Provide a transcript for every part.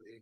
Okay.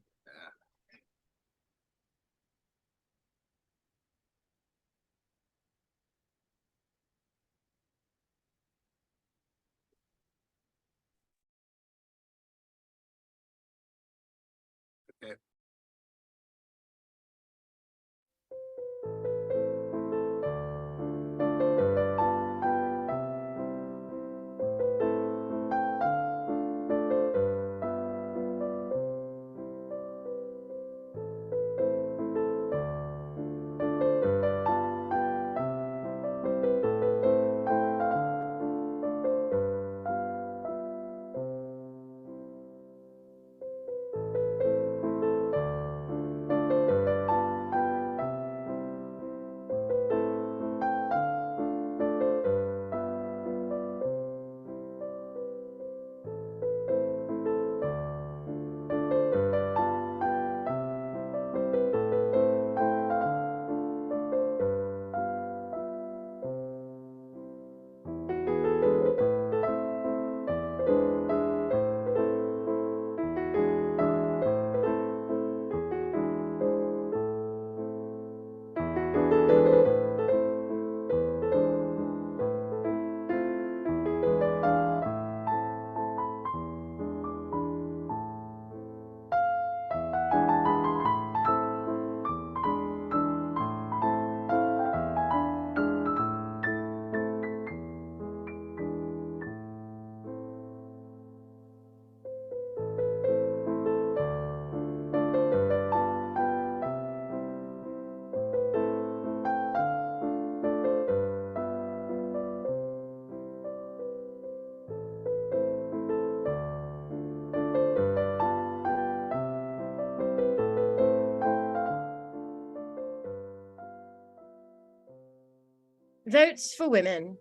Votes for Women.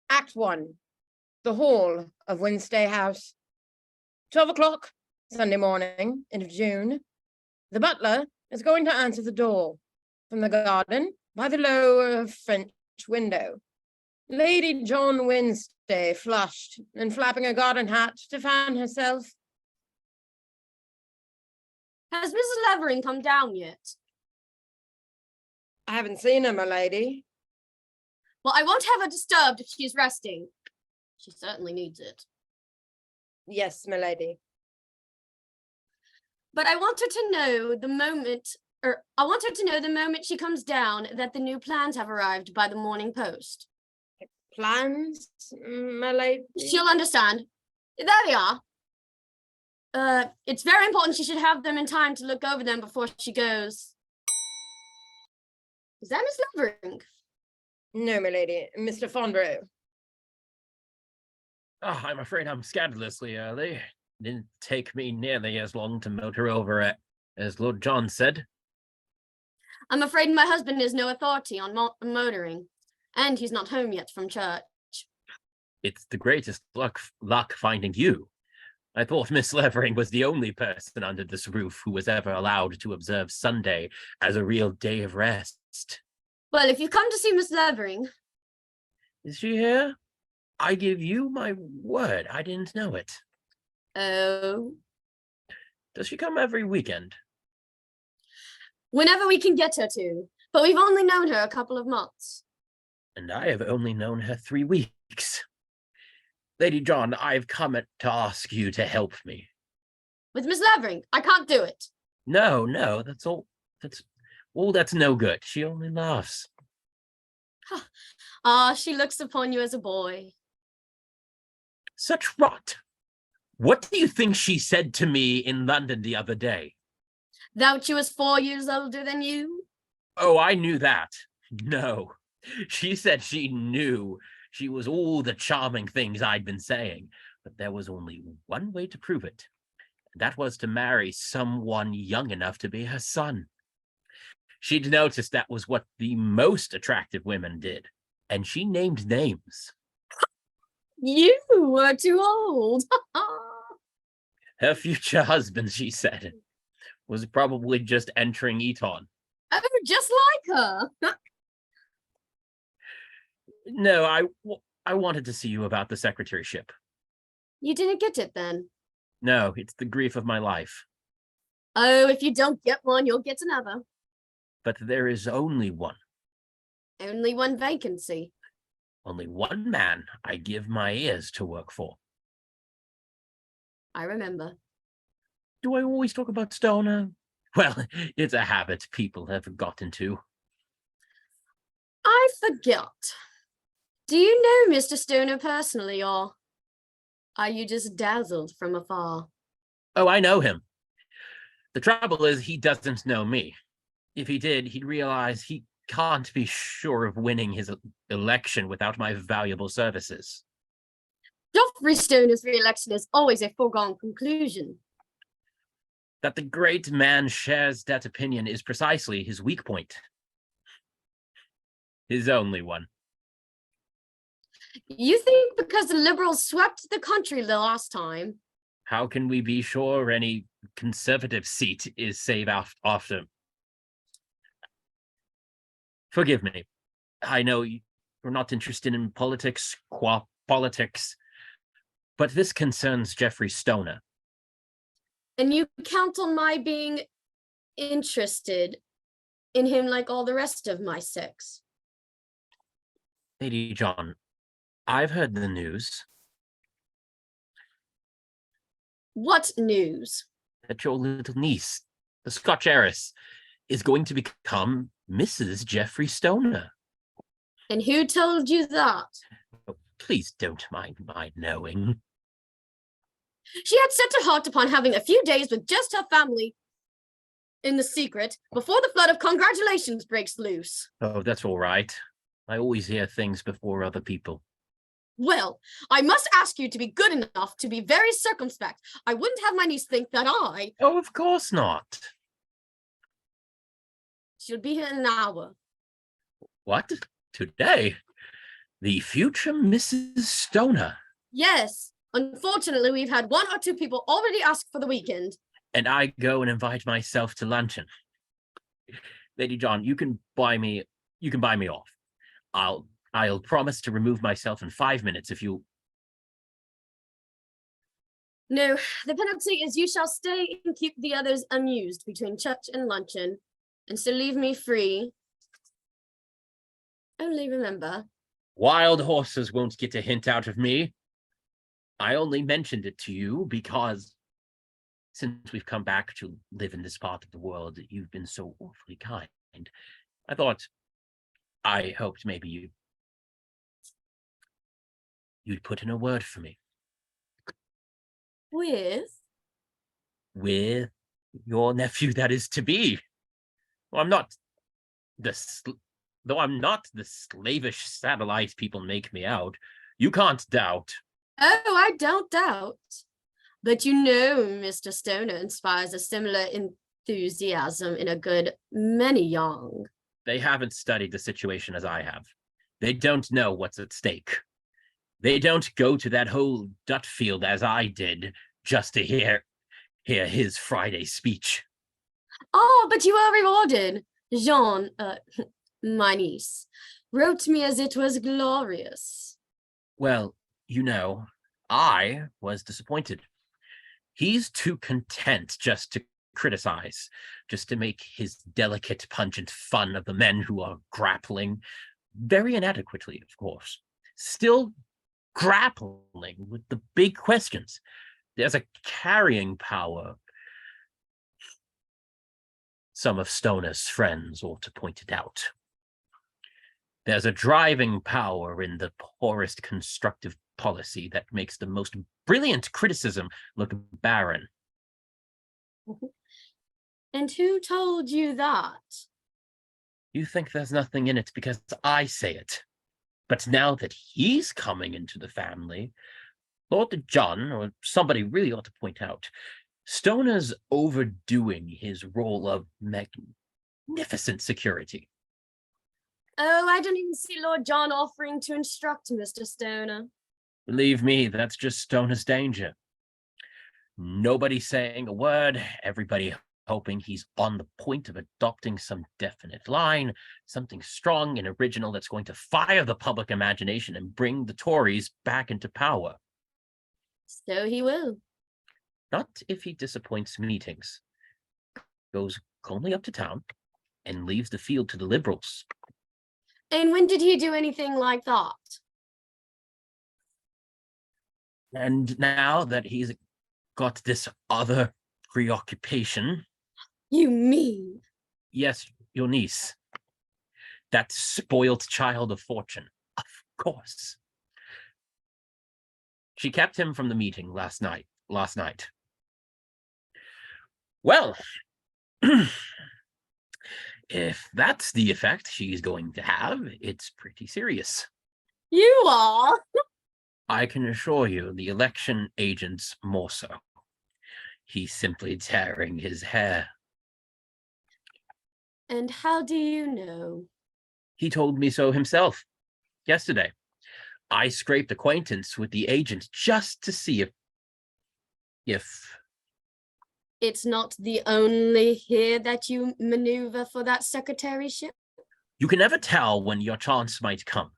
Act 1. The Hall of Wednesday House. 12 o'clock, Sunday morning, end of June. The butler is going to answer the door from the garden by the low French window. Lady John Wednesday, flushed and flapping a garden hat to fan herself. Has Mrs. Levering come down yet? I haven't seen her, my lady. Well, I won't have her disturbed if she's resting. She certainly needs it. Yes, my lady. But I want her to know the moment she comes down that the new plans have arrived by the morning post. Plans, my lady? She'll understand. There they are. It's very important she should have them in time to look over them before she goes. Is that Miss Levering? No, my lady. Mr. Fondreau. Oh, I'm afraid I'm scandalously early. Didn't take me nearly as long to motor over as Lord John said. I'm afraid my husband is no authority on motoring, and he's not home yet from church. It's the greatest luck finding you. I thought Miss Levering was the only person under this roof who was ever allowed to observe Sunday as a real day of rest. Well, if you come to see Miss Levering... Is she here? I give you my word, I didn't know it. Oh? Does she come every weekend? Whenever we can get her to, but we've only known her a couple of months. And I have only known her 3 weeks. Lady John, I've come to ask you to help me. With Miss Levering, I can't do it. No, that's all. That's no good. She only laughs. She looks upon you as a boy. Such rot. What do you think she said to me in London the other day? That she was 4 years older than you? Oh, I knew that. No. She said she knew she was all the charming things I'd been saying, but there was only one way to prove it. That was to marry someone young enough to be her son. She'd noticed that was what the most attractive women did, and she named names. You were too old. Her future husband, she said, was probably just entering Eton. Oh, just like her. No, I wanted to see you about the secretaryship. You didn't get it then? No, it's the grief of my life. Oh, if you don't get one, you'll get another. But there is only one. Only one vacancy. Only one man I give my ears to work for. I remember. Do I always talk about Stoner? Well, it's a habit people have gotten to. I forgot. Do you know Mr. Stoner personally, or are you just dazzled from afar? Oh, I know him. The trouble is he doesn't know me. If he did, he'd realize he can't be sure of winning his election without my valuable services. Geoffrey Stoner's re-election is always a foregone conclusion. That the great man shares that opinion is precisely his weak point. His only one. You think because the Liberals swept the country the last time? How can we be sure any conservative seat is safe after? Forgive me. I know you're not interested in politics, politics, but this concerns Jeffrey Stoner. And you count on my being interested in him like all the rest of my sex? Lady John, I've heard the news What news? that your little niece, the Scotch heiress, is going to become Mrs. Jeffrey Stoner. And who told you that? Oh, please don't mind my knowing. She had set her heart upon having a few days with just her family in the secret before the flood of congratulations breaks loose. Oh, that's all right. I always hear things before other people. Well, I must ask you to be good enough to be very circumspect. I wouldn't have my niece think that I Oh, of course not. should be here in an hour. What? Today? The future Mrs. Stoner? Yes. Unfortunately, we've had one or two people already ask for the weekend. And I go and invite myself to luncheon. Lady John, you can buy me off. I'll promise to remove myself in 5 minutes if you. No, the penalty is you shall stay and keep the others amused between church and luncheon, and so leave me free. Only remember. Wild horses won't get a hint out of me. I only mentioned it to you because since we've come back to live in this part of the world, you've been so awfully kind. I hoped maybe you'd put in a word for me. With Your nephew that is to be. Well, though I'm not the slavish satellite people make me out. You can't doubt. Oh, I don't doubt. But you know, Mr. Stoner inspires a similar enthusiasm in a good many young. They haven't studied the situation as I have. They don't know what's at stake. They don't go to that whole Dutfield as I did just to hear his Friday speech. Oh, but you were rewarded. Jean, my niece, wrote me as it was glorious. Well, I was disappointed. He's too content just to criticize, just to make his delicate, pungent fun of the men who are grappling, very inadequately, of course, still grappling with the big questions. There's a carrying power. Some of Stoner's friends ought to point it out. There's a driving power in the poorest constructive policy that makes the most brilliant criticism look barren. And who told you that? You think there's nothing in it because I say it. But now that he's coming into the family, Lord John, or somebody really ought to point out, Stoner's overdoing his role of magnificent security. Oh, I don't even see Lord John offering to instruct Mr. Stoner. Believe me, that's just Stoner's danger. Nobody saying a word, everybody hoping he's on the point of adopting some definite line, something strong and original that's going to fire the public imagination and bring the Tories back into power. So he will. Not if he disappoints meetings. goes calmly up to town, and leaves the field to the Liberals. And when did he do anything like that? And now that he's got this other preoccupation, You mean? yes, your niece, that spoilt child of fortune, of course. She kept him from the meeting last night. Well, if that's the effect she's going to have, it's pretty serious. You are? I can assure you the election agent's more so. He's simply tearing his hair. And how do you know? He told me so himself yesterday. I scraped acquaintance with the agent just to see if It's not the only here that you maneuver for that secretaryship? you can never tell when your chance might come.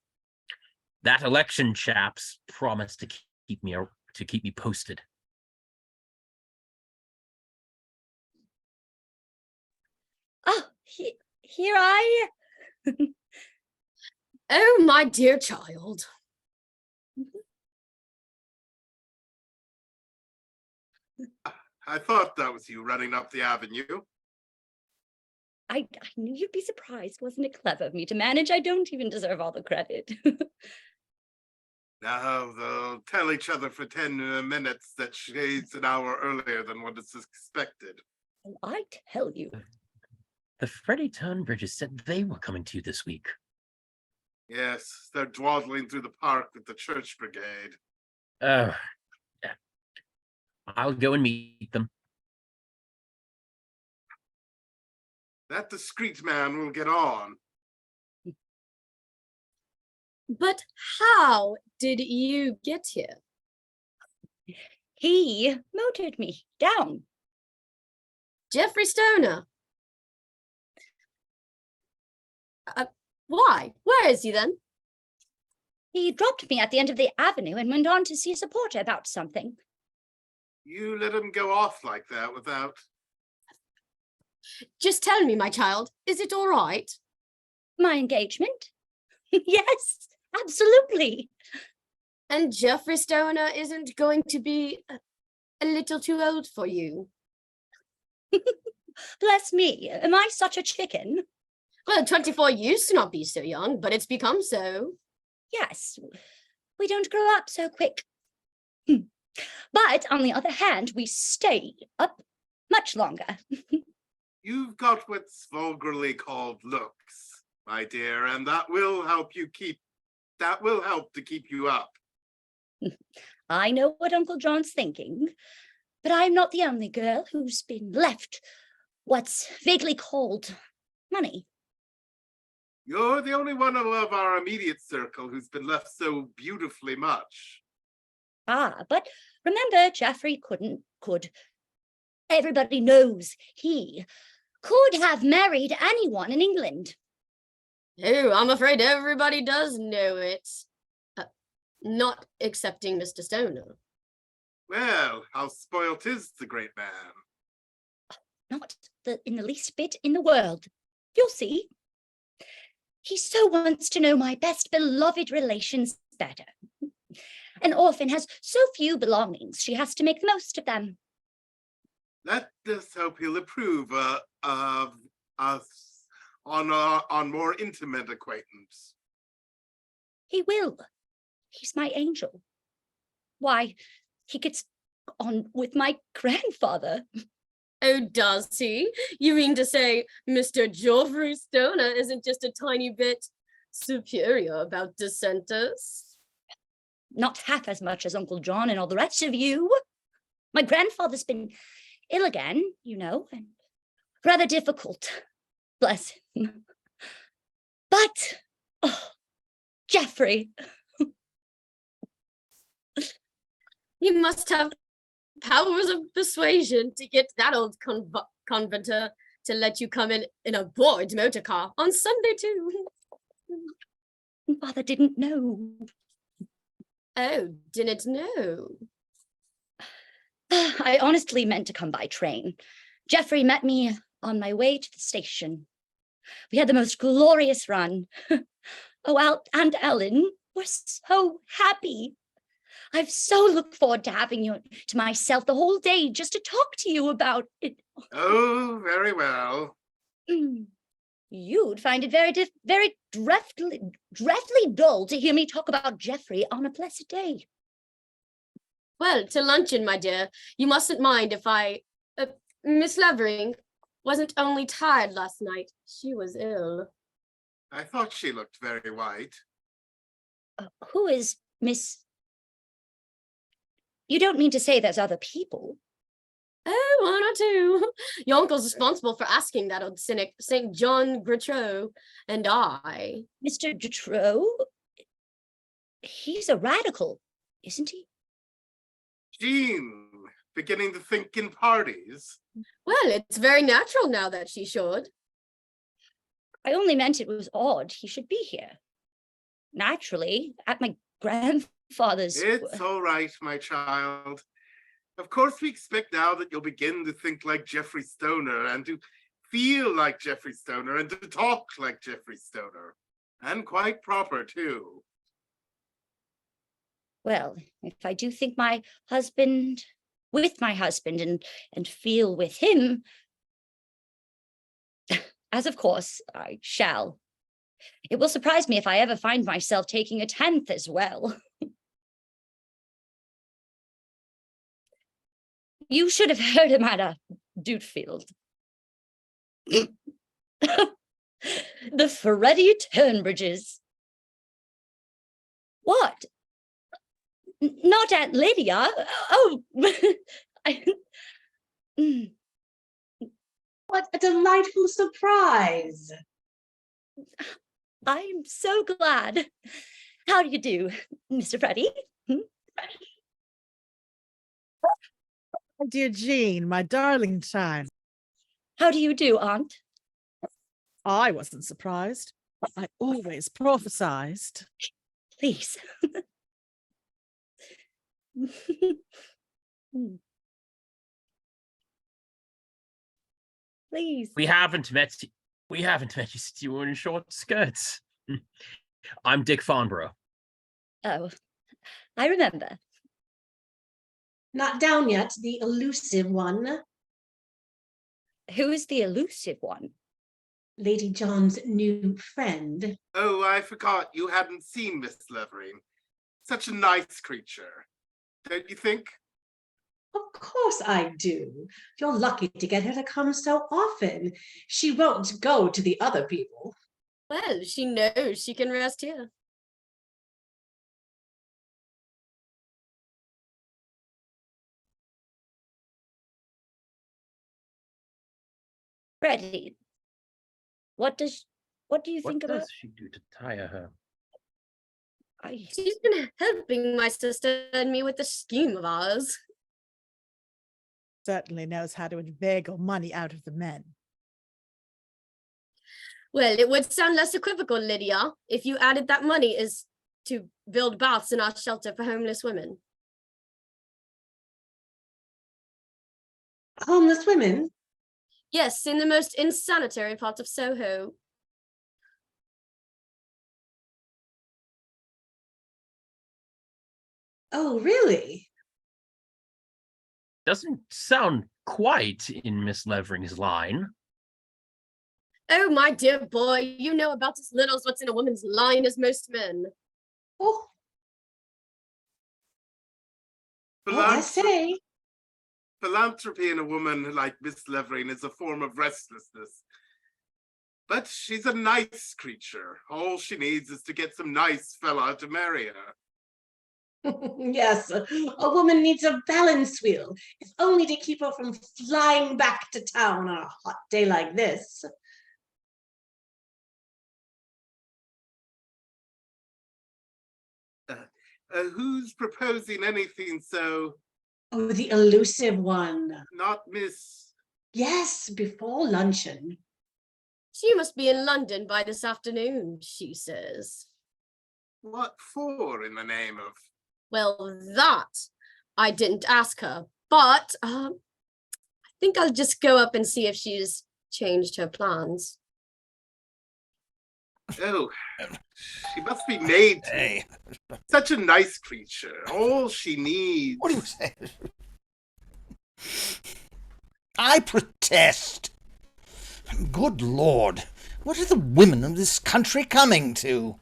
That election chap's promised to keep me posted. Oh, here I. Oh, my dear child. I thought that was you running up the avenue. I knew you'd be surprised. Wasn't it clever of me to manage? I don't even deserve all the credit. Now they'll tell each other for 10 minutes that she's an hour earlier than what is expected. Oh, I tell you. The Freddie Turnbridges said they were coming to you this week. Yes, they're dawdling through the park with the church brigade. Yeah. I'll go and meet them. That discreet man will get on. But how did you get here? He motored me down. Jeffrey Stoner. Why? Where is he then? He dropped me at the end of the avenue and went on to see a supporter about something. You let him go off like that without... Just tell me, my child, is it all right? My engagement? Yes, absolutely. And Jeffrey Stoner isn't going to be a little too old for you? Bless me, am I such a chicken? Well, 24 used to not be so young, but it's become so. Yes, we don't grow up so quick. But on the other hand, we stay up much longer. You've got what's vulgarly called looks, my dear, and that will help to keep you up. I know what Uncle John's thinking, but I'm not the only girl who's been left what's vaguely called money. You're the only one of our immediate circle who's been left so beautifully much. Ah, but remember, Jeffrey could. Everybody knows he could have married anyone in England. Oh, I'm afraid everybody does know it. Not excepting Mr. Stoner. Well, how spoilt is the great man? Not in the least bit in the world. You'll see. He so wants to know my best beloved relations better. An orphan has so few belongings, she has to make the most of them. Let us hope he'll approve of us on more intimate acquaintance. He will. He's my angel. Why, he gets on with my grandfather. Oh, does he? You mean to say Mr. Geoffrey Stoner isn't just a tiny bit superior about dissenters? Not half as much as Uncle John and all the rest of you. My grandfather's been ill again, you know, and rather difficult. Bless him. But, oh, Jeffrey. You must have powers of persuasion to get that old conventer to let you come in a bored motor car on Sunday too. Father didn't know. Oh, didn't know. I honestly meant to come by train. Jeffrey met me on my way to the station. We had the most glorious run. Oh, Aunt Ellen, we're so happy. I've so looked forward to having you to myself the whole day just to talk to you about it. Oh, very well. You'd find it very dreadfully dull to hear me talk about Geoffrey on a blessed day. Well, to luncheon, my dear. You mustn't mind if Miss Levering wasn't only tired last night. She was ill. I thought she looked very white. Who is Miss... You don't mean to say there's other people? Oh, one or two. Your uncle's responsible for asking that old cynic, St. John Gritreau, and I. Mr. Dutroux? He's a radical, isn't he? Jean, beginning to think in parties. Well, it's very natural now that she should. I only meant it was odd he should be here. Naturally, at my grandfather's... It's all right, my child. Of course, we expect now that you'll begin to think like Geoffrey Stoner and to feel like Geoffrey Stoner and to talk like Geoffrey Stoner. And quite proper, too. Well, if I do think my husband, with my husband and feel with him, as of course I shall. It will surprise me if I ever find myself taking a 10th as well. You should have heard him at a Dutefield. The Freddie Turnbridges. What? Not Aunt Lydia. Oh, What a delightful surprise. I'm so glad. How do you do, Mr. Freddie? My dear Jean, my darling child. How do you do, Aunt? I wasn't surprised. I always prophesied. Please. Please. We haven't met you since you were in short skirts. I'm Dick Farnborough. Oh, I remember. Not down yet, the elusive one. Who is the elusive one? Lady John's new friend. Oh, I forgot you hadn't seen Miss Levering. Such a nice creature. Don't you think? Of course I do. You're lucky to get her to come so often. She won't go to the other people. Well, she knows she can rest here. Freddie, what do you think What about? does she do to tire her? She's been helping my sister and me with the scheme of ours. Certainly knows how to inveigle money out of the men. Well, it would sound less equivocal, Lydia, if you added that money is to build baths in our shelter for homeless women. Homeless women? Yes, in the most insanitary part of Soho. Oh, really? Doesn't sound quite in Miss Levering's line. Oh, my dear boy, you know about as little as what's in a woman's line as most men. Oh, I say. Philanthropy in a woman like Miss Levering is a form of restlessness. But she's a nice creature. All she needs is to get some nice fella to marry her. Yes, a woman needs a balance wheel, if only to keep her from flying back to town on a hot day like this. Who's proposing anything so... Oh, the elusive one. Not Miss... Yes, before luncheon. She must be in London by this afternoon, she says. What for, in the name of... Well, that I didn't ask her, but I think I'll just go up and see if she's changed her plans. Oh, she must be made to. Hey, Such a nice creature. All she needs. what do you say? I protest. Good Lord, what are the women of this country coming to?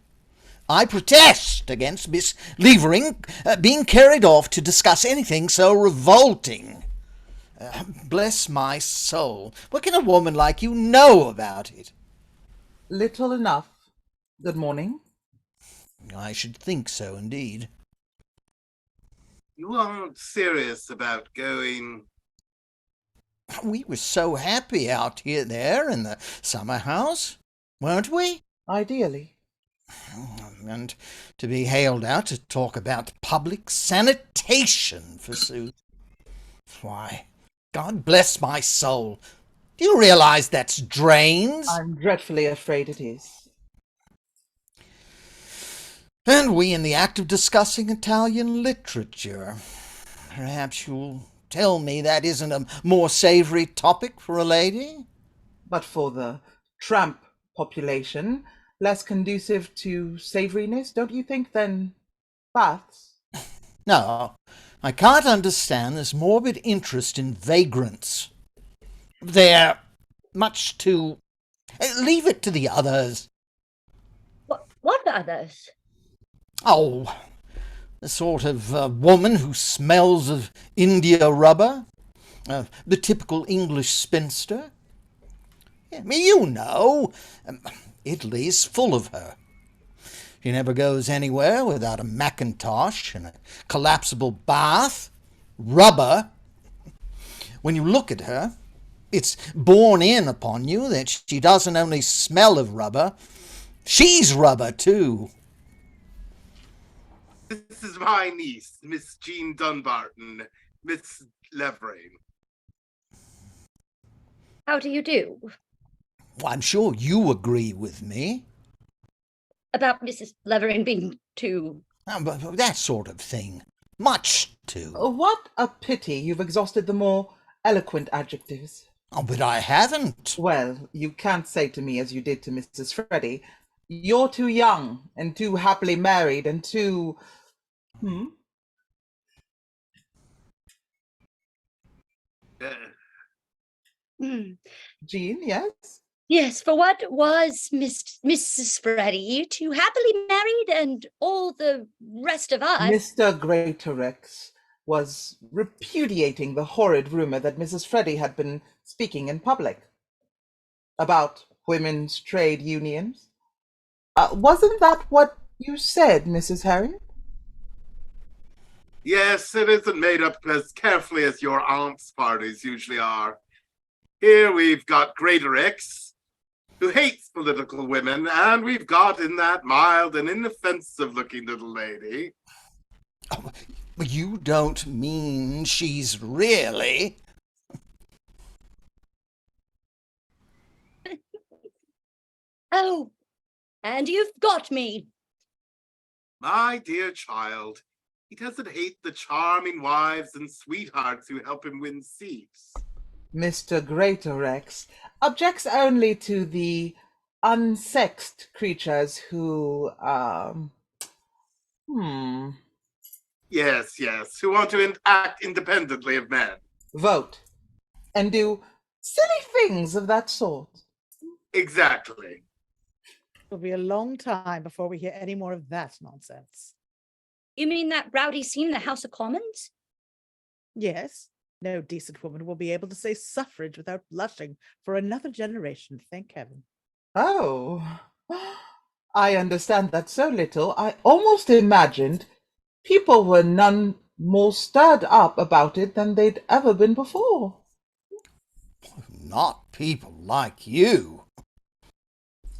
I protest against Miss Levering being carried off to discuss anything so revolting. Bless my soul, what can a woman like you know about it? Little enough. Good morning. I should think so, indeed. You aren't serious about going. We were so happy out here there in the summer house, weren't we? Ideally. And to be hailed out to talk about public sanitation, forsooth. Why, God bless my soul. Do you realize that's drains? I'm dreadfully afraid it is. And we in the act of discussing Italian literature. Perhaps you'll tell me that isn't a more savoury topic for a lady? But for the tramp population, less conducive to savouriness, don't you think, than baths? No, I can't understand this morbid interest in vagrants. They're much too... Leave it to the others. What others? Oh, the sort of woman who smells of India rubber. The typical English spinster. Yeah, you know, Italy's full of her. She never goes anywhere without a mackintosh and a collapsible bath. Rubber. When you look at her, it's borne in upon you that she doesn't only smell of rubber, she's rubber too. This is my niece, Miss Jean Dunbarton, Miss Levering. How do you do? Well, I'm sure you agree with me. About Mrs. Levering being too... But that sort of thing. Much too. What a pity you've exhausted the more eloquent adjectives. Oh, but I haven't. Well, you can't say to me as you did to Mrs. Freddy, you're too young and too happily married and too... Jean, yes? Yes, for what was Mrs. Freddy too happily married and all the rest of us? Mr. Greatorex was repudiating the horrid rumour that Mrs. Freddy had been speaking in public about women's trade unions. Wasn't that what you said, Mrs. Harriet? Yes, it isn't made up as carefully as your aunt's parties usually are. Here we've got Greatorex, who hates political women, and we've got in that mild and inoffensive-looking little lady. Oh, you don't mean she's really... Oh, and you've got me. My dear child, he doesn't hate the charming wives and sweethearts who help him win seats. Mr. Greatorex objects only to the unsexed creatures who, Yes, who want to act independently of men. vote and do silly things of that sort. Exactly. It'll be a long time before we hear any more of that nonsense. You mean that rowdy scene in the House of Commons? Yes, no decent woman will be able to say suffrage without blushing for another generation, thank heaven. Oh, I understand that so little. I almost imagined people were none more stirred up about it than they'd ever been before. Not people like you.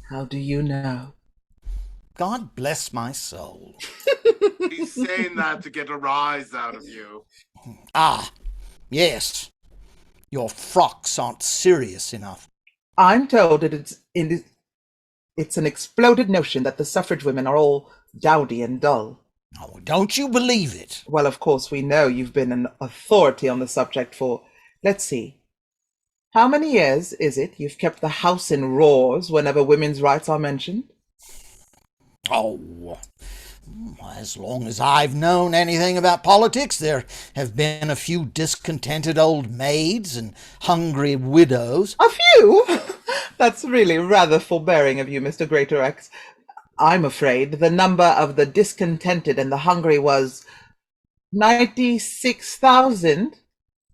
How do you know? God bless my soul. He's saying that to get a rise out of you. Ah, yes. Your frocks aren't serious enough. I'm told that it's an exploded notion that the suffrage women are all dowdy and dull. Oh, don't you believe it? Well, of course, we know you've been an authority on the subject for, let's see, How many years is it you've kept the house in roars whenever women's rights are mentioned? Oh, as long as I've known anything about politics, there have been a few discontented old maids and hungry widows. A few? That's really rather forbearing of you, Mr. Greatorex. I'm afraid the number of the discontented and the hungry was 96,000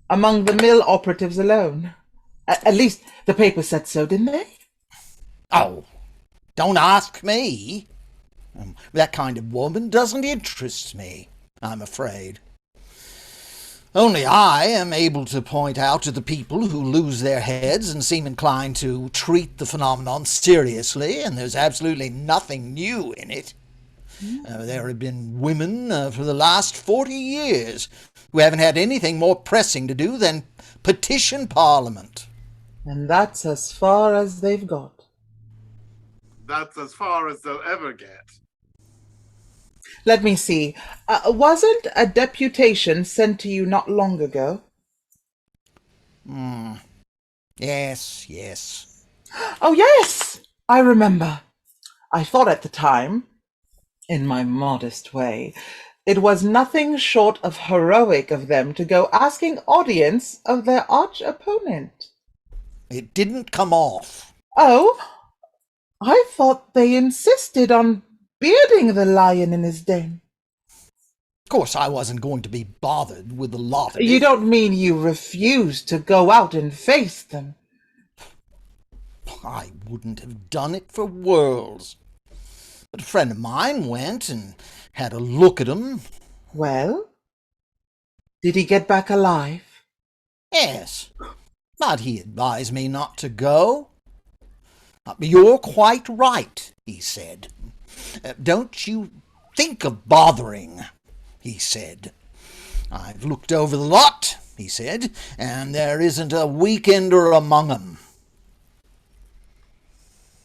among the mill operatives alone. At least the paper said so, didn't they? Oh, don't ask me. That kind of woman doesn't interest me, I'm afraid. Only I am able to point out to the people who lose their heads and seem inclined to treat the phenomenon seriously, and there's absolutely nothing new in it. There have been women for the last 40 years who haven't had anything more pressing to do than petition Parliament. And that's as far as they've got. That's as far as they'll ever get. Let me see. Wasn't a deputation sent to you not long ago? Yes. Oh, yes! I remember. I thought at the time, in my modest way, it was nothing short of heroic of them to go asking audience of their arch-opponent. It didn't come off. Oh, I thought they insisted on bearding the lion in his den. Of course, I wasn't going to be bothered with the lot of You it. don't mean you refused to go out and face them? I wouldn't have done it for worlds. But a friend of mine went and had a look at 'em. Well, did he get back alive? Yes, but he advised me not to go. You're quite right, he said. Don't you think of bothering, he said. I've looked over the lot, he said, and there isn't a weekender among 'em.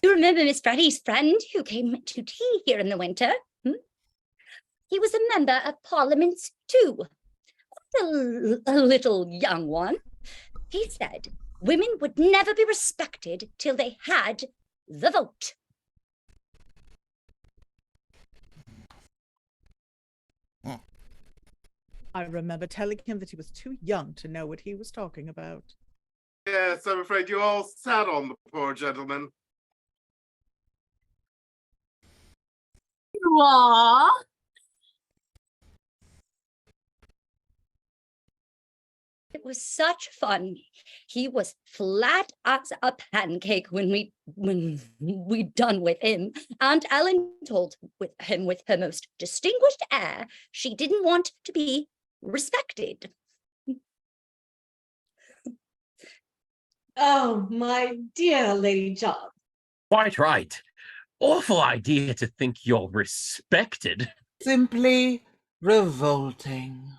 You remember Miss Freddie's friend who came to tea here in the winter? He was a member of Parliament too. A little young one. He said women would never be respected till they had the vote. I remember telling him that he was too young to know what he was talking about. Yes, I'm afraid you all sat on the poor gentleman. Aww. It was such fun. He was flat as a pancake when we'd done with him. Aunt Ellen told him with her most distinguished air she didn't want to be respected. Oh, my dear Lady John. Quite right. Awful idea to think you're respected. Simply revolting.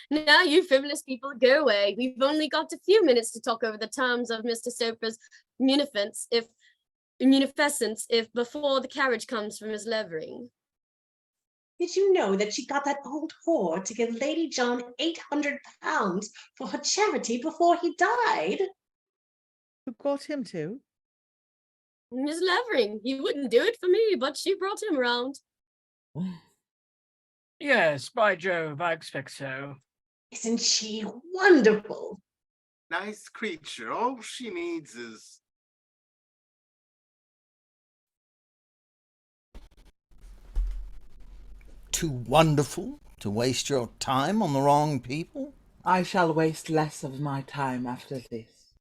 Now you frivolous people go away. We've only got a few minutes to talk over the terms of Mr. Soper's munificence if before the carriage comes from Miss Levering. Did you know that she got that old whore to give Lady John £800 for her charity before he died? Who got him to? Miss Levering, he wouldn't do it for me, but she brought him round. Yes, by Jove, I expect so. Isn't she wonderful? Nice creature. All she needs is... Too wonderful to waste your time on the wrong people? I shall waste less of my time after this.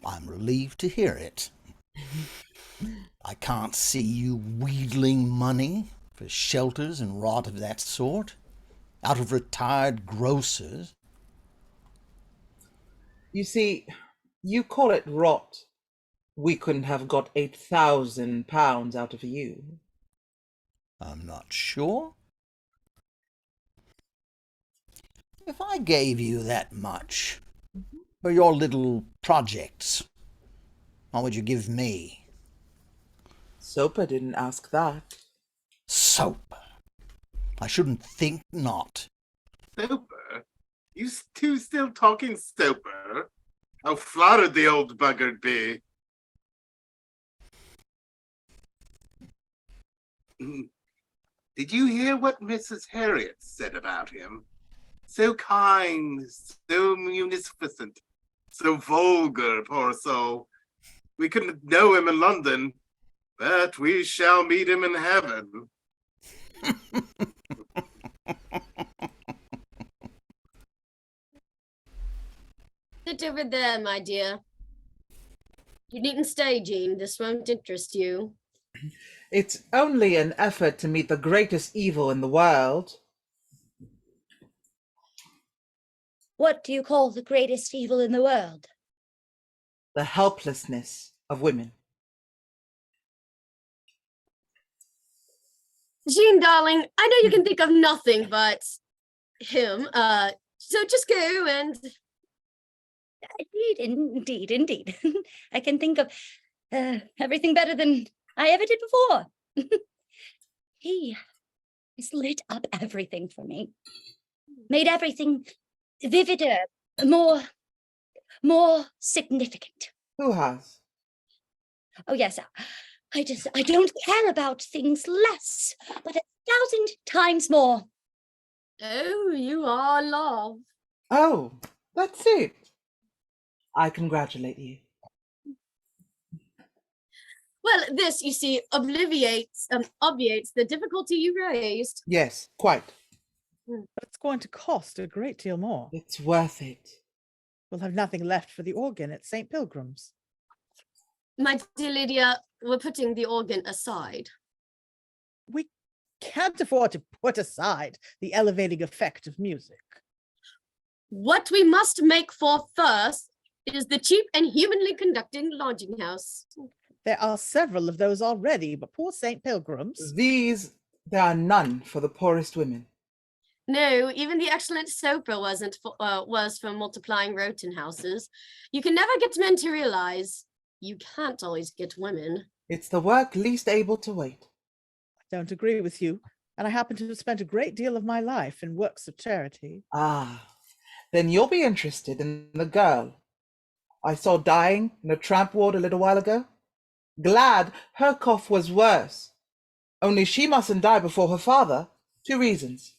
I'm relieved to hear it. I can't see you wheedling money for shelters and rot of that sort out of retired grocers. You see, you call it rot. We couldn't have got £8,000 out of you. I'm not sure. If I gave you that much for your little projects, what would you give me? Soper didn't ask that. Soap. I shouldn't think not. Stoper? You two still talking Stoper? How flattered the old bugger'd be. Did you hear what Mrs. Harriet said about him? So kind, so munificent, so vulgar, poor soul. We couldn't know him in London, but we shall meet him in heaven. Sit over there, my dear. You needn't stay, Jean. This won't interest you. It's only an effort to meet the greatest evil in the world. What do you call the greatest evil in the world? The helplessness of women. Jean, darling, I know you can think of nothing but him. So just go and... Indeed. I can think of everything better than I ever did before. He has lit up everything for me. Made everything vivider, more significant. Who has? Oh yes, I don't care about things less, but 1,000 times more. Oh, you are love. Oh, that's it. I congratulate you. Well, this, you see, obviates the difficulty you raised. Yes, quite. But it's going to cost a great deal more. It's worth it. We'll have nothing left for the organ at St. Pilgrim's. My dear Lydia, we're putting the organ aside. We can't afford to put aside the elevating effect of music. What we must make for first is the cheap and humanly conducting lodging house. There are several of those already, but poor St. Pilgrim's. There are none for the poorest women. No, even the excellent sofa was for multiplying Roten houses. You can never get men to realize you can't always get women. It's the work least able to wait. I don't agree with you, and I happen to have spent a great deal of my life in works of charity. Ah, then you'll be interested in the girl I saw dying in a tramp ward a little while ago. Glad her cough was worse. Only she mustn't die before her father. 2 reasons.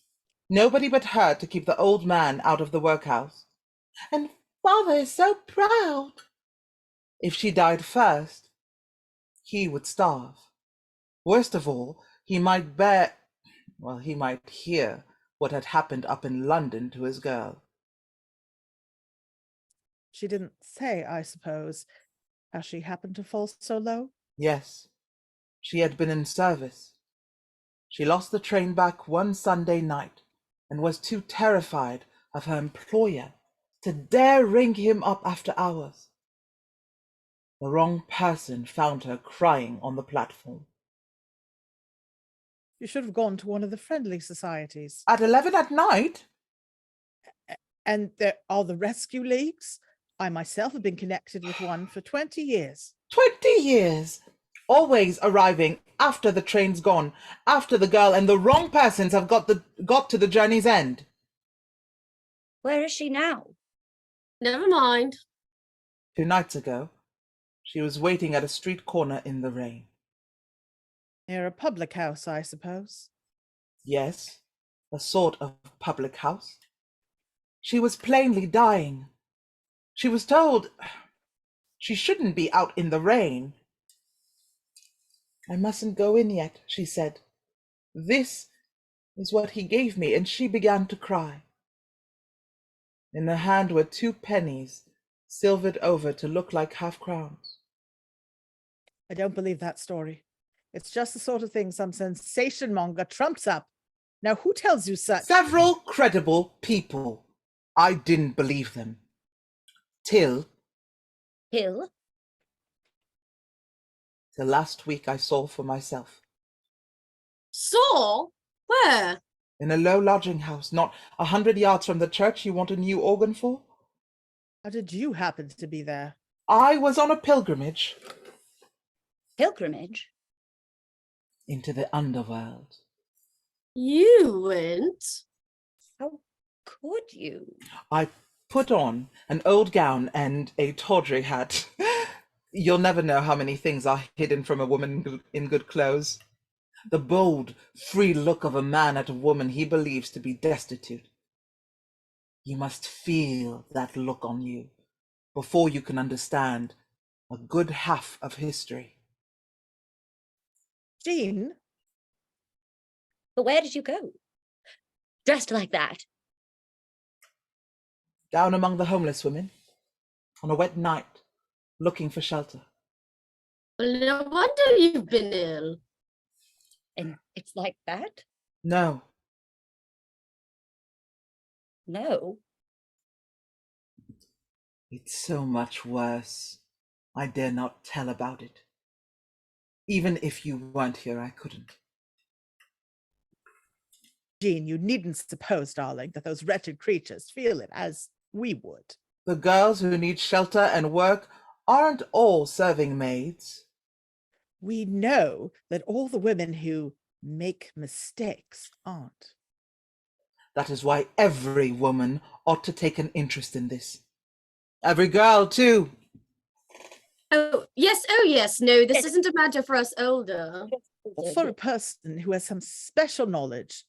Nobody but her to keep the old man out of the workhouse. And father is so proud. If she died first, he would starve. Worst of all, he might hear what had happened up in London to his girl. She didn't say, I suppose, how she happened to fall so low? Yes, she had been in service. She lost the train back one Sunday night and was too terrified of her employer to dare ring him up after hours. The wrong person found her crying on the platform. You should have gone to one of the friendly societies. At 11 at night? And there are the rescue leagues. I myself have been connected with one for 20 years. 20 years! Always arriving after the train's gone, after the girl and the wrong persons have got to the journey's end. Where is she now? Never mind. 2 nights ago, she was waiting at a street corner in the rain. Near a public house, I suppose. Yes, a sort of public house. She was plainly dying. She was told she shouldn't be out in the rain. I mustn't go in yet, she said. This is what he gave me, and she began to cry. In her hand were 2 pennies, silvered over to look like half-crowns. I don't believe that story. It's just the sort of thing some sensation monger trumps up. Now, who tells you such? Several credible people. I didn't believe them. Till last week I saw for myself. Saw? Where? In a low lodging house, not 100 yards from the church you want a new organ for. How did you happen to be there? I was on a pilgrimage. Pilgrimage? Into the underworld. You went? How could you? I Put on an old gown and a tawdry hat. You'll never know how many things are hidden from a woman in good clothes. The bold, free look of a man at a woman he believes to be destitute. You must feel that look on you before you can understand a good half of history. Jean, But where did you go? Dressed like that? Down among the homeless women, on a wet night, looking for shelter. Well, no wonder you've been ill. And it's like that? No, No. it's so much worse. I dare not tell about it. Even if you weren't here, I couldn't. Jean, you needn't suppose, darling, that those wretched creatures feel it as we would. The girls who need shelter and work aren't all serving maids. We know that all the women who make mistakes aren't. That is why every woman ought to take an interest in this. Every girl, too. Oh yes. No, this isn't a matter for us older. Or for a person who has some special knowledge.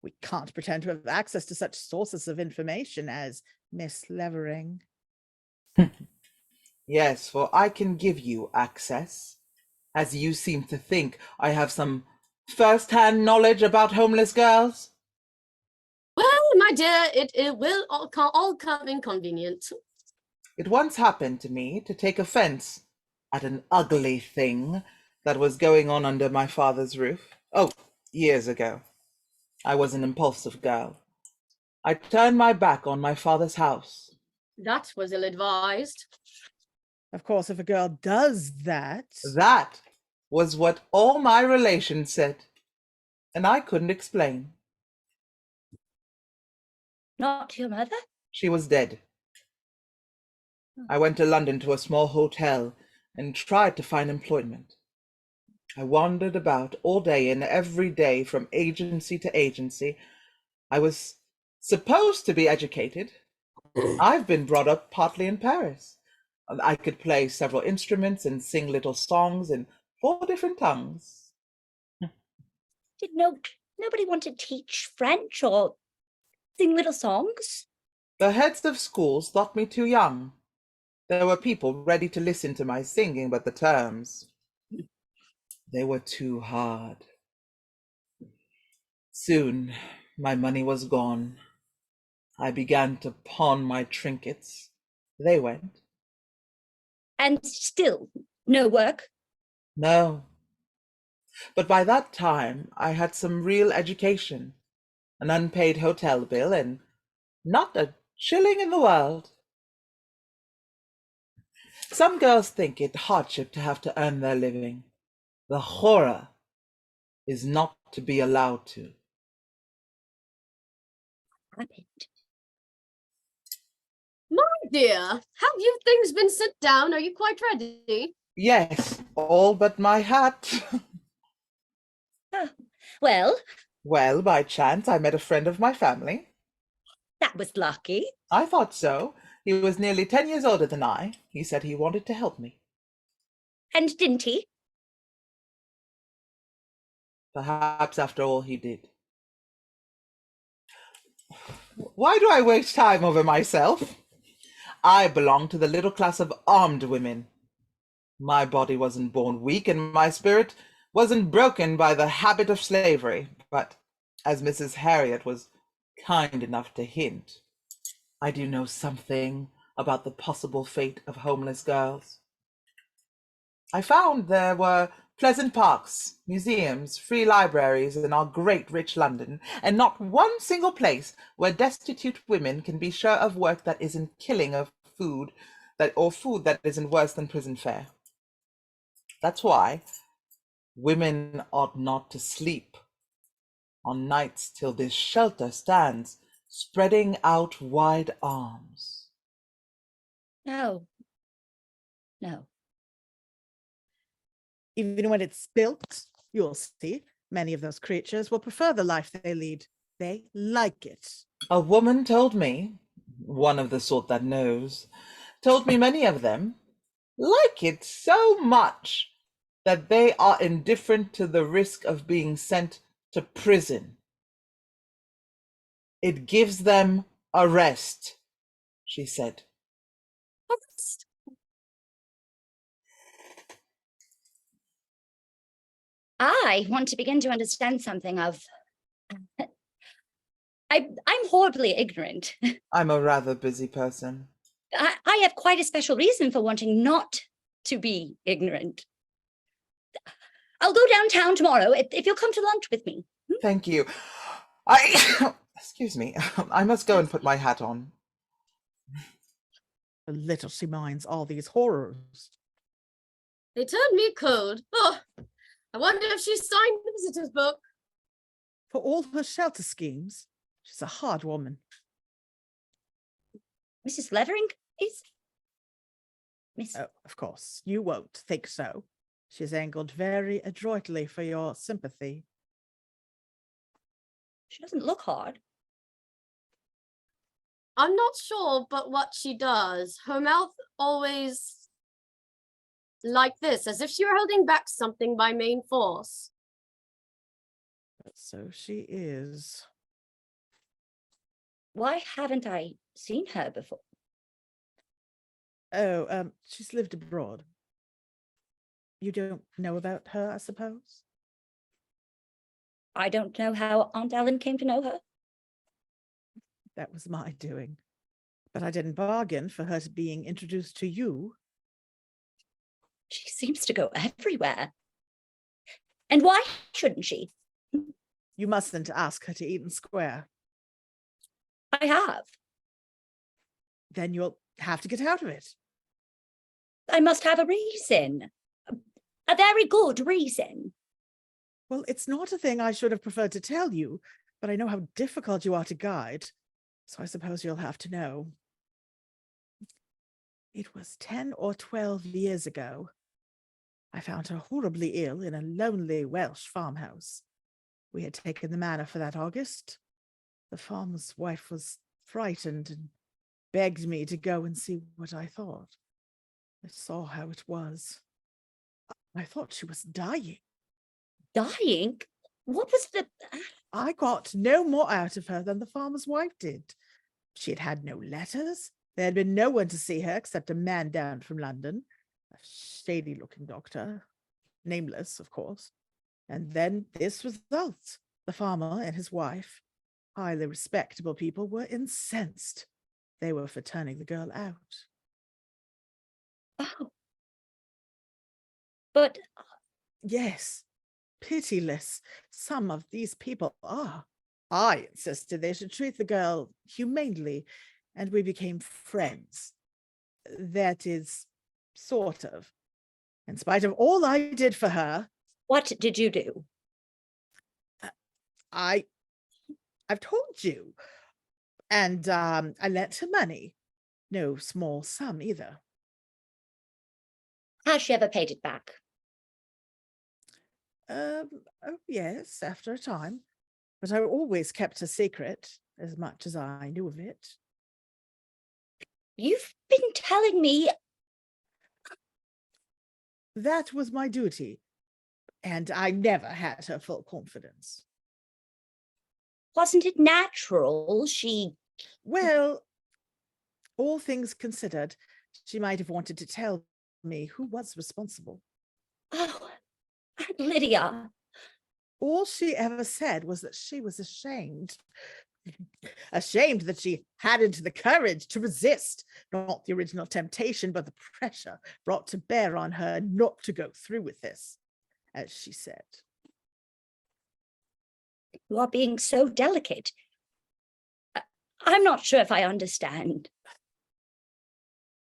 We can't pretend to have access to such sources of information as Miss Levering. Yes, for I can give you access, as you seem to think I have some first-hand knowledge about homeless girls. Well, my dear, it will all come inconvenient. It once happened to me to take offense at an ugly thing that was going on under my father's roof. Oh, years ago. I was an impulsive girl. I turned my back on my father's house. That was ill-advised. Of course, if a girl does that. That was what all my relations said, and I couldn't explain. Not your mother? She was dead. I went to London to a small hotel and tried to find employment. I wandered about all day and every day from agency to agency. I was supposed to be educated. I've been brought up partly in Paris. I could play several instruments and sing little songs in 4 different tongues. Did nobody want to teach French or sing little songs? The heads of schools thought me too young. There were people ready to listen to my singing, but the terms, they were too hard. Soon, my money was gone. I began to pawn my trinkets. They went. And still, no work? No. But by that time, I had some real education, an unpaid hotel bill, and not a shilling in the world. Some girls think it hardship to have to earn their living. The horror is not to be allowed to. Happened. My dear, have you things been set down? Are you quite ready? Yes, all but my hat. Well, Well, by chance, I met a friend of my family. that was lucky. I thought so. He was nearly 10 years older than I. He said he wanted to help me. And didn't he? Perhaps after all he did. Why do I waste time over myself? I belong to the little class of armed women. My body wasn't born weak and my spirit wasn't broken by the habit of slavery. But as Mrs. Harriet was kind enough to hint, I do know something about the possible fate of homeless girls. I found there were pleasant parks, museums, free libraries in our great rich London, and not one single place where destitute women can be sure of work that isn't killing of food, or food that isn't worse than prison fare. That's why women ought not to sleep on nights till this shelter stands, spreading out wide arms. No. Even when it's built, you'll see, many of those creatures will prefer the life they lead. They like it. A woman told me, one of the sort that knows, told me many of them like it so much that they are indifferent to the risk of being sent to prison. It gives them a rest, she said. Arrest. I want to begin to understand something of. I'm horribly ignorant. I'm a rather busy person. I have quite a special reason for wanting not to be ignorant. I'll go downtown tomorrow if you'll come to lunch with me. Thank you. Excuse me. I must go and put my hat on. Little she minds all these horrors. They turned me cold. Oh, I wonder if she signed the visitor's book. For all her shelter schemes, she's a hard woman. Mrs. Levering is? Miss. Oh, of course, you won't think so. She's angled very adroitly for your sympathy. She doesn't look hard. I'm not sure, but what she does. Her mouth always like this, as if she were holding back something by main force. But so she is. Why haven't I seen her before? Oh, she's lived abroad. You don't know about her, I suppose? I don't know how Aunt Ellen came to know her. That was my doing. But I didn't bargain for her being introduced to you. She seems to go everywhere. And why shouldn't she? You mustn't ask her to Eaton Square. I have. Then you'll have to get out of it. I must have a reason. A very good reason. Well, it's not a thing I should have preferred to tell you, but I know how difficult you are to guide, so I suppose you'll have to know. It was 10 or 12 years ago. I found her horribly ill in a lonely Welsh farmhouse. We had taken the manor for that August. The farmer's wife was frightened and begged me to go and see what I thought. I saw how it was. I thought she was dying. Dying? What was the... I got no more out of her than the farmer's wife did. She had had no letters. There had been no one to see her except a man down from London, a shady-looking doctor, nameless, of course. And then this result. The farmer and his wife, highly respectable people, were incensed. They were for turning the girl out. Oh. But... Yes, pitiless. Some of these people are. I insisted they should treat the girl humanely, and we became friends. That is, sort of. In spite of all I did for her. What did you do? I've told you. And I lent her money. No small sum either. Has she ever paid it back? Oh yes, after a time. But I always kept a secret, as much as I knew of it. You've been telling me... That was my duty. And I never had her full confidence. Wasn't it natural she... Well, all things considered, she might have wanted to tell me who was responsible. Oh, Aunt Lydia. All she ever said was that she was ashamed. Ashamed that she hadn't the courage to resist, not the original temptation, but the pressure brought to bear on her not to go through with this, as she said. You are being so delicate. I'm not sure if I understand.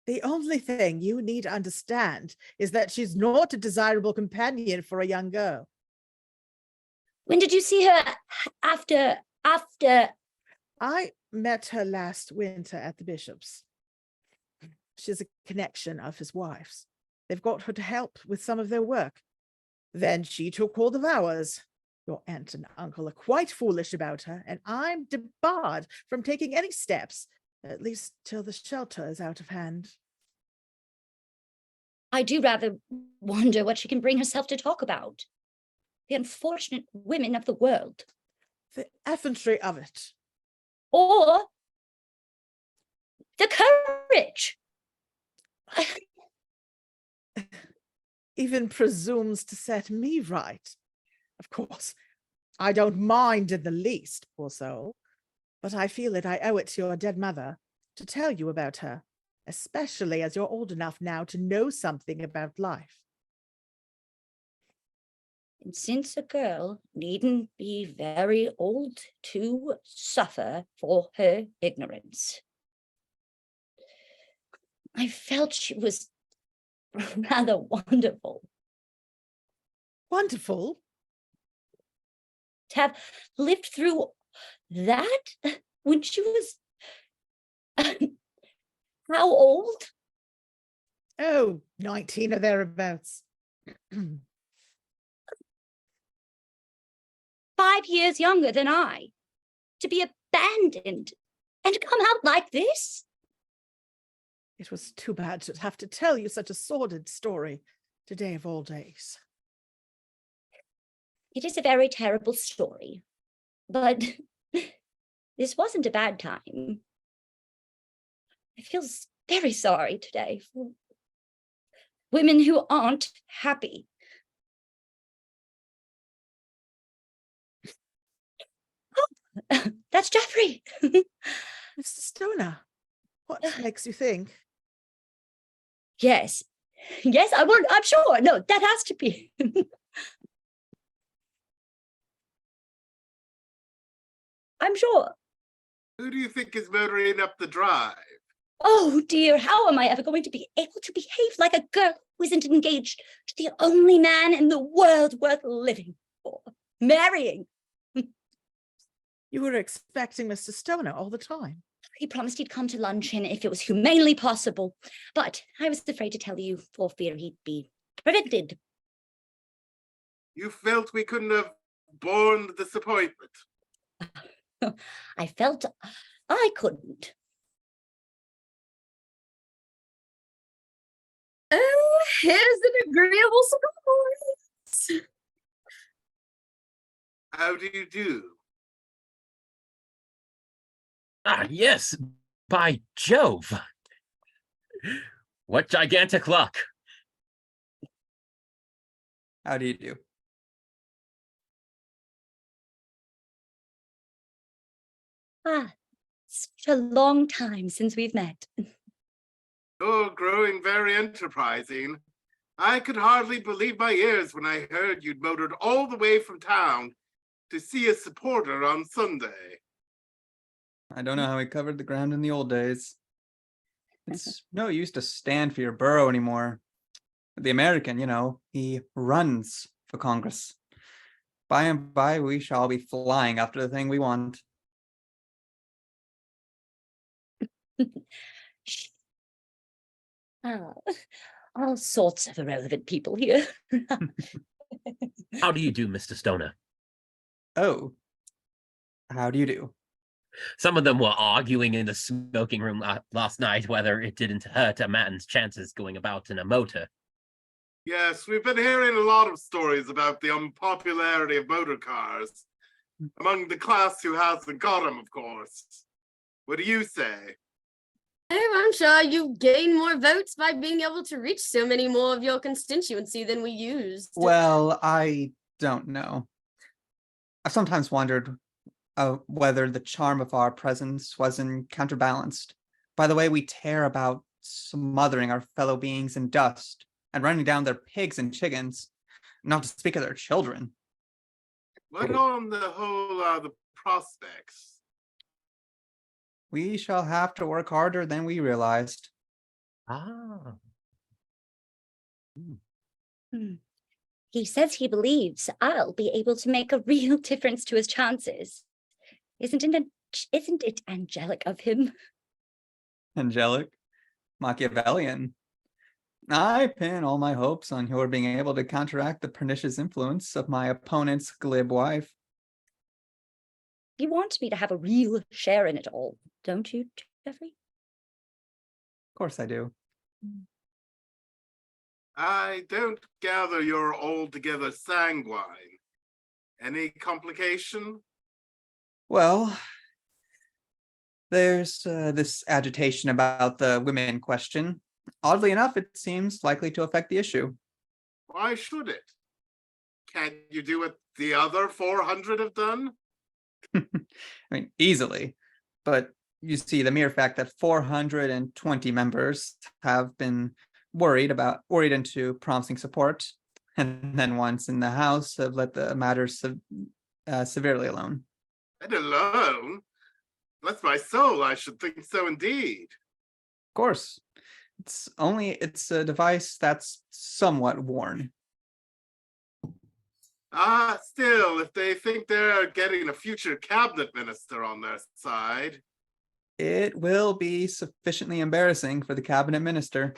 The only thing you need to understand is that she's not a desirable companion for a young girl. When did you see her after... I met her last winter at the bishop's. She's a connection of his wife's. They've got her to help with some of their work. Then she took hold of ours. Your aunt and uncle are quite foolish about her, and I'm debarred from taking any steps At least till the shelter is out of hand. I do rather wonder what she can bring herself to talk about. The unfortunate women of the world. The effrontery of it. Or the courage. Even presumes to set me right. Of course, I don't mind in the least, poor soul, but I feel that I owe it to your dead mother to tell you about her, especially as you're old enough now to know something about life. And since a girl needn't be very old to suffer for her ignorance, I felt she was rather wonderful. Wonderful? To have lived through that when she was how old? Oh, 19 or thereabouts. 5 years younger than I. To be abandoned and to come out like this? It was too bad to have to tell you such a sordid story today of all days. It is a very terrible story, but this wasn't a bad time. I feel very sorry today for women who aren't happy. Oh, that's Jeffrey. Mr. Stoner, what makes you think? Yes, I'm sure. No, that has to be. I'm sure. Who do you think is motoring up the drive? Oh dear, how am I ever going to be able to behave like a girl who isn't engaged to the only man in the world worth living for, marrying? You were expecting Mr. Stoner all the time. He promised he'd come to luncheon if it was humanely possible, but I was afraid to tell you for fear he'd be prevented. You felt we couldn't have borne the disappointment. I felt I couldn't. Oh, here's an agreeable surprise. How do you do? Ah, yes, by Jove. What gigantic luck. How do you do? Ah, such a long time since we've met. You're growing very enterprising. I could hardly believe my ears when I heard you'd motored all the way from town to see a supporter on Sunday. I don't know how we covered the ground in the old days. It's no use to stand for your borough anymore. The American, he runs for Congress. By and by, we shall be flying after the thing we want. All sorts of irrelevant people here. How do you do, Mr. Stoner? Oh, how do you do? Some of them were arguing in the smoking room last night whether it didn't hurt a man's chances going about in a motor. Yes, we've been hearing a lot of stories about the unpopularity of motor cars. Among the class who hasn't got them, of course. What do you say? Oh, I'm sure you gain more votes by being able to reach so many more of your constituency than we used. Well, I don't know. I've sometimes wondered whether the charm of our presence wasn't counterbalanced by the way we tear about smothering our fellow beings in dust and running down their pigs and chickens, not to speak of their children. What on the whole are the prospects? We shall have to work harder than we realized. Ah. He says he believes I'll be able to make a real difference to his chances. Isn't it angelic of him? Angelic, Machiavellian. I pin all my hopes on your being able to counteract the pernicious influence of my opponent's glib wife. You want me to have a real share in it all, don't you, Jeffrey? Of course I do. I don't gather you're altogether sanguine. Any complication? Well, there's this agitation about the women question. Oddly enough, it seems likely to affect the issue. Why should it? Can't you do what the other 400 have done? I mean, easily. But you see, the mere fact that 420 members have been worried into promising support, and then once in the House have let the matter severely alone. And alone? Bless my soul, I should think so indeed. Of course, it's a device that's somewhat worn. Still, if they think they're getting a future cabinet minister on their side. It will be sufficiently embarrassing for the cabinet minister.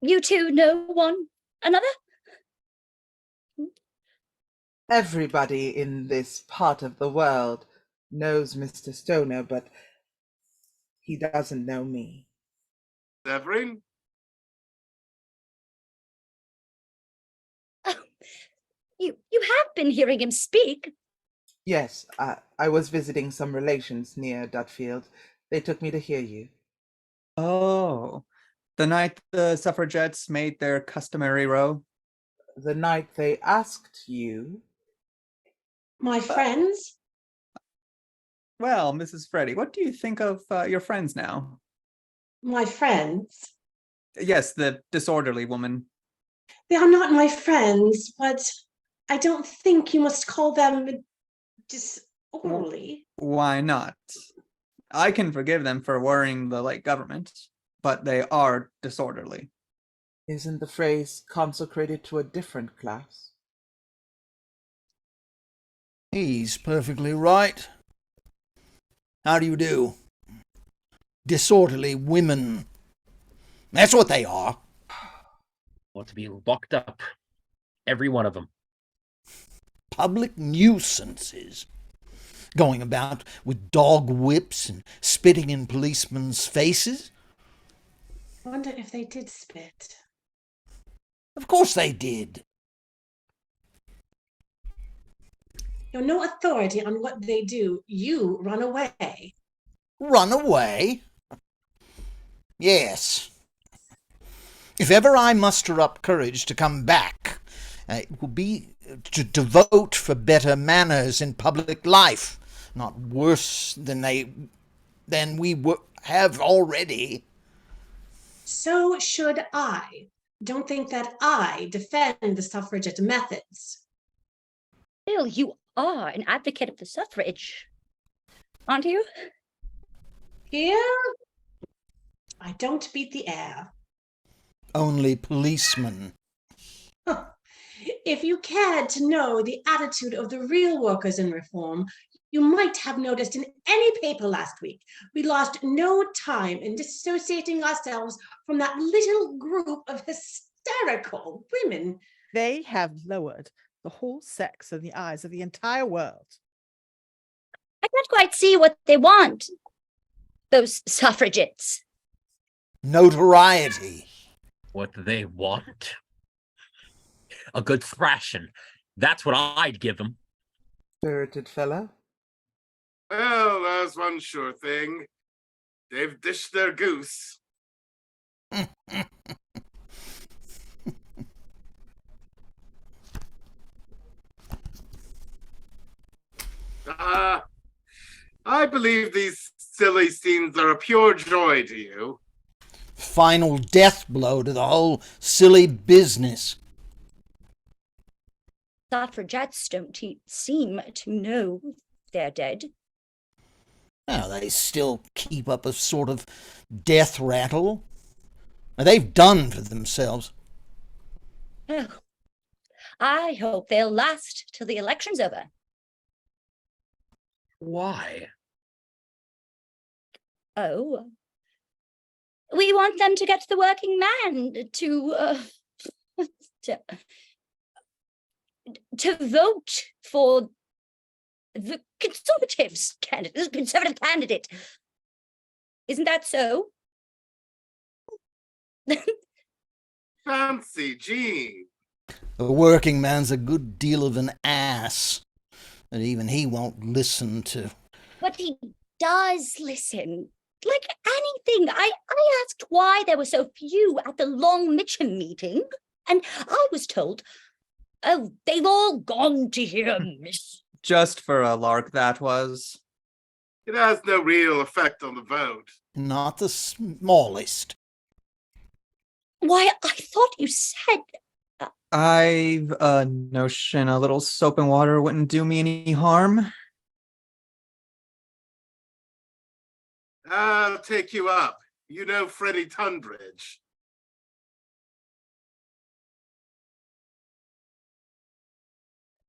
You two know one another? Everybody in this part of the world knows Mr. Stoner, but he doesn't know me. Severin? Oh, you have been hearing him speak. Yes, I was visiting some relations near Dutfield. They took me to hear you. Oh, the night the suffragettes made their customary row? The night they asked you. My friends? Well, Mrs. Freddy, what do you think of your friends now? My friends? Yes, the disorderly woman. They are not my friends, but I don't think you must call them disorderly. Why not? I can forgive them for worrying the late government, but they are disorderly. Isn't the phrase consecrated to a different class? He's perfectly right. How do you do? Disorderly women. That's what they are. Want to be locked up. Every one of them. Public nuisances. Going about with dog whips and spitting in policemen's faces. I wonder if they did spit. Of course they did. You're no authority on what they do. You run away. Run away? Yes. If ever I muster up courage to come back, it will be to vote for better manners in public life, not worse than we have already. So should I. Don't think that I defend the suffragette methods. Bill, you are an advocate of the suffrage, aren't you? Here, I don't beat the air. Only policemen. If you cared to know the attitude of the real workers in reform, you might have noticed in any paper last week, we lost no time in dissociating ourselves from that little group of hysterical women. They have lowered the whole sex in the eyes of the entire world. I can't quite see what they want, those suffragettes. Notoriety. What they want? A good thrashing. That's what I'd give them. Spirited fellow. Well, there's one sure thing. They've dished their goose. I believe these silly scenes are a pure joy to you. Final death blow to the whole silly business. Suffragettes don't seem to know they're dead. Well, they still keep up a sort of death rattle. They've done for themselves. Oh, I hope they'll last till the election's over. Why? Oh, we want them to get the working man to vote for the Conservatives candidate, the Conservative candidate. Isn't that so? Fancy, Jean. The working man's a good deal of an ass, and even he won't listen to. But he does listen. Like anything. I asked why there were so few at the Long Mitcham meeting, and I was told, oh, they've all gone to hear Miss. Just for a lark, that was. It has no real effect on the vote. Not the smallest. Why, I thought you said. I've a notion a little soap and water wouldn't do me any harm. I'll take you up. You know Freddie Tunbridge.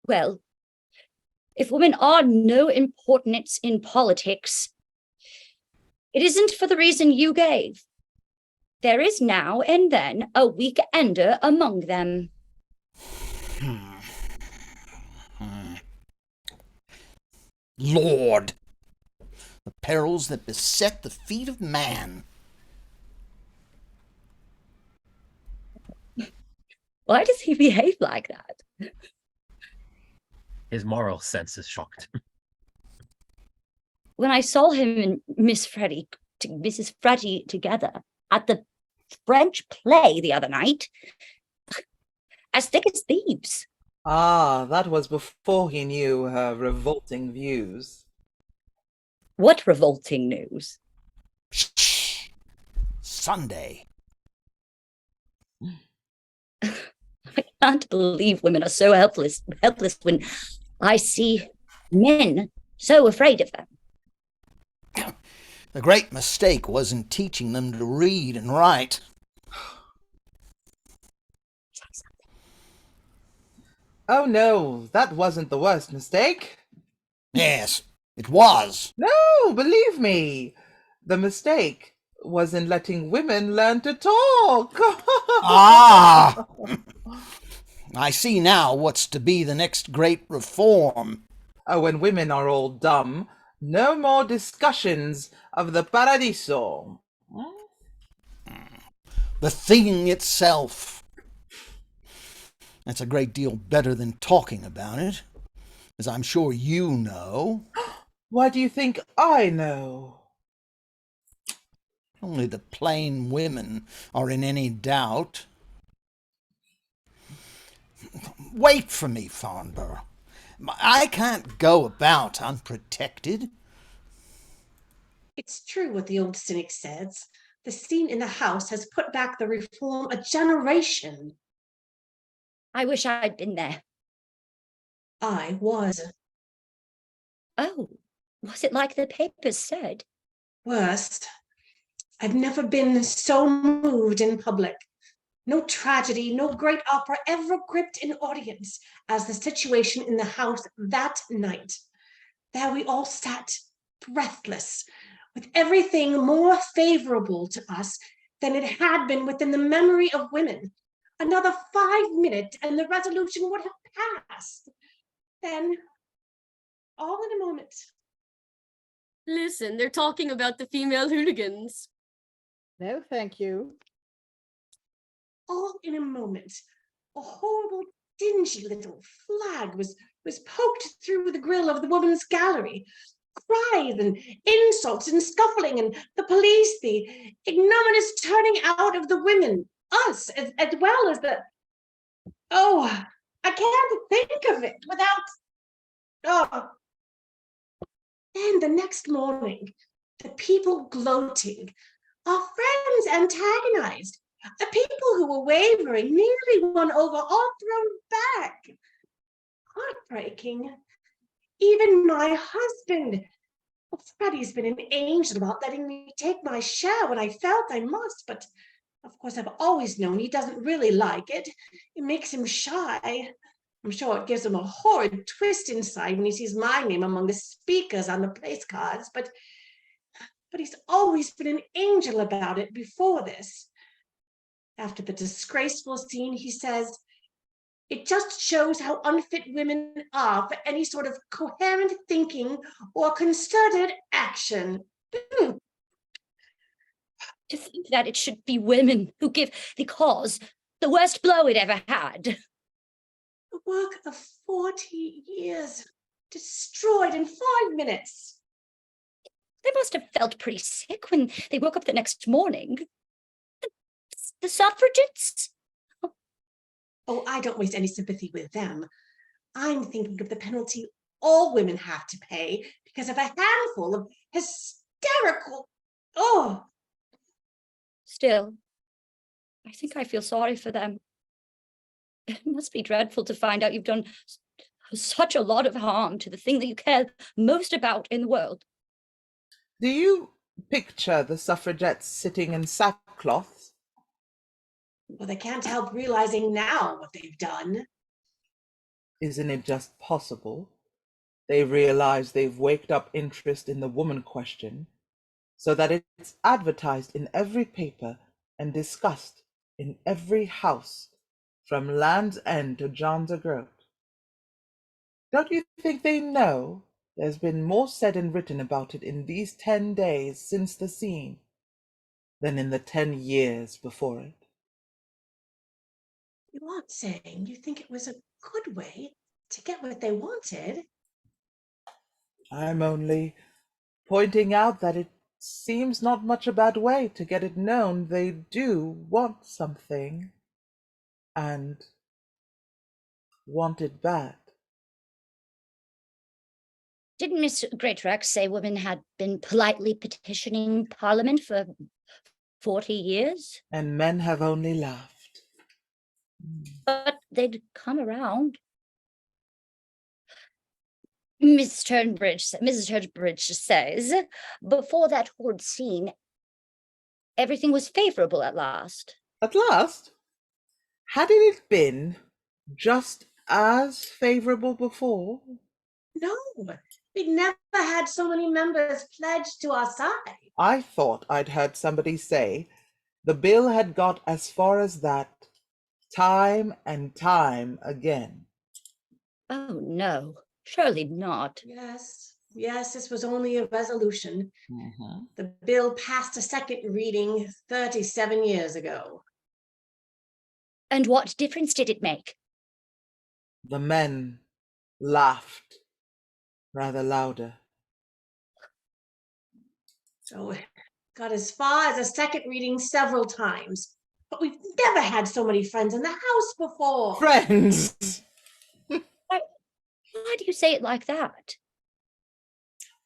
Well, if women are no importance in politics, it isn't for the reason you gave. There is now and then a weekender among them. Lord, the perils that beset the feet of man. Why does he behave like that? His moral sense is shocked. When I saw him and Mrs. Freddie together at the French play the other night, as thick as thieves. Ah, that was before he knew her revolting views. What revolting news? Shh. Sunday. I can't believe women are so helpless when I see men so afraid of them. The great mistake wasn't teaching them to read and write. Oh no, that wasn't the worst mistake. Yes, it was. No, believe me. The mistake was in letting women learn to talk. Ah! I see now what's to be the next great reform. Oh, when women are all dumb, no more discussions of the paradiso. The thing itself. That's a great deal better than talking about it, as I'm sure you know. Why do you think I know? Only the plain women are in any doubt. Wait for me, Farnborough. I can't go about unprotected. It's true what the old cynic says. The scene in the house has put back the reform a generation. I wish I'd been there. I was. Oh, was it like the papers said? Worst. I've never been so moved in public. No tragedy, no great opera ever gripped an audience as the situation in the house that night. There we all sat, breathless, with everything more favorable to us than it had been within the memory of women. Another 5 minutes and the resolution would have passed. Then, all in a moment. Listen, they're talking about the female hooligans. No, thank you. All in a moment, a horrible, dingy little flag was poked through the grill of the woman's gallery. Cries and insults and scuffling, and the police, the ignominious turning out of the women, us, as well as the... Oh, I can't think of it without... Oh. Then the next morning, the people gloating, our friends antagonized, the people who were wavering nearly won over, all thrown back. Heartbreaking. Even my husband. Well, Freddie's been an angel about letting me take my share when I felt I must, but of course I've always known he doesn't really like it. It makes him shy. I'm sure it gives him a horrid twist inside when he sees my name among the speakers on the place cards, but he's always been an angel about it before this. After the disgraceful scene, he says, It just shows how unfit women are for any sort of coherent thinking or concerted action. To think that it should be women who give the cause the worst blow it ever had. The work of 40 years destroyed in 5 minutes. They must have felt pretty sick when they woke up the next morning. The suffragettes? Oh, I don't waste any sympathy with them. I'm thinking of the penalty all women have to pay because of a handful of hysterical. Oh, Still, I think I feel sorry for them. It must be dreadful to find out you've done such a lot of harm to the thing that you care most about in the world. Do you picture the suffragettes sitting in sackcloth? well, they can't help realizing now what they've done. Isn't it just possible? They realize they've waked up interest in the woman question so that it's advertised in every paper and discussed in every house from Land's End to John's O'Groat. Don't you think they know there's been more said and written about it in these 10 days since the scene than in the 10 years before it? You aren't saying you think it was a good way to get what they wanted. I'm only pointing out that it seems not much a bad way to get it known they do want something and want it bad. Didn't Miss Greatrex say women had been politely petitioning Parliament for 40 years? And men have only laughed. But they'd come around. Mrs. Turnbridge says, before that horrid scene, everything was favourable at last. At last? Hadn't it been just as favourable before? No, we'd never had so many members pledged to our side. I thought I'd heard somebody say the bill had got as far as that time and time again. Oh, no, surely not. Yes, this was only a resolution. The bill passed a second reading 37 years ago. And what difference did it make? The men laughed rather louder. So it got as far as a second reading several times. But we've never had so many friends in the house before. Friends! Why do you say it like that?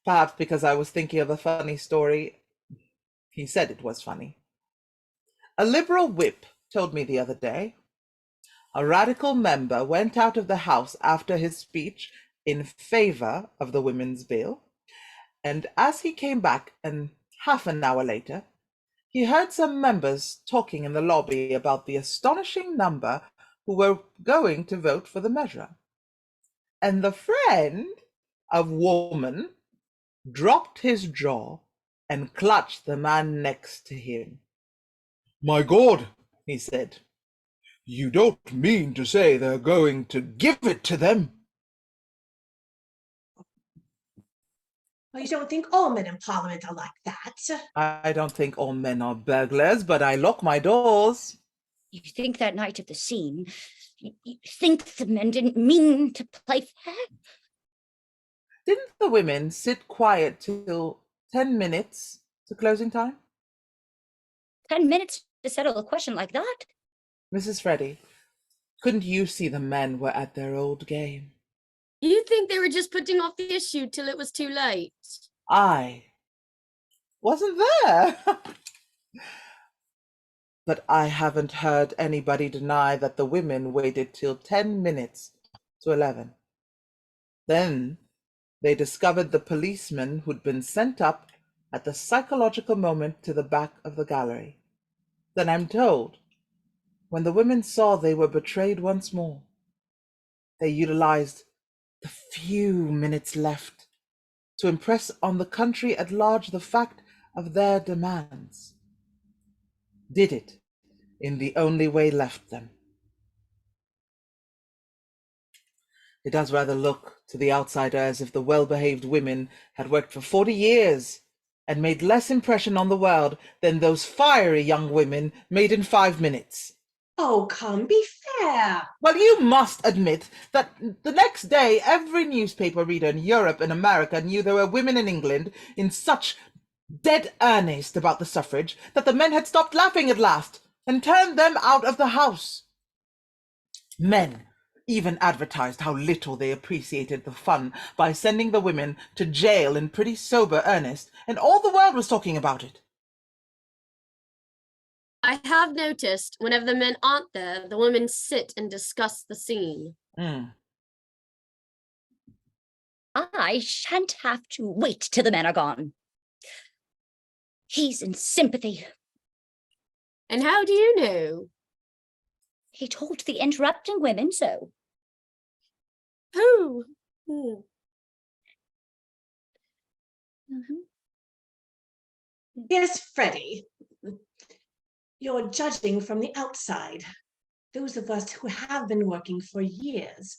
Perhaps because I was thinking of a funny story. He said it was funny. A Liberal whip told me the other day. A Radical member went out of the House after his speech in favour of the Women's Bill, and as he came back half an hour later, he heard some members talking in the lobby about the astonishing number who were going to vote for the measure. And the friend of woman dropped his jaw and clutched the man next to him. "My God," he said, "you don't mean to say they're going to give it to them?" Well, you don't think all men in Parliament are like that? I don't think all men are burglars, but I lock my doors. You think that night of the scene, you think the men didn't mean to play fair? Didn't the women sit quiet till 10 minutes to closing time? 10 minutes to settle a question like that? Mrs. Freddy, couldn't you see the men were at their old game? You think they were just putting off the issue till it was too late? I wasn't there. But I haven't heard anybody deny that the women waited till 10 minutes to 11. Then they discovered the policeman who'd been sent up at the psychological moment to the back of the gallery. Then I'm told, when the women saw they were betrayed once more, they utilized the few minutes left to impress on the country at large the fact of their demands. Did it in the only way left them. It does rather look to the outsider as if the well-behaved women had worked for 40 years and made less impression on the world than those fiery young women made in 5 minutes. Oh, come, be fair. Well, you must admit that the next day every newspaper reader in Europe and America knew there were women in England in such dead earnest about the suffrage that the men had stopped laughing at last and turned them out of the house. Men even advertised how little they appreciated the fun by sending the women to jail in pretty sober earnest, and all the world was talking about it. I have noticed whenever the men aren't there, the women sit and discuss the scene. I shan't have to wait till the men are gone. He's in sympathy. And how do you know? He told the interrupting women so. Who? Yes, Freddie. You're judging from the outside. Those of us who have been working for years,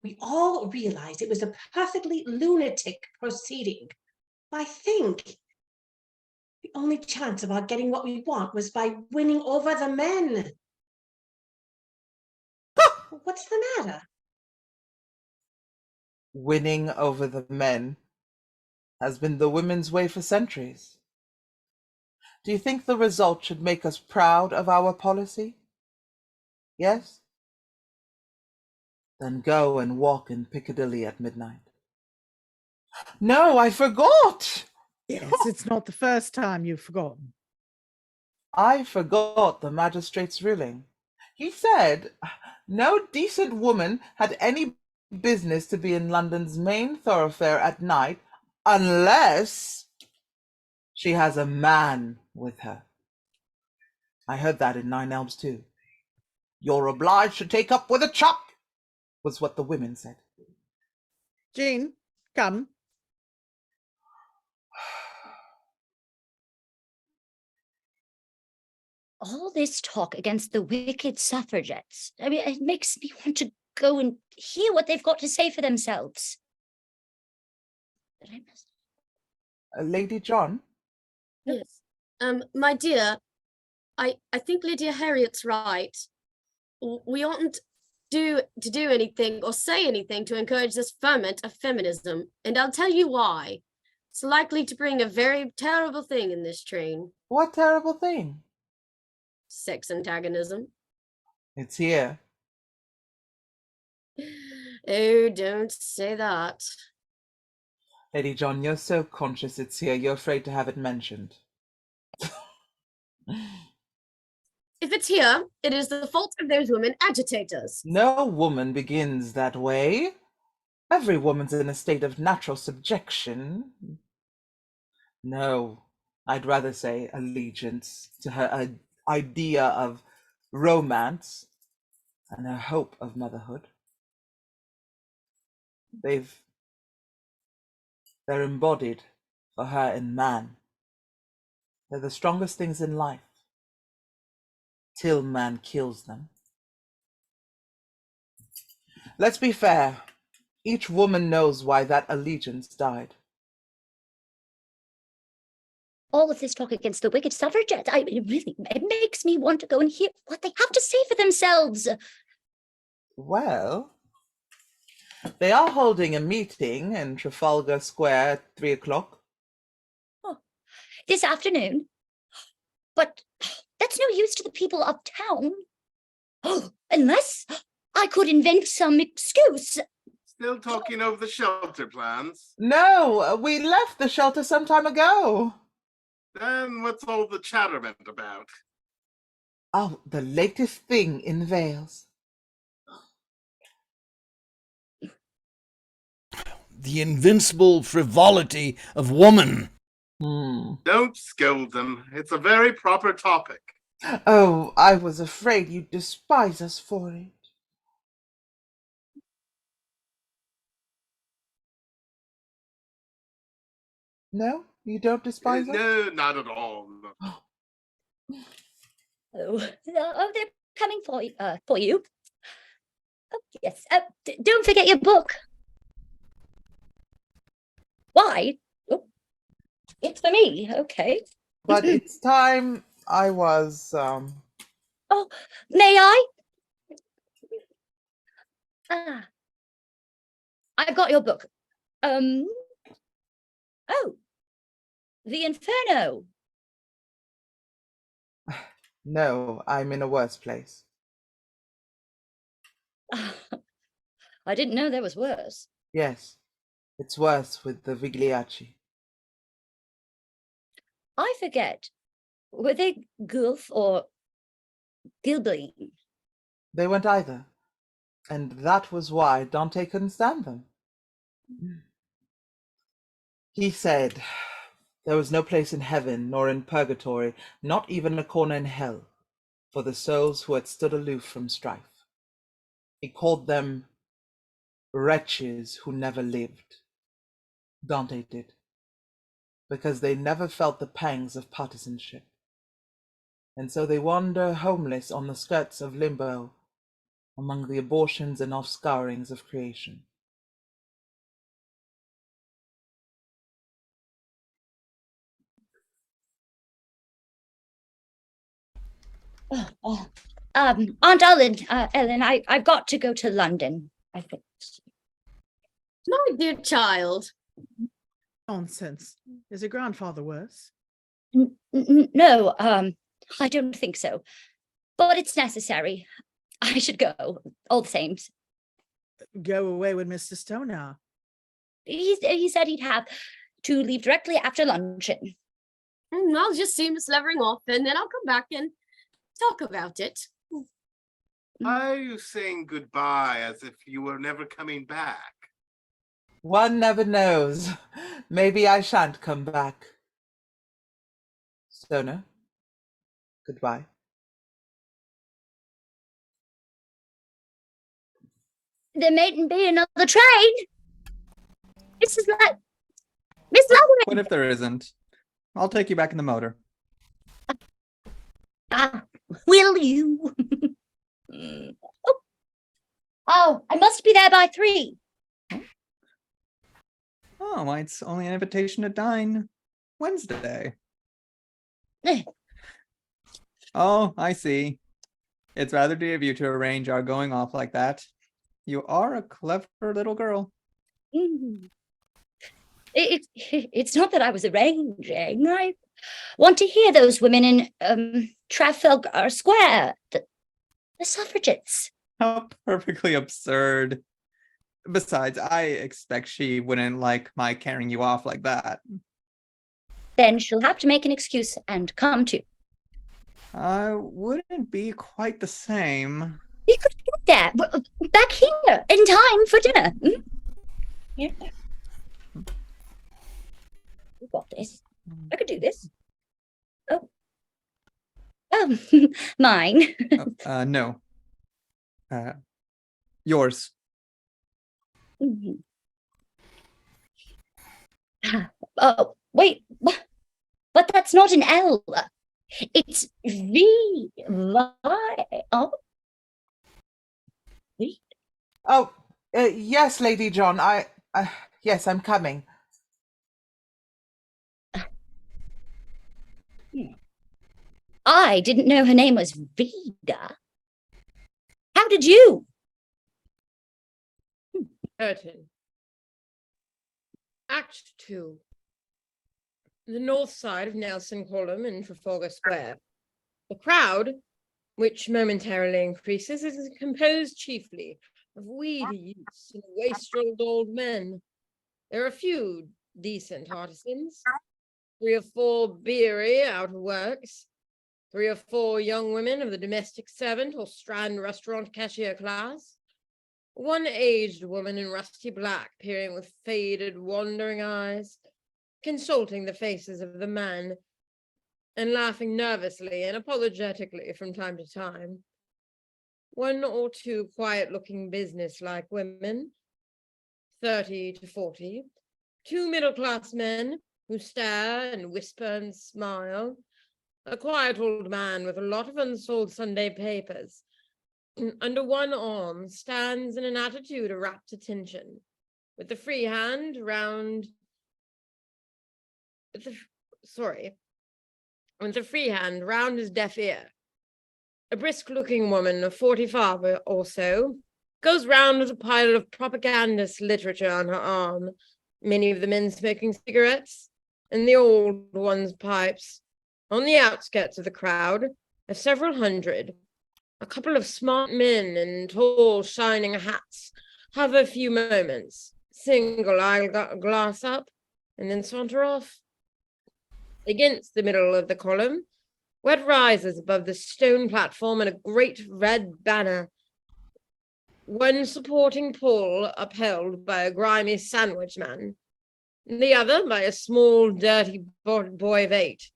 we all realized it was a perfectly lunatic proceeding. I think the only chance of our getting what we want was by winning over the men. What's the matter? Winning over the men has been the women's way for centuries. Do you think the result should make us proud of our policy? Yes? Then go and walk in Piccadilly at midnight. No, I forgot! Yes, it's not the first time you've forgotten. I forgot the magistrate's ruling. He said no decent woman had any business to be in London's main thoroughfare at night unless she has a man with her. I heard that in Nine Elms too. You're obliged to take up with a chap, was what the women said. Jean, come. All this talk against the wicked suffragettes, I mean, it makes me want to go and hear what they've got to say for themselves. But I must... Lady John? Yes. My dear, I think Lydia Harriet's right. We oughtn't to do anything or say anything to encourage this ferment of feminism, and I'll tell you why. It's likely to bring a very terrible thing in this train. What terrible thing? Sex antagonism. It's here. Oh, don't say that. Lady John, you're so conscious it's here, you're afraid to have it mentioned. If it's here, it is the fault of those women agitators. No woman begins that way. Every woman's in a state of natural subjection. No, I'd rather say allegiance to her idea of romance and her hope of motherhood. They're embodied for her in man. They're the strongest things in life, till man kills them. Let's be fair. Each woman knows why that allegiance died. All of this talk against the wicked suffragettes, it makes me want to go and hear what they have to say for themselves. Well, they are holding a meeting in Trafalgar Square at 3 o'clock. Oh, this afternoon? But that's no use to the people of town. Oh, unless I could invent some excuse. Still talking over the shelter plans? No, we left the shelter some time ago. Then what's all the chatter meant about? Oh, the latest thing in Wales. The invincible frivolity of woman. Don't scold them. It's a very proper topic. Oh, I was afraid you'd despise us for it. No, you don't despise us? No, not at all. Oh, they're coming for you. Oh, yes. Don't forget your book. Why? Oh, it's for me. Okay. But it's time I was. Oh, may I? Ah, I've got your book. Oh, The Inferno. No, I'm in a worse place. I didn't know there was worse. Yes, it's worse with the Vigliacci. I forget. Were they Gulf or Gilbline? They weren't either. And that was why Dante couldn't stand them. He said there was no place in heaven nor in purgatory, not even a corner in hell, for the souls who had stood aloof from strife. He called them wretches who never lived. Dante did, because they never felt the pangs of partisanship. And so they wander homeless on the skirts of limbo, among the abortions and offscourings of creation. Aunt Ellen, I've got to go to London, I think. My dear child. Nonsense. Is your grandfather worse? No, I don't think so. But it's necessary. I should go, all the same. Go away with Mr. Stoner. He said he'd have to leave directly after luncheon. I'll just see him slavering off and then I'll come back and talk about it. Why are you saying goodbye as if you were never coming back? One never knows. Maybe I shan't come back. Stoner, goodbye. There mayn't be another train. Miss Loveland. What if there isn't? I'll take you back in the motor. Will you? Oh, I must be there by 3. Oh, why, it's only an invitation to dine Wednesday. Oh, I see. It's rather dear of you to arrange our going off like that. You are a clever little girl. It's not that I was arranging. I want to hear those women in Trafalgar Square, the suffragettes. How perfectly absurd. Besides, I expect she wouldn't like my carrying you off like that. Then she'll have to make an excuse and come too. Wouldn't be quite the same. You could get there, back here, in time for dinner. Yeah. You got this. I could do this. Oh. Mine. No. Yours. Oh, wait. But that's not an L. It's V. Oh. Wait. Oh, yes, Lady John. Yes, I'm coming. I didn't know her name was Vida. How did you? Curtain. Act 2. The north side of Nelson Column in Trafalgar Square. The crowd, which momentarily increases, is composed chiefly of weedy youths and wastrel old men. There are a few decent artisans, 3 or 4 beery out-of-works, 3 or 4 young women of the domestic servant or Strand restaurant cashier class, 1 aged woman in rusty black peering with faded, wandering eyes, consulting the faces of the men, and laughing nervously and apologetically from time to time. 1 or 2 quiet-looking business-like women, 30 to 40, 2 middle-class men who stare and whisper and smile, a quiet old man with a lot of unsold Sunday papers, under one arm, stands in an attitude of rapt attention, with the free hand round with the free hand round his deaf ear. A brisk-looking woman of 45 or so goes round with a pile of propagandist literature on her arm, many of the men smoking cigarettes, and the old ones pipes. On the outskirts of the crowd are several hundred. A couple of smart men in tall, shining hats have a few moments, single eyeglass up, and then saunter off. Against the middle of the column, what rises above the stone platform in a great red banner, one supporting pole upheld by a grimy sandwich man, and the other by a small, dirty boy of 8.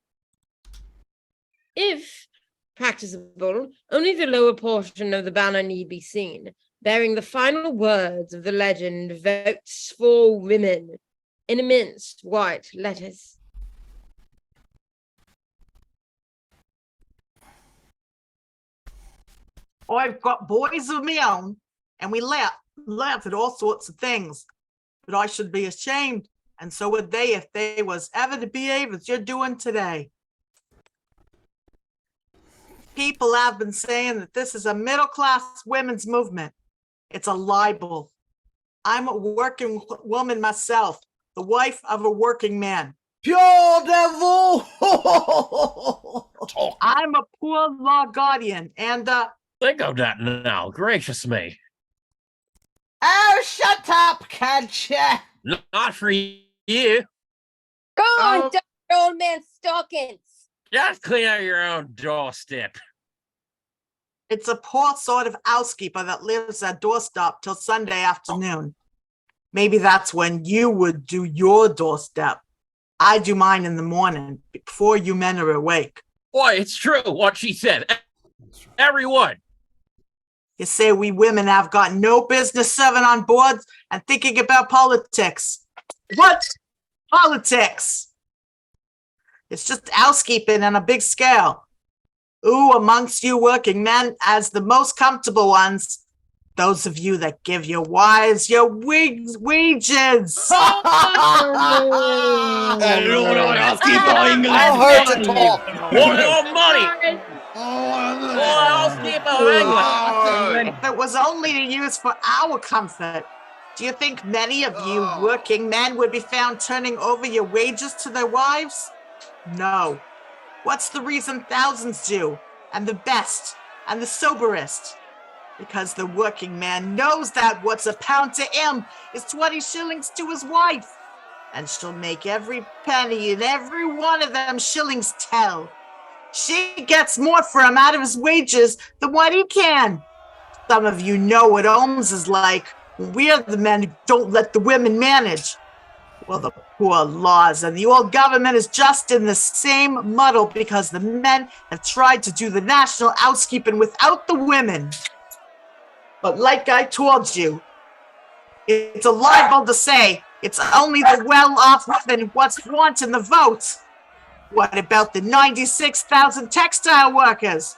If practicable, only the lower portion of the banner need be seen, bearing the final words of the legend, "Votes for Women," in immense white letters. I've got boys of my own, and we laugh at all sorts of things. But I should be ashamed, and so would they if they was ever to behave as you're doing today. People have been saying that this is a middle-class women's movement. It's a libel. I'm a working woman myself, the wife of a working man. Pure devil! I'm a poor law guardian, and Think of that now, gracious me. Oh, shut up, can't ya? Not for you. Go on, Oh. old man stockings. Just clean out your own doorstep. it's a poor sort of housekeeper that lives at doorstep till Sunday afternoon. Maybe that's when you would do your doorstep. I do mine in the morning, before you men are awake. Boy, it's true what she said. Everyone. You say we women have got no business serving on boards and thinking about politics. What? Politics? It's just housekeeping on a big scale. Who amongst you working men as the most comfortable ones? Those of you that give your wives your wages. I'll hurt to talk. Want your money? If it was only to use for our comfort, do you think many of you working men would be found turning over your wages to their wives? No. What's the reason thousands do, and the best, and the soberest? Because the working man knows that what's a pound to him is 20 shillings to his wife, and she'll make every penny and every one of them shillings tell. She gets more for him out of his wages than what he can. Some of you know what homes is like. We're the men who don't let the women manage. Well, the poor laws and the old government is just in the same muddle because the men have tried to do the national housekeeping without the women. But like I told you, it's a libel to say it's only the well-off women what's wanting the vote. What about the 96,000 textile workers?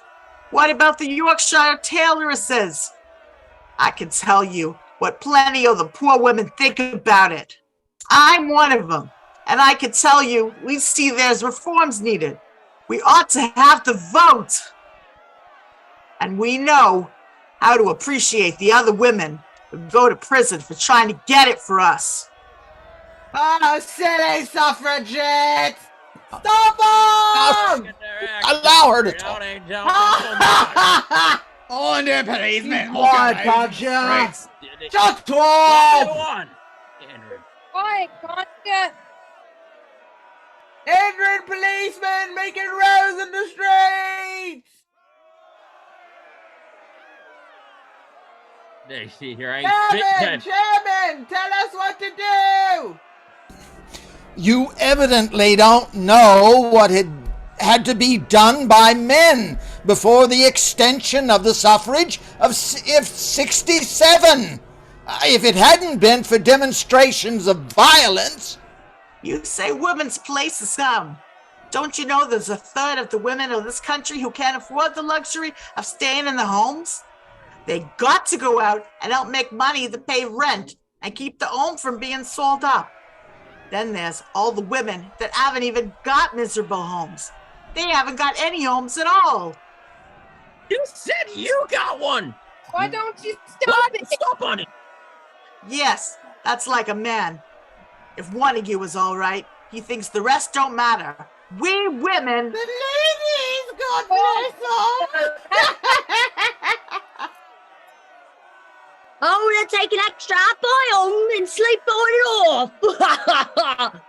What about the Yorkshire tailoresses? I can tell you what plenty of the poor women think about it. I'm one of them, and I can tell you we see there's reforms needed. We ought to have the vote. And we know how to appreciate the other women who go to prison for trying to get it for us. Oh, silly suffragettes! Stop them! Allow her to talk. On there, policeman. Quiet, can't ya? Shut up! Quiet, can't Ignorant policemen making rows in the streets! Chairman, tell us what to do! You evidently don't know what had to be done by men before the extension of the suffrage of 67. If it hadn't been for demonstrations of violence. You say women's place is some. Don't you know there's a third of the women of this country who can't afford the luxury of staying in the homes? They got to go out and help make money to pay rent and keep the home from being sold up. Then there's all the women that haven't even got miserable homes. They haven't got any homes at all. You said you got one. Why don't you stop What? it? Stop on it. Yes, that's like a man. If one of you is all right, he thinks the rest don't matter. We women... The ladies, God bless them. Oh, they're taking extra oil and sleep on it off.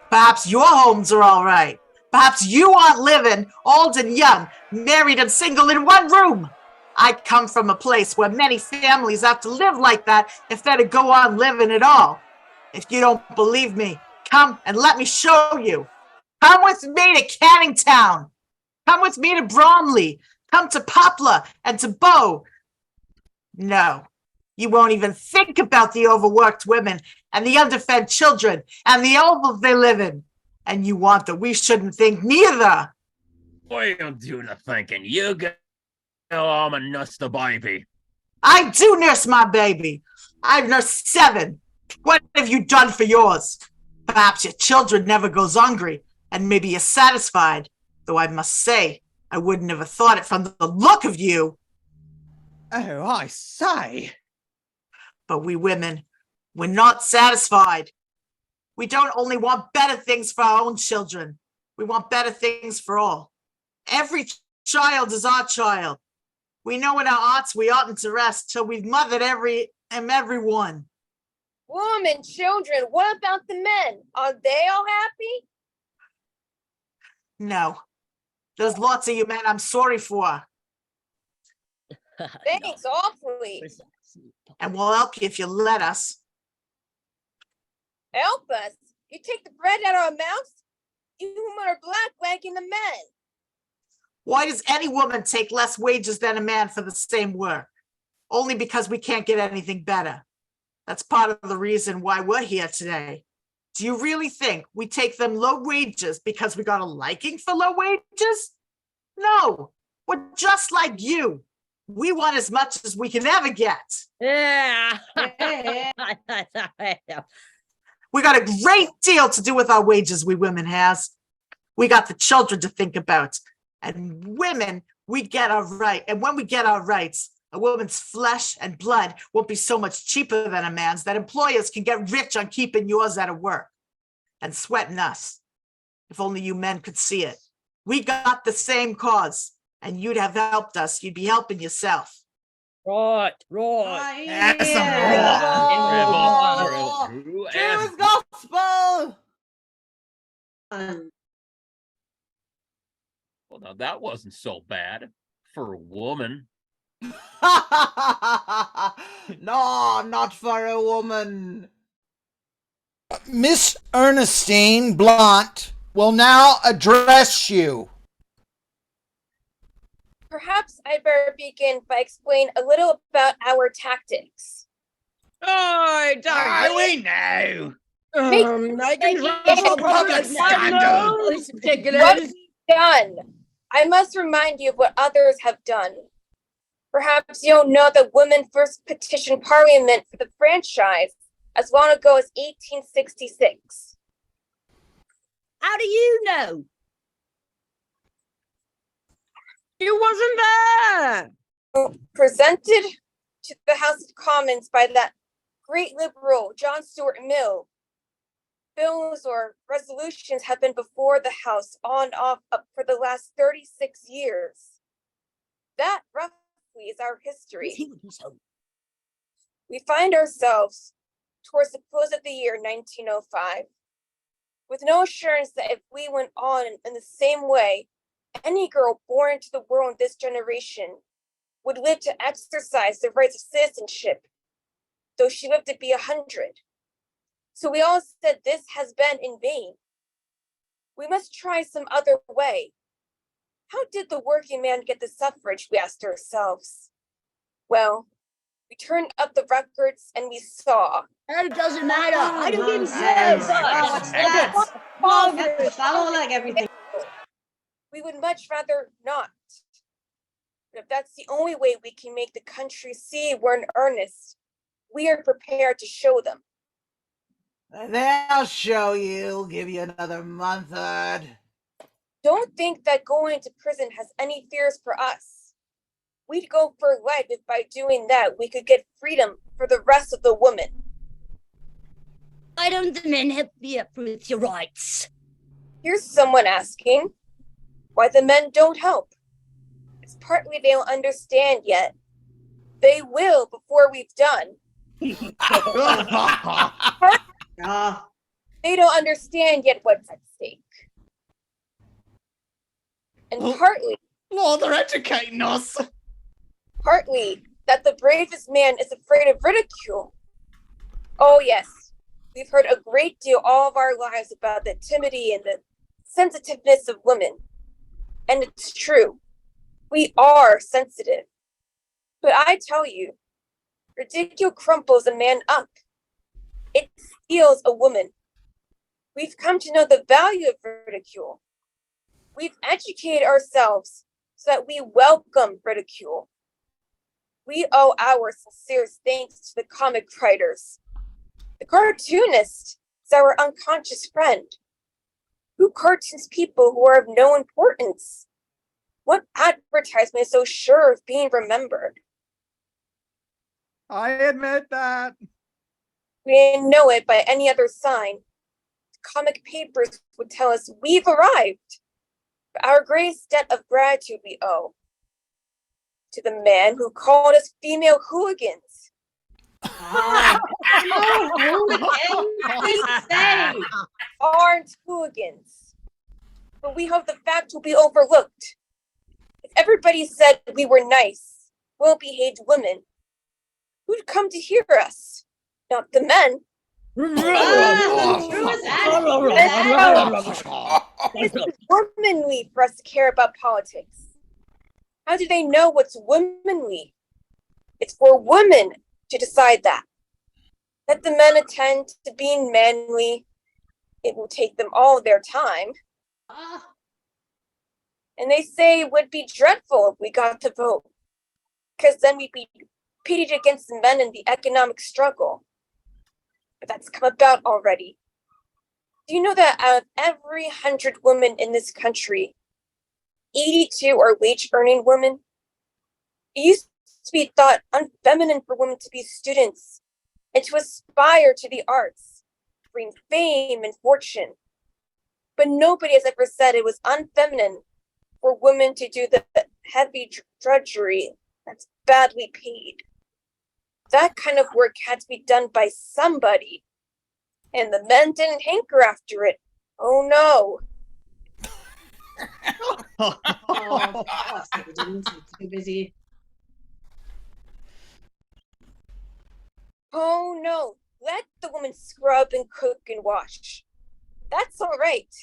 Perhaps your homes are all right. Perhaps you aren't living old and young, married and single in one room. I come from a place where many families have to live like that if they're to go on living at all. If you don't believe me, come and let me show you. Come with me to Canning Town. Come with me to Bromley. Come to Poplar and to Bow. No, you won't even think about the overworked women and the underfed children and the ovals they live in. And you want that we shouldn't think neither. What you do the thinking? You go home and nurse the baby. I do nurse my baby. I've nursed 7. What have you done for yours? Perhaps your children never goes hungry, and maybe you're satisfied. Though I must say, I wouldn't have thought it from the look of you. Oh, I say. But we women, we're not satisfied. We don't only want better things for our own children. We want better things for all. Every child is our child. We know in our hearts we oughtn't to rest till we've mothered everyone. Women, children, what about the men? Are they all happy? No. There's lots of you men I'm sorry for. Thanks awfully. And we'll help you if you let us. Help us. You take the bread out of our mouths? You women are blacklegging the men. Why does any woman take less wages than a man for the same work? Only because we can't get anything better. That's part of the reason why we're here today. Do you really think we take them low wages because we got a liking for low wages? No, we're just like you. We want as much as we can ever get. Yeah. We got a great deal to do with our wages, we women has. We got the children to think about. And women, we get our right. And when we get our rights, a woman's flesh and blood won't be so much cheaper than a man's that employers can get rich on keeping yours out of work and sweating us. If only you men could see it. We got the same cause, and you'd have helped us. You'd be helping yourself. Right. Yes, True Jews gospel. Well, now that wasn't so bad for a woman. No, not for a woman. Miss Ernestine Blunt will now address you. Perhaps I'd better begin by explaining a little about our tactics. Oh, we know. I can run public scandal. What have you done? I must remind you of what others have done. Perhaps you don't know that women first petitioned Parliament for the franchise as long ago as 1866. How do you know? You wasn't there. Presented to the House of Commons by that great liberal, John Stuart Mill. Bills or resolutions have been before the House on and off up for the last 36 years. That roughly is our history. We find ourselves towards the close of the year 1905, with no assurance that if we went on in the same way, any girl born into the world in this generation would live to exercise the rights of citizenship, though she lived to be 100. So we all said this has been in vain. We must try some other way. How did the working man get the suffrage, we asked ourselves. Well, we turned up the records and we saw. It doesn't matter. I don't give a Follow like everything. We would much rather not. But if that's the only way we can make the country see we're in earnest, we are prepared to show them. They'll show you. Give you another month, Don't think that going to prison has any fears for us. We'd go for life if by doing that we could get freedom for the rest of the women. Why don't the men help you up with your rights? Here's someone asking why the men don't help. It's partly they don't understand yet. They will before we've done. They don't understand yet what's at stake. And partly, Lord, they're educating us. Partly that the bravest man is afraid of ridicule. Oh yes, we've heard a great deal all of our lives about the timidity and the sensitiveness of women. And it's true. We are sensitive. But I tell you, ridicule crumples a man up. It steals a woman. We've come to know the value of ridicule. We've educated ourselves so that we welcome ridicule. We owe our sincerest thanks to the comic writers. The cartoonist is our unconscious friend. Who cartoons people who are of no importance? What advertisement is so sure of being remembered? I admit that. We didn't know it by any other sign. The comic papers would tell us we've arrived. But our greatest debt of gratitude we owe to the man who called us female hooligans. Aren't hooligans. But we hope the fact will be overlooked. If everybody said we were nice, well-behaved women, who'd come to hear us? Not the men. It's womanly for us to care about politics. How do they know what's womanly? It's for women to decide that. Let the men attend to being manly. It will take them all their time. And they say it would be dreadful if we got to vote, because then we'd be pitted against the men in the economic struggle. But that's come about already. Do you know that out of every 100 women in this country, 82 are wage-earning women? It used to be thought unfeminine for women to be students and to aspire to the arts, bring fame and fortune. But nobody has ever said it was unfeminine for women to do the heavy drudgery that's badly paid. That kind of work had to be done by somebody. And the men didn't hanker after it. Oh no. Oh, they didn't. Too busy. Oh no. Let the women scrub and cook and wash. That's all right.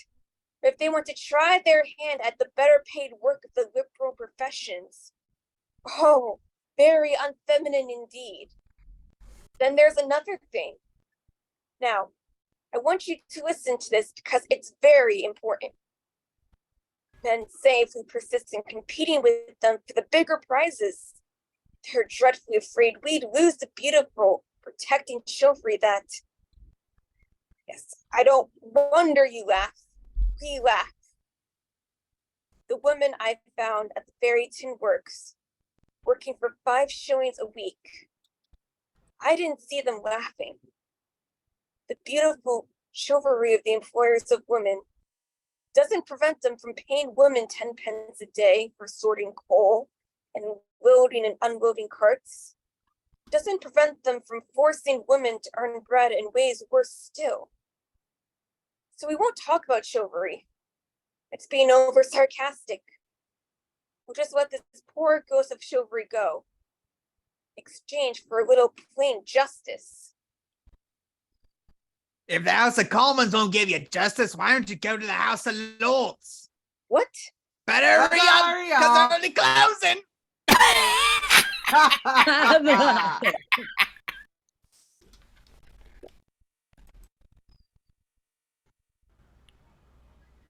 But if they want to try their hand at the better paid work of the liberal professions, oh, very unfeminine indeed. Then there's another thing. Now, I want you to listen to this because it's very important. Men say if we persist in competing with them for the bigger prizes, they're dreadfully afraid we'd lose the beautiful, protecting chivalry that... Yes, I don't wonder you laugh. We laugh. The women I found at the Fairyton Works, working for 5 shillings a week, I didn't see them laughing. The beautiful chivalry of the employers of women doesn't prevent them from paying women 10 pence a day for sorting coal and loading and unloading carts. Doesn't prevent them from forcing women to earn bread in ways worse still. So we won't talk about chivalry. It's being over sarcastic. We'll just let this poor ghost of chivalry go. Exchange for a little plain justice. If the House of Commons won't give you justice, why don't you go to the House of Lords? What? Better hurry up, because they're only closing.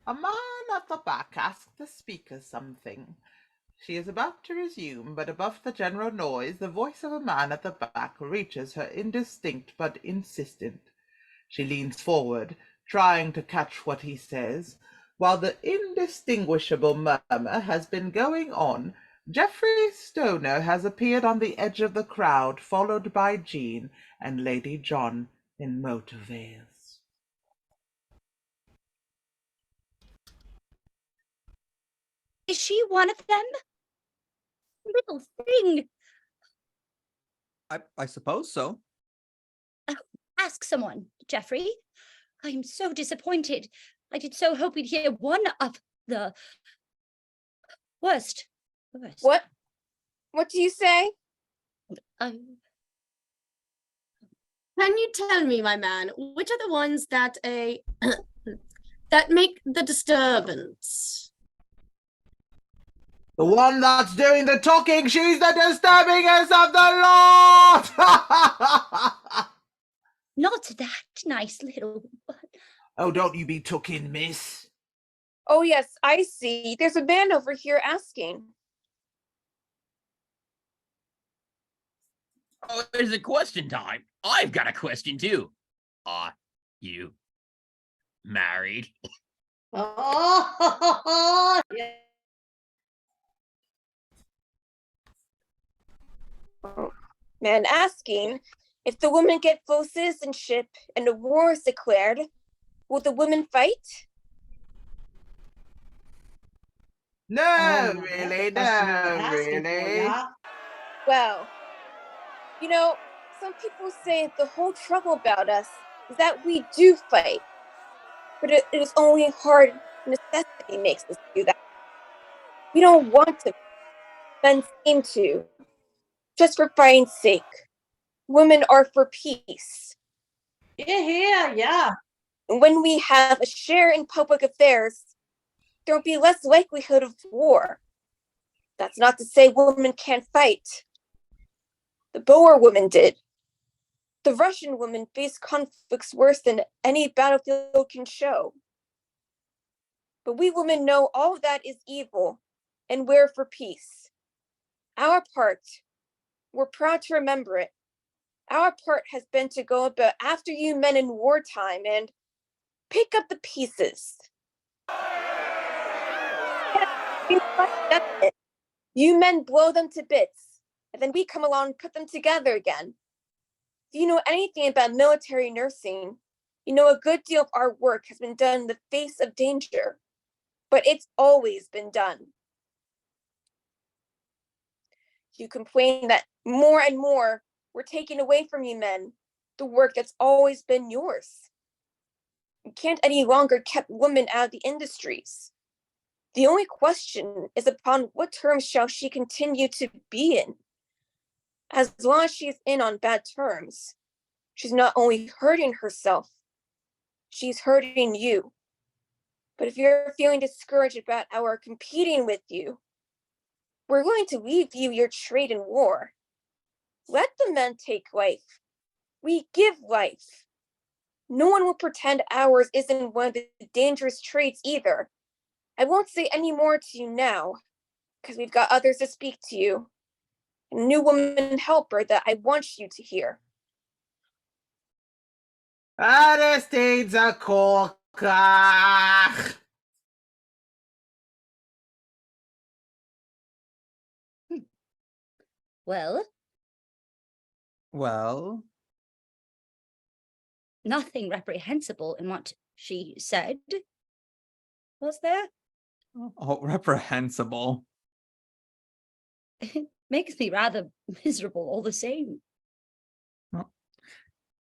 A man at the back asked the speaker something. She is about to resume, but above the general noise, the voice of a man at the back reaches her, indistinct but insistent. She leans forward, trying to catch what he says. While the indistinguishable murmur has been going on, Geoffrey Stoner has appeared on the edge of the crowd, followed by Jean and Lady John in motor veils. Is she one of them? Little thing. I suppose so. Ask someone, Geoffrey. I am so disappointed. I did so hope we'd hear one of the worst. What? What do you say? Can you tell me, my man, which are the ones that that make the disturbance? The one that's doing the talking, she's the disturbingest of the lot! Not that nice little. Oh, don't you be took in, miss. Oh, yes, I see. There's a man over here asking. Oh, is it question time? I've got a question too. Are you married? Oh, yeah. Man asking, if the women get full citizenship and a war is declared, will the women fight? No, Oh, really, that's no, what I'm asking for, really. yeah. Well, you know, some people say the whole trouble about us is that we do fight, but it is only hard necessity makes us do that. We don't want to, men seem to, just for fighting's sake. Women are for peace. Yeah. When we have a share in public affairs, there'll be less likelihood of war. That's not to say women can't fight. The Boer women did. The Russian women faced conflicts worse than any battlefield can show. But we women know all of that is evil, and we're for peace. Our part, we're proud to remember it. Our part has been to go about after you men in wartime and pick up the pieces. You men blow them to bits, and then we come along and put them together again. If you know anything about military nursing, you know a good deal of our work has been done in the face of danger, but it's always been done. You complain that more and more we're taking away from you men the work that's always been yours. You can't any longer keep women out of the industries. The only question is upon what terms shall she continue to be in? As long as she's in on bad terms, she's not only hurting herself, she's hurting you. But if you're feeling discouraged about our competing with you, we're going to leave you your trade in war. Let the men take life. We give life. No one will pretend ours isn't one of the dangerous trades either. I won't say any more to you now, because we've got others to speak to you. A new woman helper that I want you to hear. Aristide's a corker. Well, Well, nothing reprehensible in what she said, was there? oh, reprehensible. It makes me rather miserable all the same. Well,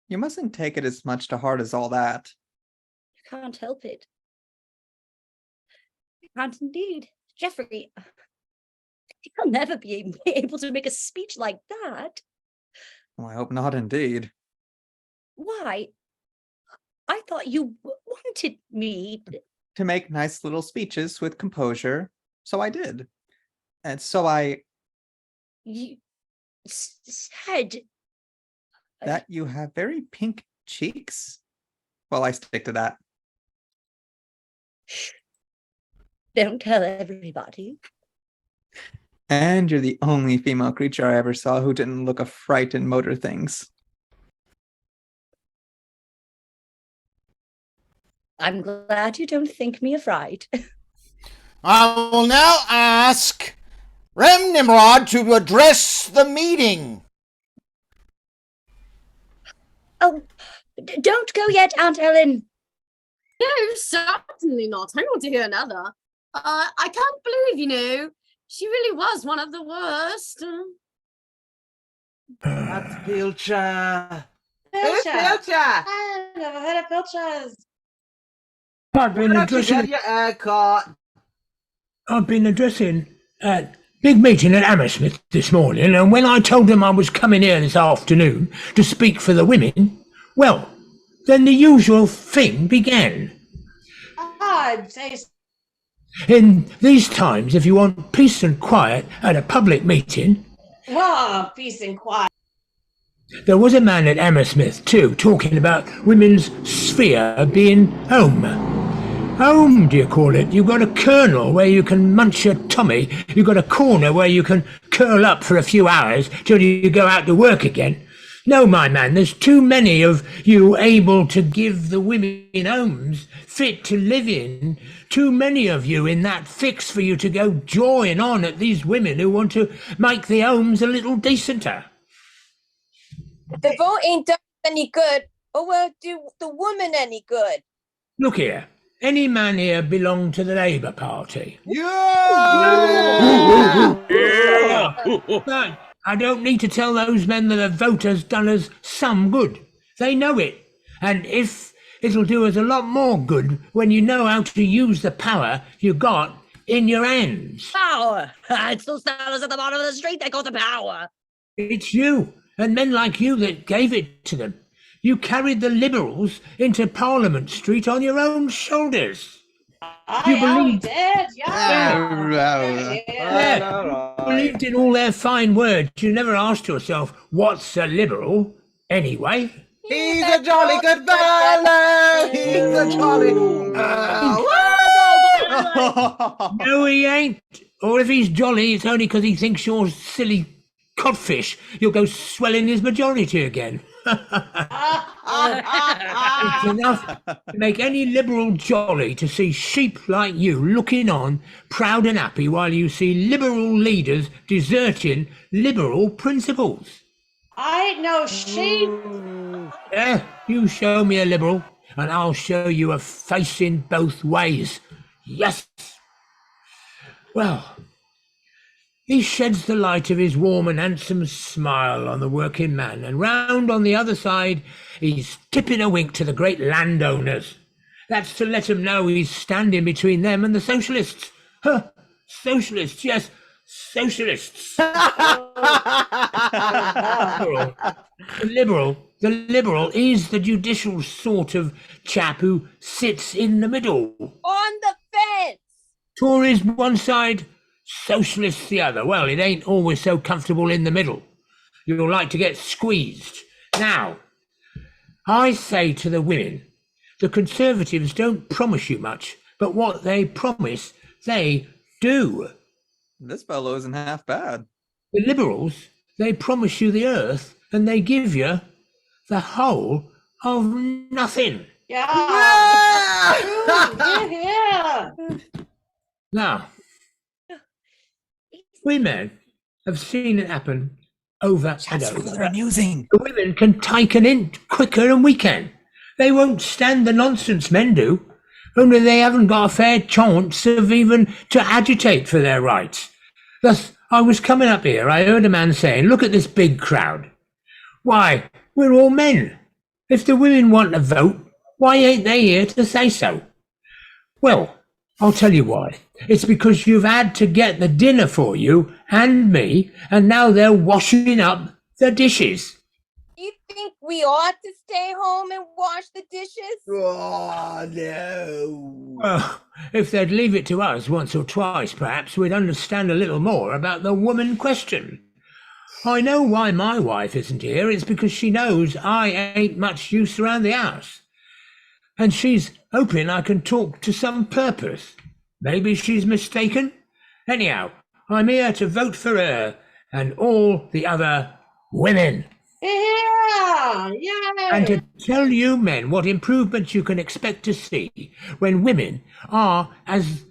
you mustn't take it as much to heart as all that. Can't help it. Can't indeed. Geoffrey, you'll never be able to make a speech like that. Well, I hope not indeed. Why? I thought you wanted me. To make nice little speeches with composure, so I did. And so I You said that you have very pink cheeks. Well, I stick to that. don't tell everybody. And you're the only female creature I ever saw who didn't look a fright in motor things. I'm glad you don't think me a fright. I will now ask Rem Nimrod to address the meeting. Oh, don't go yet, Aunt Ellen. No, certainly not. I want to hear another. I can't believe, she really was one of the worst. That's Pilcher. Pilcher. Pilcher. I never heard of Pilchers. I've been Why don't you addressing. get your hair cut? I've been addressing a big meeting at Hammersmith this morning, and when I told them I was coming here this afternoon to speak for the women, well, then the usual thing began. I'd say In these times, if you want peace and quiet at a public meeting, peace and quiet. there was a man at Hammersmith too talking about women's sphere being home. Home, do you call it? You've got a kernel where you can munch your tummy. You've got a corner where you can curl up for a few hours till you go out to work again. No, my man, there's too many of you able to give the women homes fit to live in. Too many of you in that fix for you to go jawing on at these women who want to make the homes a little decenter. The vote ain't done any good, or will do the woman any good. Look here, any man here belong to the Labour Party? Yeah! But I don't need to tell those men that the vote has done us some good. They know it. And if it'll do us a lot more good when you know how to use the power you got in your hands. Power! It's those fellas at the bottom of the street that got the power. It's you and men like you that gave it to them. You carried the Liberals into Parliament Street on your own shoulders. You believed, believed in all their fine words. You never asked yourself, what's a Liberal, anyway? He's a jolly good fellow. He's a jolly. No, he ain't. Or if he's jolly, it's only because he thinks you're silly codfish. You'll go swelling his majority again. It's enough to make any Liberal jolly to see sheep like you looking on, proud and happy, while you see Liberal leaders deserting Liberal principles. I ain't no sheep. Yeah, you show me a Liberal, and I'll show you a face in both ways. Yes. Well, he sheds the light of his warm and handsome smile on the working man, and round on the other side he's tipping a wink to the great landowners. That's to let them know he's standing between them and the socialists. Huh, socialists, yes, socialists. The liberal is the judicial sort of chap who sits in the middle. On the fence! Tories one side, socialists the other. Well, it ain't always so comfortable in the middle. You'll like to get squeezed. Now, I say to the women, the Conservatives don't promise you much, but what they promise, they do. This fellow isn't half bad. The Liberals, they promise you the earth and they give you the whole of nothing. Yeah. Now, we men have seen it happen over and over. Amusing. The women can take an inch quicker than we can. They won't stand the nonsense men do, only they haven't got a fair chance of even to agitate for their rights. Thus, I was coming up here, I heard a man saying, look at this big crowd. Why, we're all men. If the women want to vote, why ain't they here to say so? Well, I'll tell you why. It's because you've had to get the dinner for you and me, and now they're washing up the dishes. You think we ought to stay home and wash the dishes? Oh, no. Well, if they'd leave it to us once or twice, perhaps we'd understand a little more about the woman question. I know why my wife isn't here. It's because she knows I ain't much use around the house. And she's hoping I can talk to some purpose. Maybe she's mistaken. Anyhow, I'm here to vote for her and all the other women. Yeah, And yay. to tell you men what improvements you can expect to see when women are as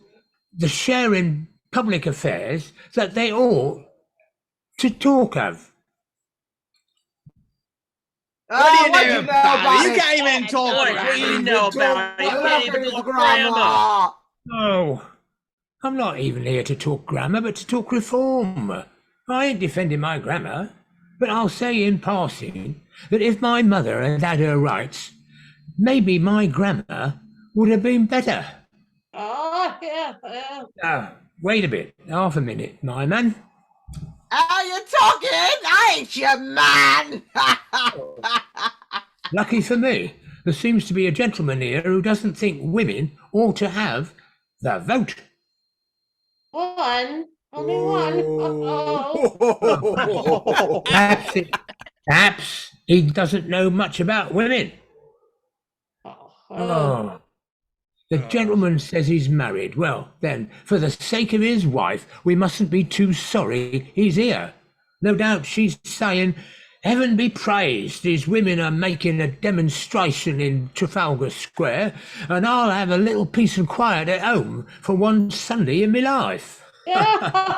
the share in public affairs that they ought to talk of. What What do you know about it? You can't even talk What grammar. do you know about it? You can't even talk grammar. Oh, I'm not even here to talk grammar, but to talk reform. I ain't defending my grammar, but I'll say in passing that if my mother had had her rights, maybe my grammar would have been better. Oh, yeah. Wait a bit, half a minute, my man. Are you talking? I ain't your man. Lucky for me, there seems to be a gentleman here who doesn't think women ought to have the vote. One. Only one. Oh. Perhaps he doesn't know much about women. Oh. The gentleman says he's married. Well, then, for the sake of his wife, we mustn't be too sorry he's here. No doubt she's saying, heaven be praised, these women are making a demonstration in Trafalgar Square, and I'll have a little peace and quiet at home for one Sunday in my life. Is that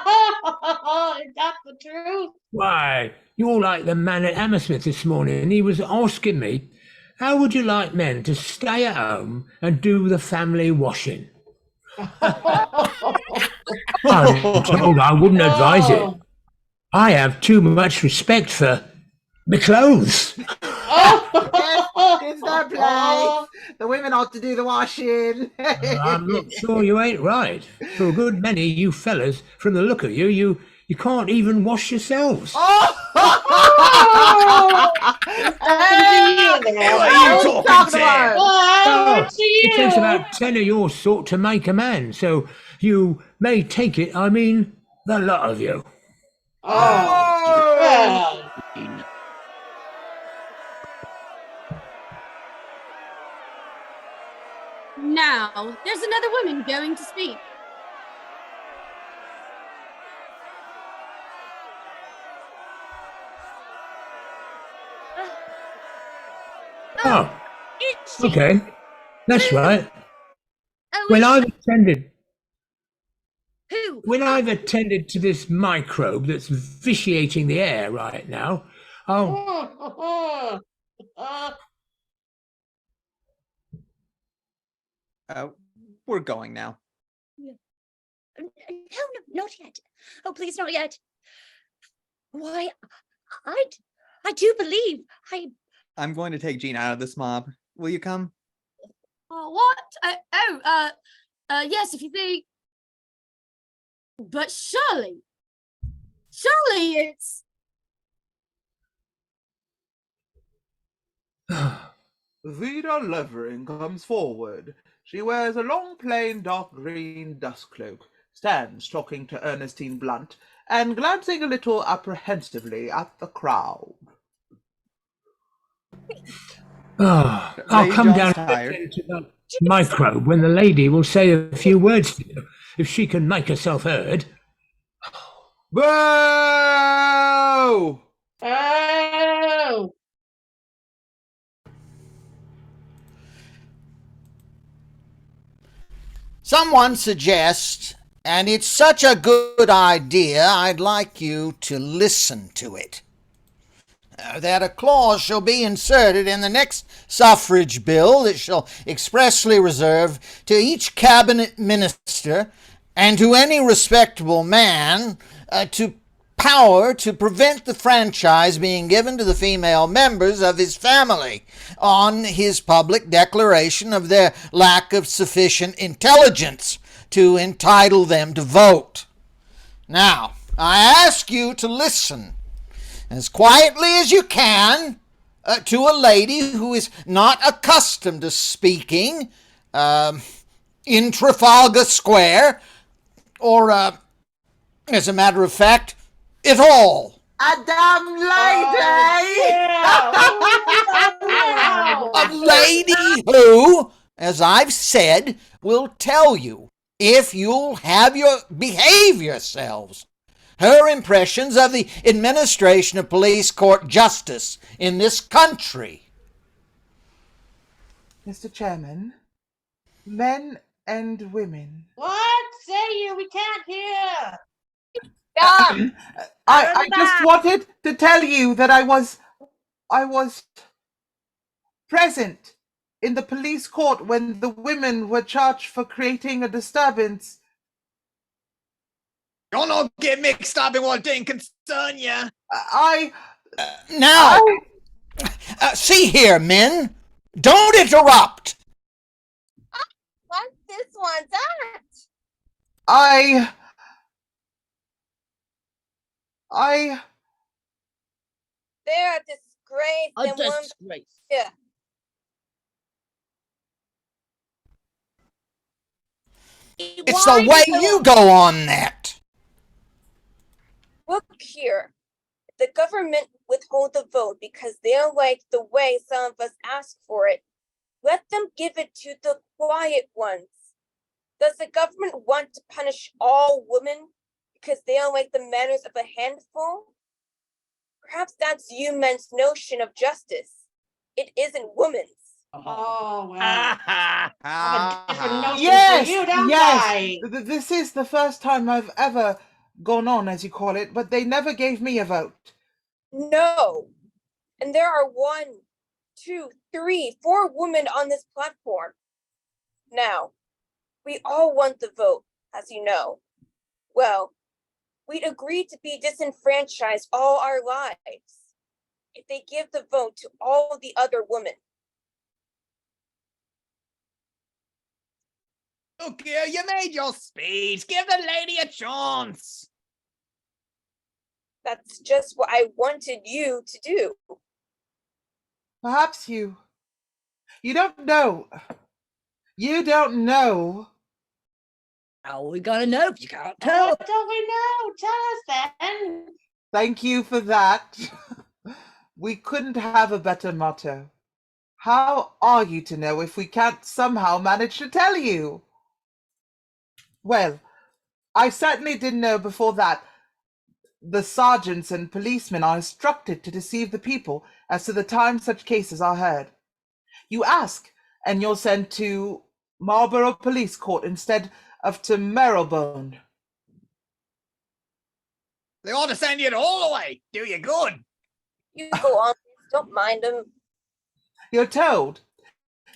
the truth? Why, you're like the man at Hammersmith this morning, and he was asking me, how would you like men to stay at home and do the family washing? I'm told I wouldn't advise it. I have too much respect for my clothes. It's their place. The women ought to do the washing. I'm not sure you ain't right. For a good many you fellas, from the look of you, you can't even wash yourselves. What are you talking about? It takes about 10 of your sort to make a man, so you may take it, I mean, the lot of you. Now, there's another woman going to speak. Oh, okay. That's right. When I've attended to this microbe that's vitiating the air right now, We're going now. No, not yet. Oh, please, not yet. Why, I do believe I'm going to take Jean out of this mob. Will you come? What? Yes, if you think. But surely it's. Vida Levering comes forward. She wears a long, plain, dark green dust cloak, stands talking to Ernestine Blunt, and glancing a little apprehensively at the crowd. I'll come down to the microbe when the lady will say a few words to you, if she can make herself heard. Boo! Oh! Someone suggests, and it's such a good idea, I'd like you to listen to it, that a clause shall be inserted in the next suffrage bill that shall expressly reserve to each cabinet minister and to any respectable man to power to prevent the franchise being given to the female members of his family on his public declaration of their lack of sufficient intelligence to entitle them to vote. Now, I ask you to listen as quietly as you can to a lady who is not accustomed to speaking in Trafalgar Square, or, as a matter of fact, at all. A damn lady! A lady who, as I've said, will tell you if you'll behave yourselves. her impressions of the administration of police court justice in this country. Mr. Chairman, men and women. What say you? We can't hear. Stop! I just wanted to tell you that I was present in the police court when the women were charged for creating a disturbance. You're not get mixed up in what didn't concern you. See here, men. Don't interrupt. What's this one's at? They're a disgrace. A and one- disgrace. Yeah. It's the way you go on that. Look here. The government withhold the vote because they don't like the way some of us ask for it. Let them give it to the quiet ones. Does the government want to punish all women because they don't like the manners of a handful? Perhaps that's Youm's notion of justice. It isn't woman's. Oh, well. I have a different notion Yes, for you, don't yes. I? This is the first time I've ever gone on, as you call it, but they never gave me a vote. No. And there are 1, 2, 3, 4 women on this platform. Now, we all want the vote, as you know. Well, we'd agreed to be disenfranchised all our lives if they give the vote to all the other women. Look here, you made your speech. Give the lady a chance. That's just what I wanted you to do. Perhaps you don't know. You don't know. How are we gonna know if you can't tell? What don't we know? Tell us then. Thank you for that. We couldn't have a better motto. How are you to know if we can't somehow manage to tell you? Well, I certainly didn't know before that. The sergeants and policemen are instructed to deceive the people as to the time such cases are heard. You ask, and you're sent to Marlborough Police Court instead of to Marylebone. They ought to send you all the way. Do you good. You go on, don't mind them. You're told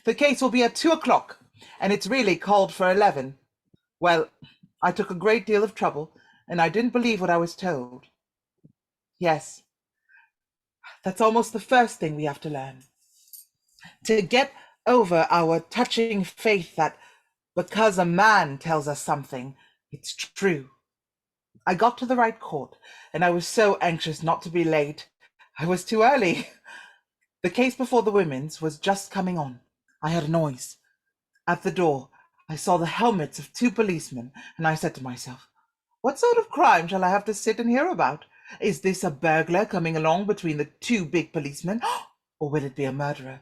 the case will be at 2 o'clock, and it's really called for 11. Well, I took a great deal of trouble, and I didn't believe what I was told. Yes, that's almost the first thing we have to learn. To get over our touching faith that because a man tells us something, it's true. I got to the right court, and I was so anxious not to be late. I was too early. The case before the women's was just coming on. I heard a noise. At the door, I saw the helmets of 2 policemen, and I said to myself, what sort of crime shall I have to sit and hear about? Is this a burglar coming along between the 2 big policemen? Or will it be a murderer?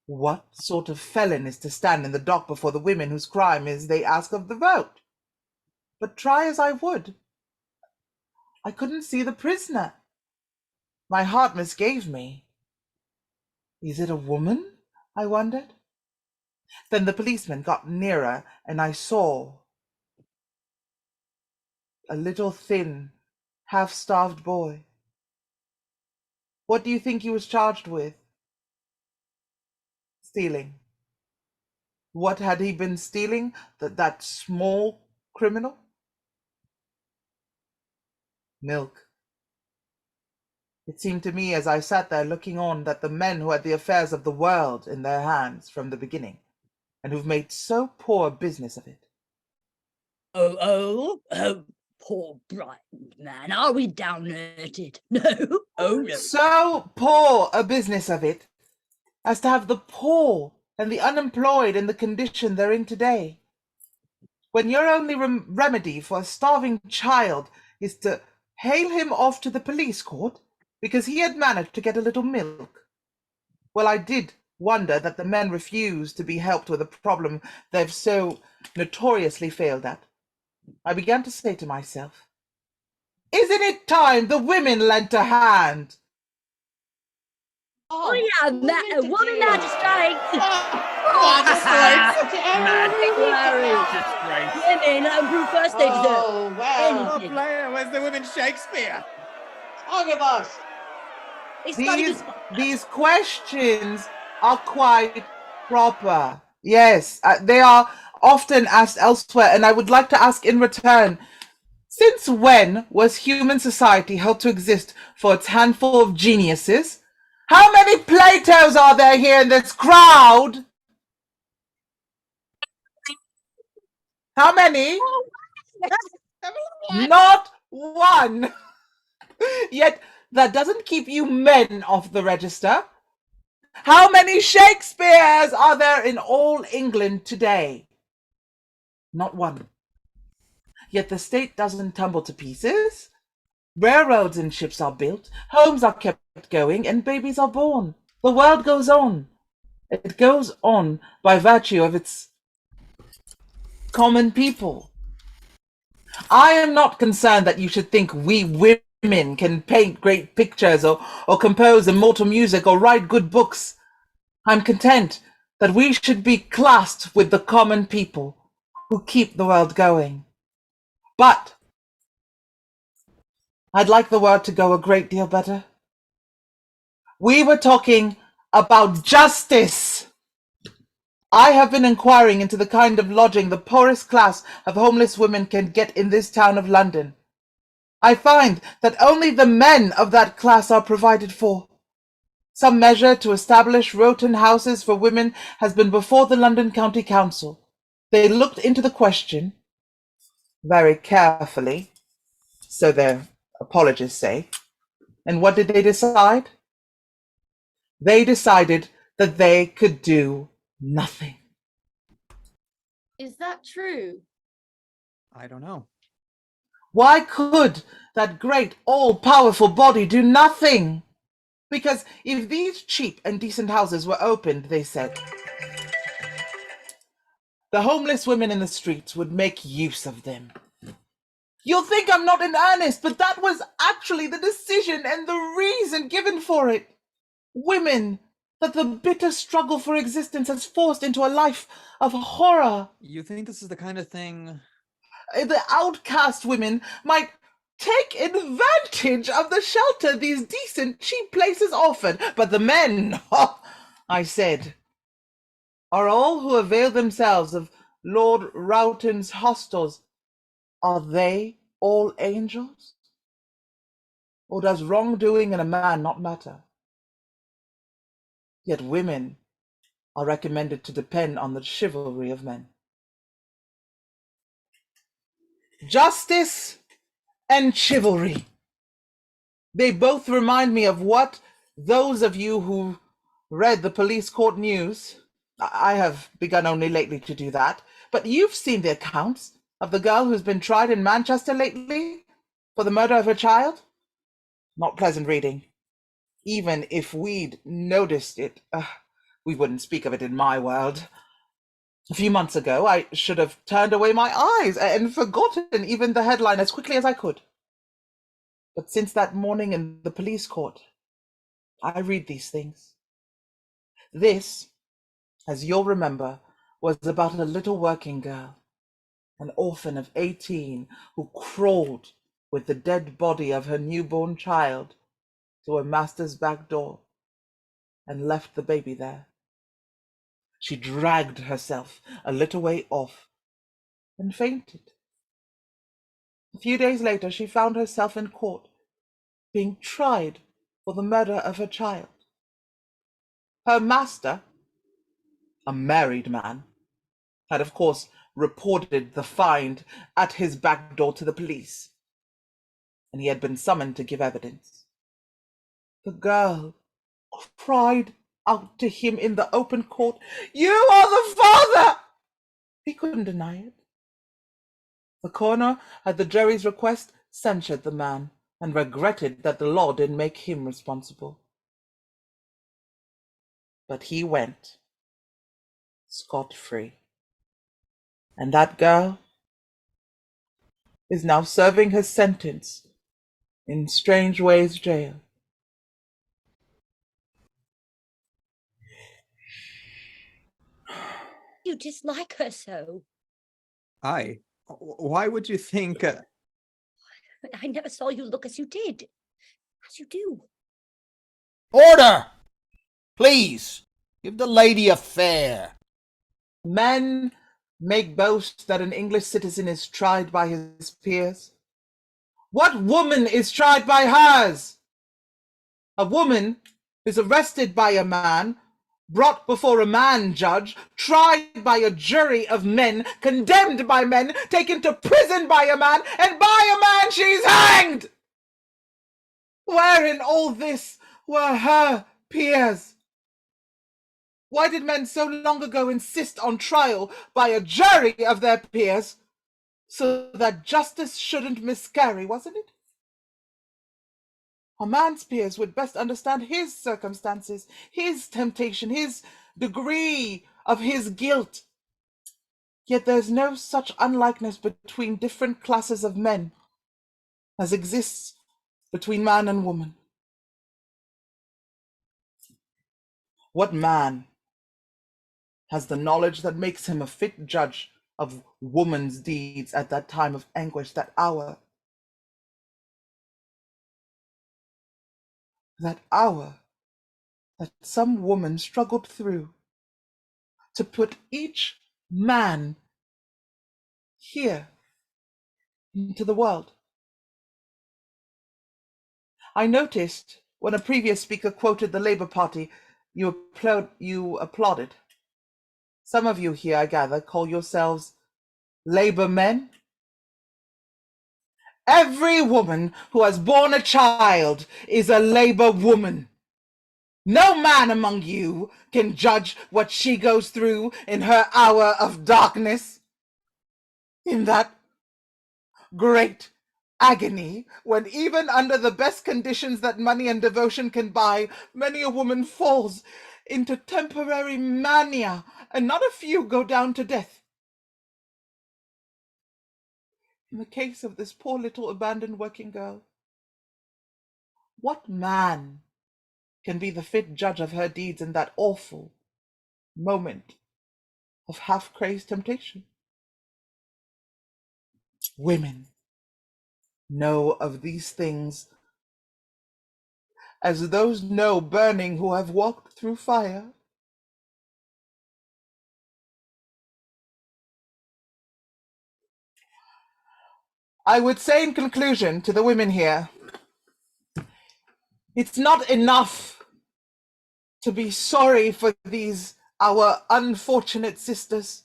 What sort of felon is to stand in the dock before the women whose crime is they ask of the vote? But try as I would, I couldn't see the prisoner. My heart misgave me. Is it a woman? I wondered. Then the policeman got nearer, and I saw a little thin, half-starved boy. What do you think he was charged with? Stealing. What had he been stealing? That small criminal? Milk. It seemed to me as I sat there looking on that the men who had the affairs of the world in their hands from the beginning, and who've made so poor a business of it. Oh, poor bright man. Are we downhearted? No. Oh, no. So poor a business of it as to have the poor and the unemployed in the condition they're in today. When your only remedy for a starving child is to hail him off to the police court because he had managed to get a little milk. Well, I did wonder that the men refused to be helped with a problem they've so notoriously failed at. I began to say to myself, Isn't it time the women lent a hand? Oh yeah, woman magistrate. Magistrates! Disgrace. Women prove first they deserve. Oh, well. Oh, player, where's the women Shakespeare? Omnibus. They study These questions are quite proper. Yes, they are often asked elsewhere, and I would like to ask in return, since when was human society held to exist for its handful of geniuses? How many Platos are there here in this crowd? How many? Not one. Yet that doesn't keep you men off the register. How many Shakespeares are there in all England today? Not one. Yet the state doesn't tumble to pieces. Railroads and ships are built, homes are kept going, and babies are born. The world goes on. It goes on by virtue of its common people. I am not concerned that you should think we women can paint great pictures or compose immortal music or write good books. I'm content that we should be classed with the common people who keep the world going. But I'd like the word to go a great deal better. We were talking about justice. I have been inquiring into the kind of lodging the poorest class of homeless women can get in this town of London. I find that only the men of that class are provided for. Some measure to establish Roton houses for women has been before the London County Council. They looked into the question very carefully, so their apologists say. And what did they decide? They decided that they could do nothing. Is that true? I don't know. Why could that great all-powerful body do nothing? Because if these cheap and decent houses were opened, they said, the homeless women in the streets would make use of them. You'll think I'm not in earnest, but that was actually the decision and the reason given for it. Women that the bitter struggle for existence has forced into a life of horror. You think this is the kind of thing... The outcast women might take advantage of the shelter these decent, cheap places offered, but the men, I said, are all who avail themselves of Lord Roughton's hostels. Are they all angels? Or does wrongdoing in a man not matter? Yet women are recommended to depend on the chivalry of men. Justice and chivalry. They both remind me of what those of you who read the police court news, I have begun only lately to do that, but you've seen the accounts of the girl who's been tried in Manchester lately for the murder of her child. Not pleasant reading. Even if we'd noticed it, we wouldn't speak of it in my world. A few months ago, I should have turned away my eyes and forgotten even the headline as quickly as I could. But since that morning in the police court, I read these things. This, as you'll remember, was about a little working girl, an orphan of 18, who crawled with the dead body of her newborn child to her master's back door and left the baby there. She dragged herself a little way off and fainted. A few days later, she found herself in court, being tried for the murder of her child. Her master, a married man, had of course reported the find at his back door to the police, and he had been summoned to give evidence. The girl cried out to him in the open court, "You are the father!" He couldn't deny it. The coroner, at the jury's request, censured the man and regretted that the law didn't make him responsible. But he went scot-free. And that girl is now serving her sentence in Strange Ways jail. You dislike her so. Why would you think? I never saw you look as you did. As you do. Order! Please, give the lady a fare. Men make boast that an English citizen is tried by his peers. What woman is tried by hers? A woman is arrested by a man, brought before a man judge, tried by a jury of men, condemned by men, taken to prison by a man, and by a man she's hanged! Where in all this were her peers? Why did men so long ago insist on trial by a jury of their peers so that justice shouldn't miscarry, wasn't it? A man's peers would best understand his circumstances, his temptation, his degree of his guilt. Yet there's no such unlikeness between different classes of men as exists between man and woman. What man has the knowledge that makes him a fit judge of woman's deeds at that time of anguish, that hour? That hour that some woman struggled through to put each man here into the world. I noticed when a previous speaker quoted the Labour Party, you applauded. Some of you here, I gather, call yourselves Labour men. Every woman who has borne a child is a Labour woman. No man among you can judge what she goes through in her hour of darkness. In that great agony, when even under the best conditions that money and devotion can buy, many a woman falls into temporary mania, and not a few go down to death. In the case of this poor little abandoned working girl, what man can be the fit judge of her deeds in that awful moment of half-crazed temptation? Women know of these things as those know burning who have walked through fire. I would say in conclusion to the women here, it's not enough to be sorry for these, our unfortunate sisters.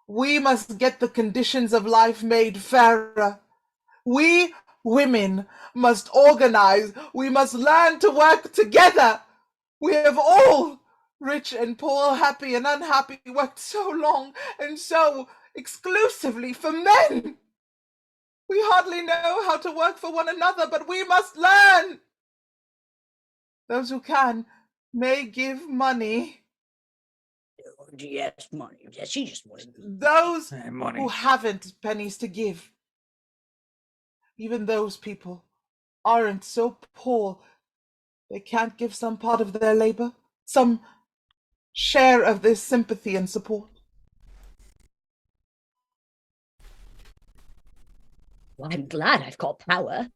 We must get the conditions of life made fairer. We women must organize. We must learn to work together. We have all, rich and poor, happy and unhappy, worked so long and so exclusively for men. We hardly know how to work for one another, but we must learn. Those who can may give money. Yes, money. Yes, she just wants Those money. who haven't pennies to give, even those people aren't so poor they can't give some part of their labor, some share of this sympathy and support. Well, I'm glad I've got power.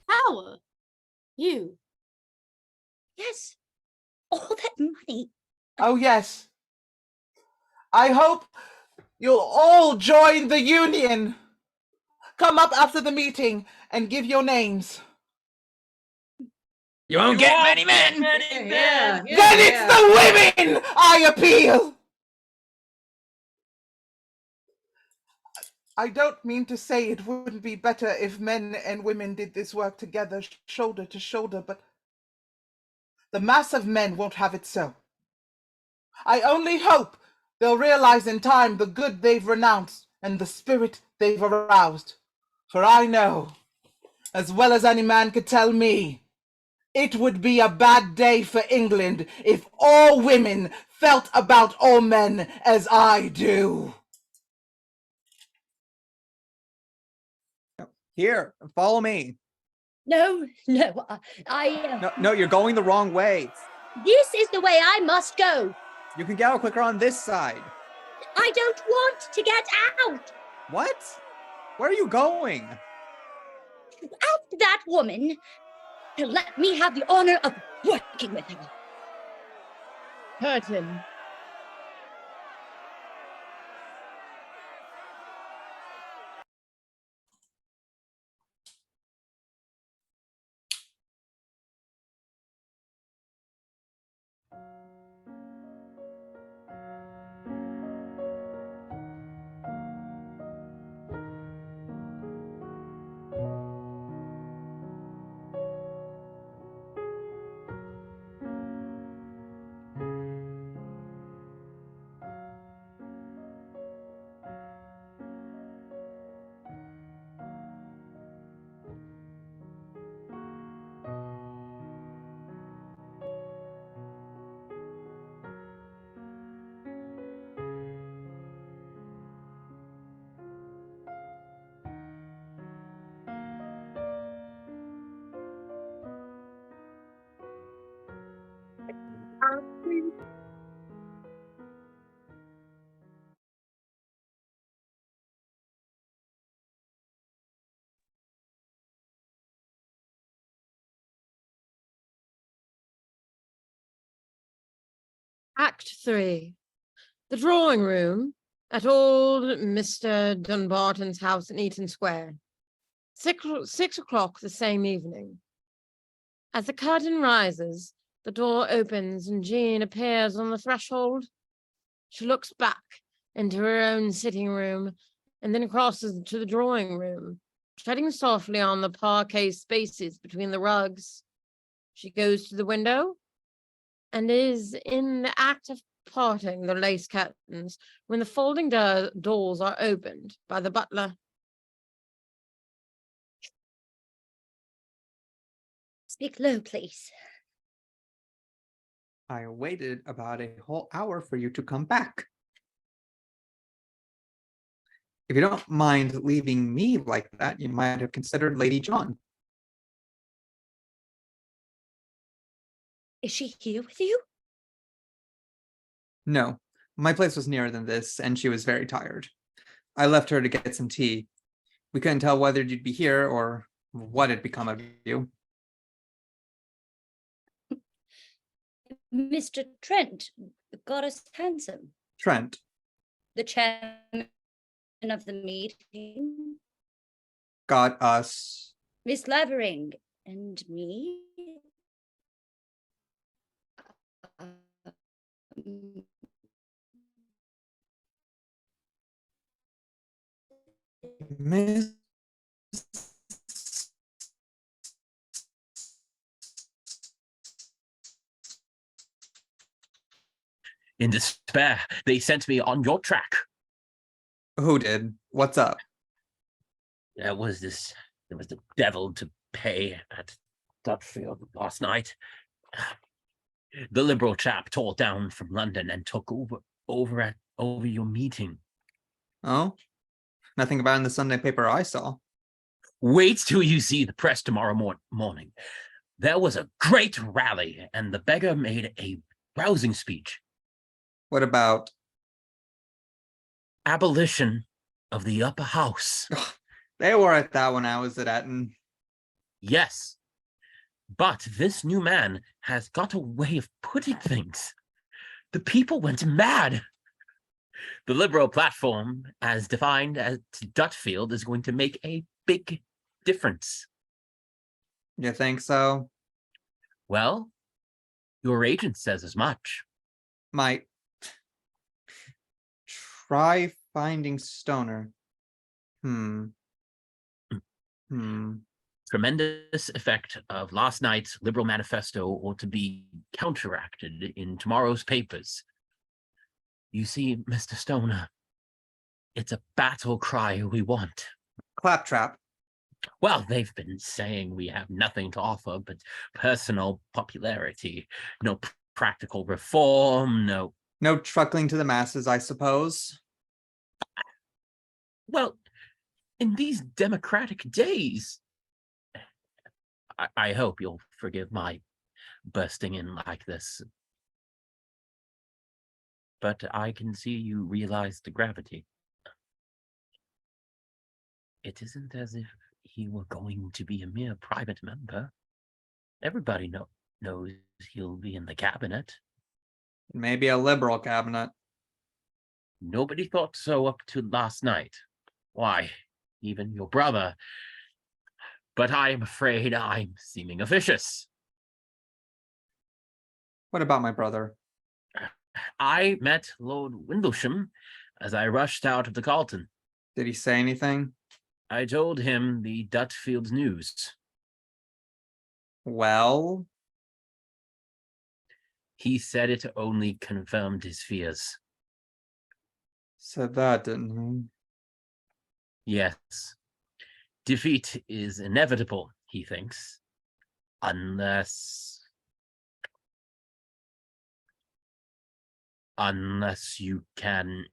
Power? You? Yes. All that money. Oh, yes. I hope you'll all join the union. Come up after the meeting and give your names. You won't get many men. Then it's the women I appeal. I don't mean to say it wouldn't be better if men and women did this work together, shoulder to shoulder, but the mass of men won't have it so. I only hope they'll realize in time the good they've renounced and the spirit they've aroused. For I know, as well as any man could tell me, it would be a bad day for England if all women felt about all men as I do. Here, follow me. No, no, I. No, you're going the wrong way. This is the way I must go. You can get out quicker on this side. I don't want to get out. What? Where are you going? Ask that woman to let me have the honor of working with her. Curtain. Act 3. The drawing room at old Mr. Dunbarton's house in Eaton Square. 6 o'clock the same evening. As the curtain rises, the door opens and Jean appears on the threshold. She looks back into her own sitting room and then crosses to the drawing room, treading softly on the parquet spaces between the rugs. She goes to the window and is in the act of parting the lace curtains when the folding doors are opened by the butler. Speak low, please. I waited about a whole hour for you to come back. If you don't mind leaving me like that, you might have considered Lady John. Is she here with you? No, my place was nearer than this, and she was very tired. I left her to get some tea. We couldn't tell whether you'd be here or what had become of you. Mr. Trent, the goddess handsome. Trent. The chairman of the meeting. Got us. Miss Levering and me. Miss. In despair, they sent me on your track. Who did? What's up? There was the devil to pay at Dutfield last night. The Liberal chap tore down from London and took over your meeting. Oh? Nothing about it in the Sunday paper I saw. Wait till you see the press tomorrow morning. There was a great rally, and the beggar made a rousing speech. What about? Abolition of the upper house. They were at that when I was at Eton. Yes, but this new man has got a way of putting things. The people went mad. The Liberal platform, as defined at Dutfield, is going to make a big difference. You think so? Well, your agent says as much. Might try finding Stoner. Tremendous effect of last night's Liberal manifesto ought to be counteracted in tomorrow's papers. You see, Mr. Stoner, it's a battle cry we want. Claptrap. Well, they've been saying we have nothing to offer but personal popularity. No practical reform, no... No truckling to the masses, I suppose. Well, in these democratic days. I hope you'll forgive my bursting in like this. But I can see you realize the gravity. It isn't as if he were going to be a mere private member. Everybody knows he'll be in the cabinet. Maybe a liberal cabinet. Nobody thought so up to last night. Why, even your brother. But I am afraid I'm seeming officious. What about my brother? I met Lord Windlesham as I rushed out of the Carlton. Did he say anything? I told him the Dutfield news. Well? He said it only confirmed his fears. Said that, didn't he? Yes. Defeat is inevitable, he thinks. Unless you can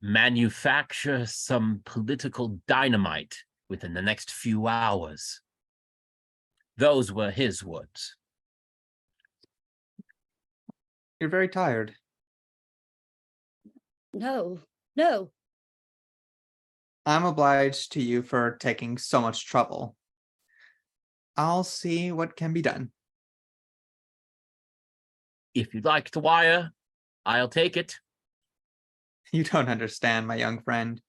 manufacture some political dynamite within the next few hours. Those were his words. You're very tired. No. I'm obliged to you for taking so much trouble. I'll see what can be done. If you'd like to wire, I'll take it. You don't understand, my young friend.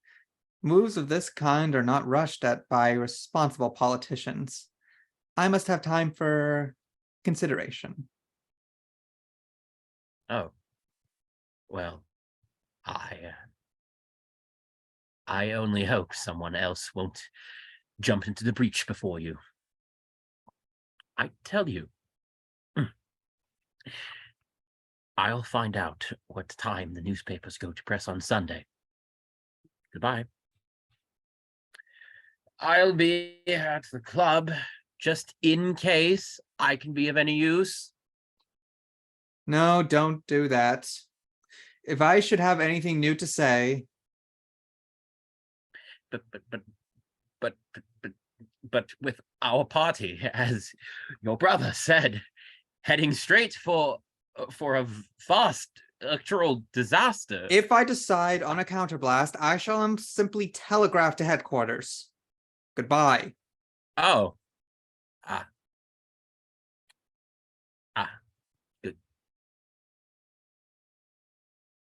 Moves of this kind are not rushed at by responsible politicians. I must have time for consideration. Oh. Well, I only hope someone else won't jump into the breach before you. I tell you, I'll find out what time the newspapers go to press on Sunday. Goodbye. I'll be at the club just in case I can be of any use. No, don't do that. If I should have anything new to say... But with our party, as your brother said, heading straight for a vast electoral disaster. If I decide on a counterblast, I shall simply telegraph to headquarters. Goodbye. Oh. Good.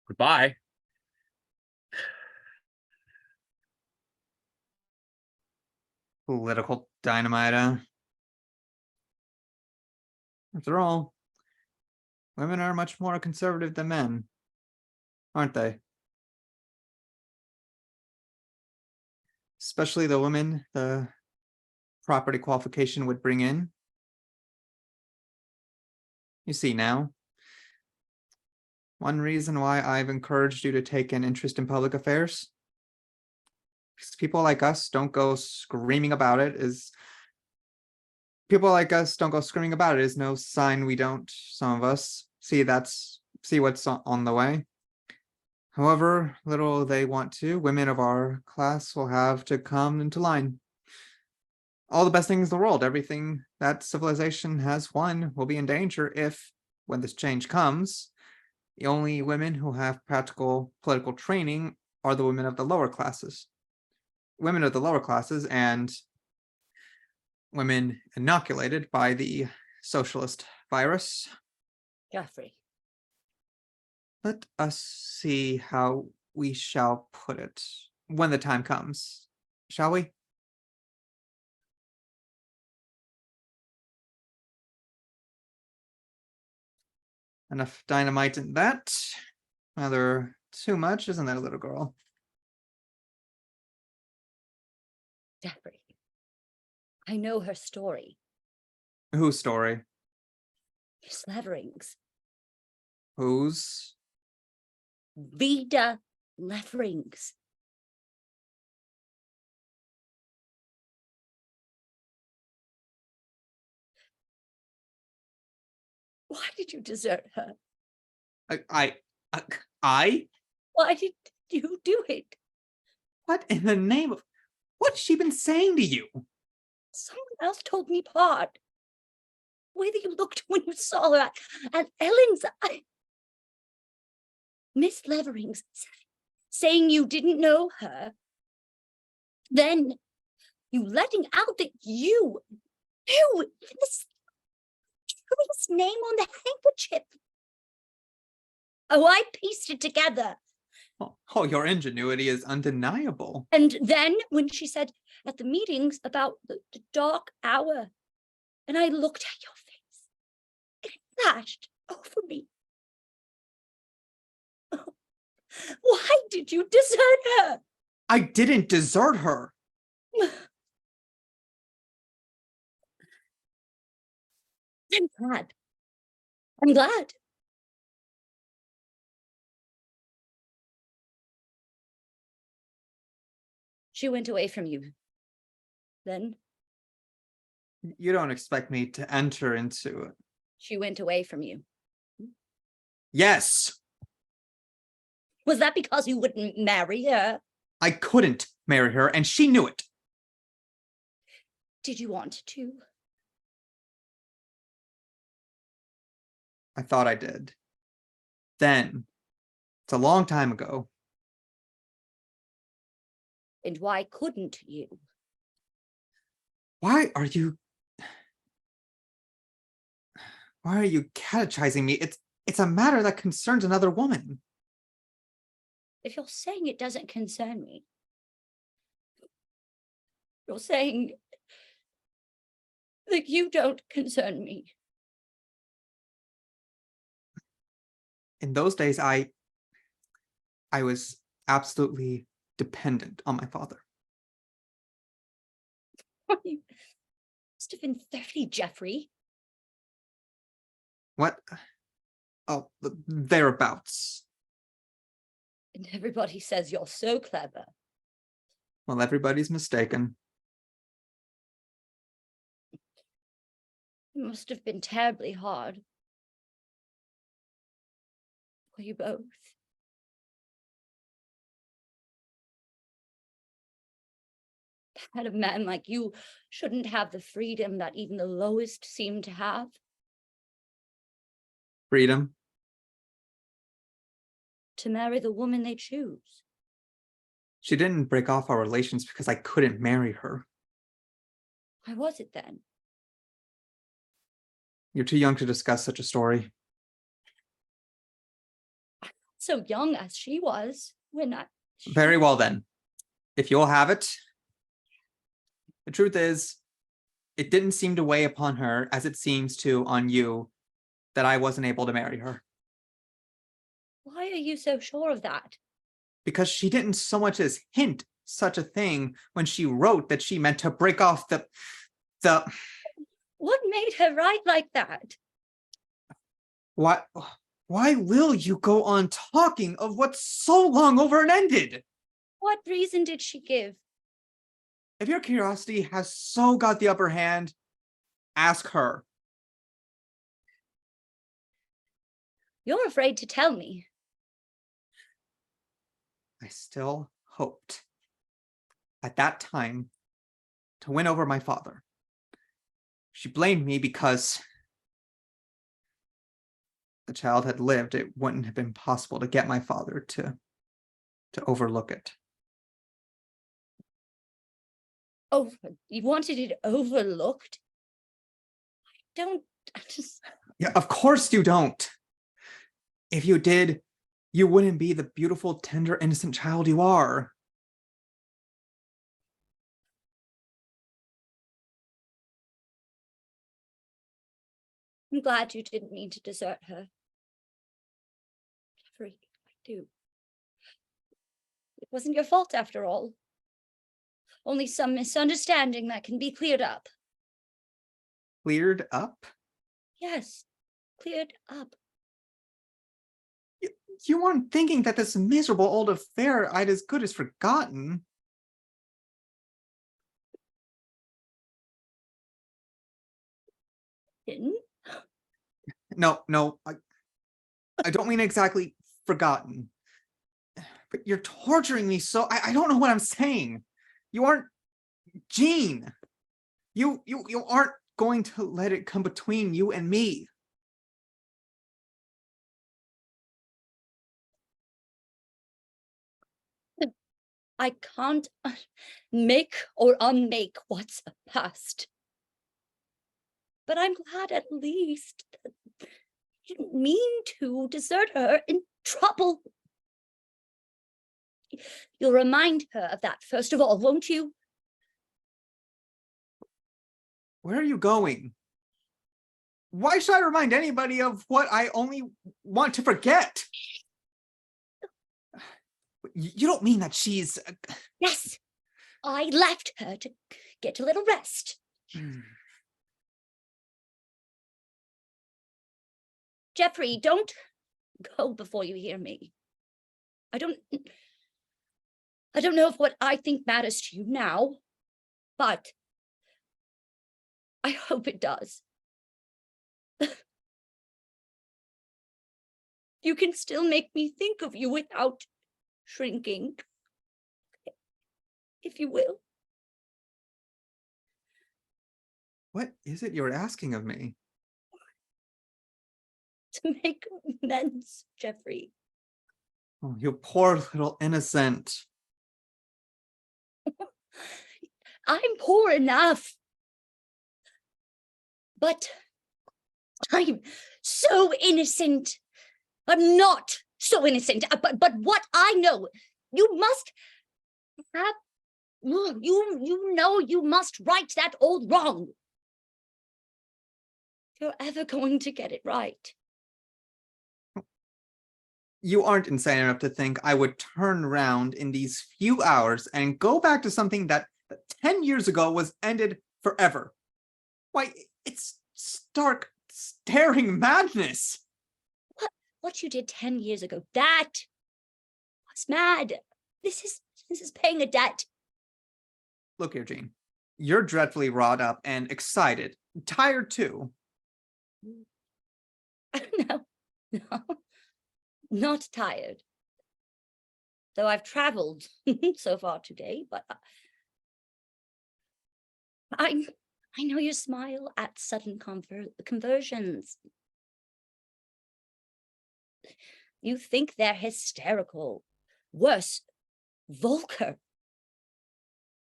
Goodbye. Political dynamiter. After all, women are much more conservative than men, aren't they? Especially the women the property qualification would bring in. You see now, one reason why I've encouraged you to take an interest in public affairs, because people like us don't go screaming about it is no sign we don't, some of us, see what's on the way. However little they want to, women of our class will have to come into line. All the best things in the world, everything that civilization has won, will be in danger if, when this change comes, the only women who have practical political training are the women of the lower classes. Women of the lower classes and women inoculated by the socialist virus. Geoffrey. Let us see how we shall put it when the time comes, shall we? Enough dynamite in that. Rather too much, isn't that, little girl? Geoffrey. I know her story. Whose story? Miss Levering's. Whose? Vida Levering's. Why did you desert her? I? Why did you do it? What in the name of... What's she been saying to you? Someone else told me part. The way that you looked when you saw her at Ellen's. Miss Levering's saying you didn't know her. Then you letting out that you knew this name on the handkerchief. Oh, I pieced it together. Oh, your ingenuity is undeniable. And then when she said at the meetings about the dark hour, and I looked at your face, it flashed over me. Oh, why did you desert her? I didn't desert her. I'm glad. I'm glad. She went away from you. Then? You don't expect me to enter into it. She went away from you. Yes. Was that because you wouldn't marry her? I couldn't marry her, and she knew it. Did you want to? I thought I did. Then, it's a long time ago. And why couldn't you? Why are you catechizing me? It's a matter that concerns another woman. If you're saying it doesn't concern me, you're saying that you don't concern me. In those days, I was absolutely dependent on my father. You must have been 30, Jeffrey. What? Oh, thereabouts. And everybody says you're so clever. Well, everybody's mistaken. It must have been terribly hard for you both. That a man like you shouldn't have the freedom that even the lowest seem to have. Freedom? To marry the woman they choose. She didn't break off our relations because I couldn't marry her. Why was it then? You're too young to discuss such a story. So young as she was when I... Very well then. If you'll have it. The truth is, it didn't seem to weigh upon her as it seems to on you that I wasn't able to marry her. Why are you so sure of that? Because she didn't so much as hint such a thing when she wrote that she meant to break off the... What made her write like that? Why will you go on talking of what's so long over and ended? What reason did she give? If your curiosity has so got the upper hand, ask her. You're afraid to tell me. I still hoped, at that time, to win over my father. She blamed me because the child had lived. It wouldn't have been possible to get my father to overlook it. Oh, you wanted it overlooked? I just... Yeah, of course you don't. If you did, you wouldn't be the beautiful, tender, innocent child you are. I'm glad you didn't mean to desert her. Jeffrey, I do. It wasn't your fault after all. Only some misunderstanding that can be cleared up. Cleared up? Yes, cleared up. You weren't thinking that this miserable old affair I'd as good as forgotten. Didn't? No, I don't mean exactly forgotten. But you're torturing me, so I don't know what I'm saying. You aren't Jean. You aren't going to let it come between you and me. I can't make or unmake what's past. But I'm glad at least that you didn't mean to desert her in trouble. You'll remind her of that first of all, won't you? Where are you going? Why should I remind anybody of what I only want to forget? You don't mean that she's... Yes, I left her to get a little rest. Jeffrey, don't go before you hear me. I don't know if what I think matters to you now, but I hope it does. You can still make me think of you without shrinking, if you will. What is it you're asking of me? To make amends, Jeffrey. Oh, you poor little innocent. I'm poor enough. But I'm so innocent. I'm not so innocent. But what I know, you must have, you know you must right that old wrong. If you're ever going to get it right. You aren't insane enough to think I would turn around in these few hours and go back to something that 10 years ago was ended forever. Why, it's stark, staring madness. What you did 10 years ago, that was mad. This is paying a debt. Look here, Jean. You're dreadfully wrought up and excited. Tired too. No, not tired. Though I've traveled so far today, but I know you smile at sudden conversions. You think they're hysterical, worse, vulgar.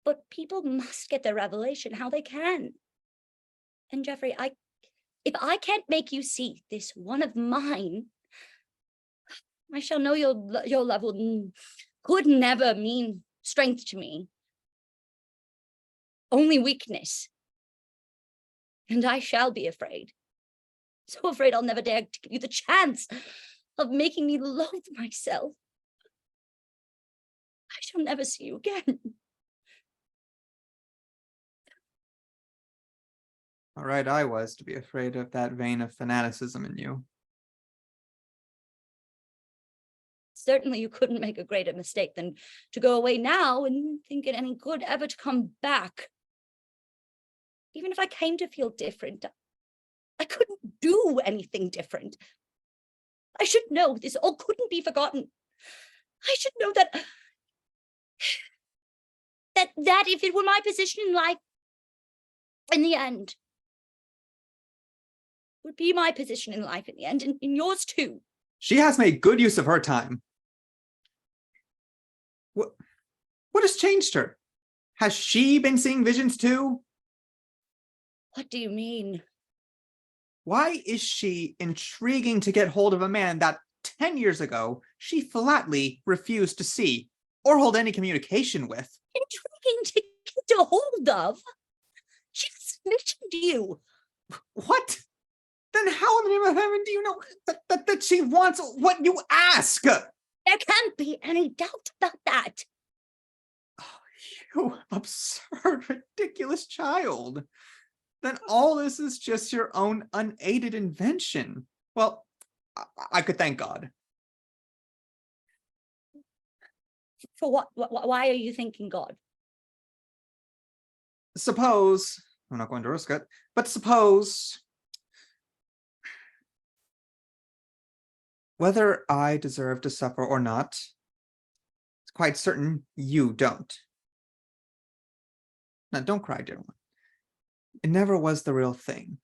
But people must get their revelation how they can. And Jeffrey, if I can't make you see this one of mine, I shall know your love could never mean strength to me. Only weakness. And I shall be afraid. So afraid I'll never dare to give you the chance of making me loathe myself. I shall never see you again. All right, I was to be afraid of that vein of fanaticism in you. Certainly you couldn't make a greater mistake than to go away now and think it any good ever to come back. Even if I came to feel different, I couldn't do anything different. I should know this all couldn't be forgotten. I should know that if it were my position in life, in the end, would be my position in life in the end, and yours too. She has made good use of her time. What has changed her? Has she been seeing visions too? What do you mean? Why is she intriguing to get hold of a man that 10 years ago she flatly refused to see or hold any communication with? Intriguing to get a hold of? She smitten you. What? Then how in the name of heaven do you know that she wants what you ask? There can't be any doubt about that. Oh, you absurd, ridiculous child. Then all this is just your own unaided invention. Well, I could thank God. For what? Why are you thanking God? Suppose, I'm not going to risk it, but suppose whether I deserve to suffer or not, quite certain you don't. Now, don't cry, dear one. It never was the real thing.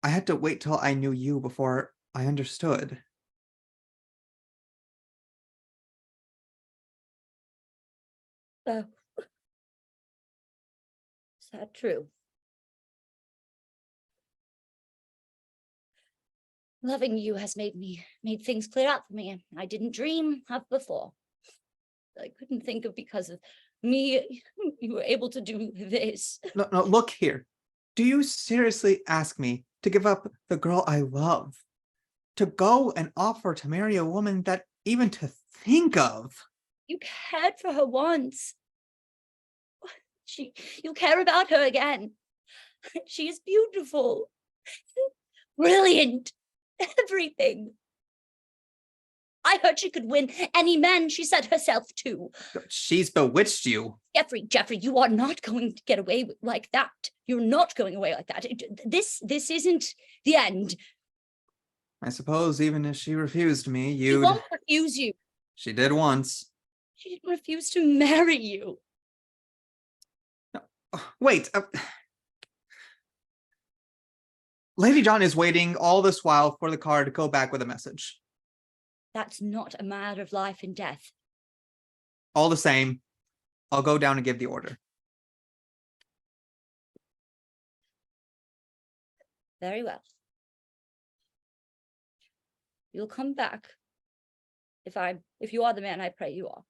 I had to wait till I knew you before I understood. Oh. Is that true? Loving you has made things clear up for me. I didn't dream of before. I couldn't think of because of me, you were able to do this. No, look here. Do you seriously ask me to give up the girl I love? To go and offer to marry a woman that even to think of? You cared for her once. You'll care about her again. She is beautiful, brilliant, everything. I heard she could win any man she said herself to. She's bewitched you. Jeffrey, you are not going to get away like that. You're not going away like that. This isn't the end. I suppose even if she refused me, She you'd... won't refuse you. She did once. She didn't refuse to marry you. Wait. Lady John is waiting all this while for the car to go back with a message. That's not a matter of life and death. All the same, I'll go down and give the order. Very well. You'll come back if you are the man I pray you are.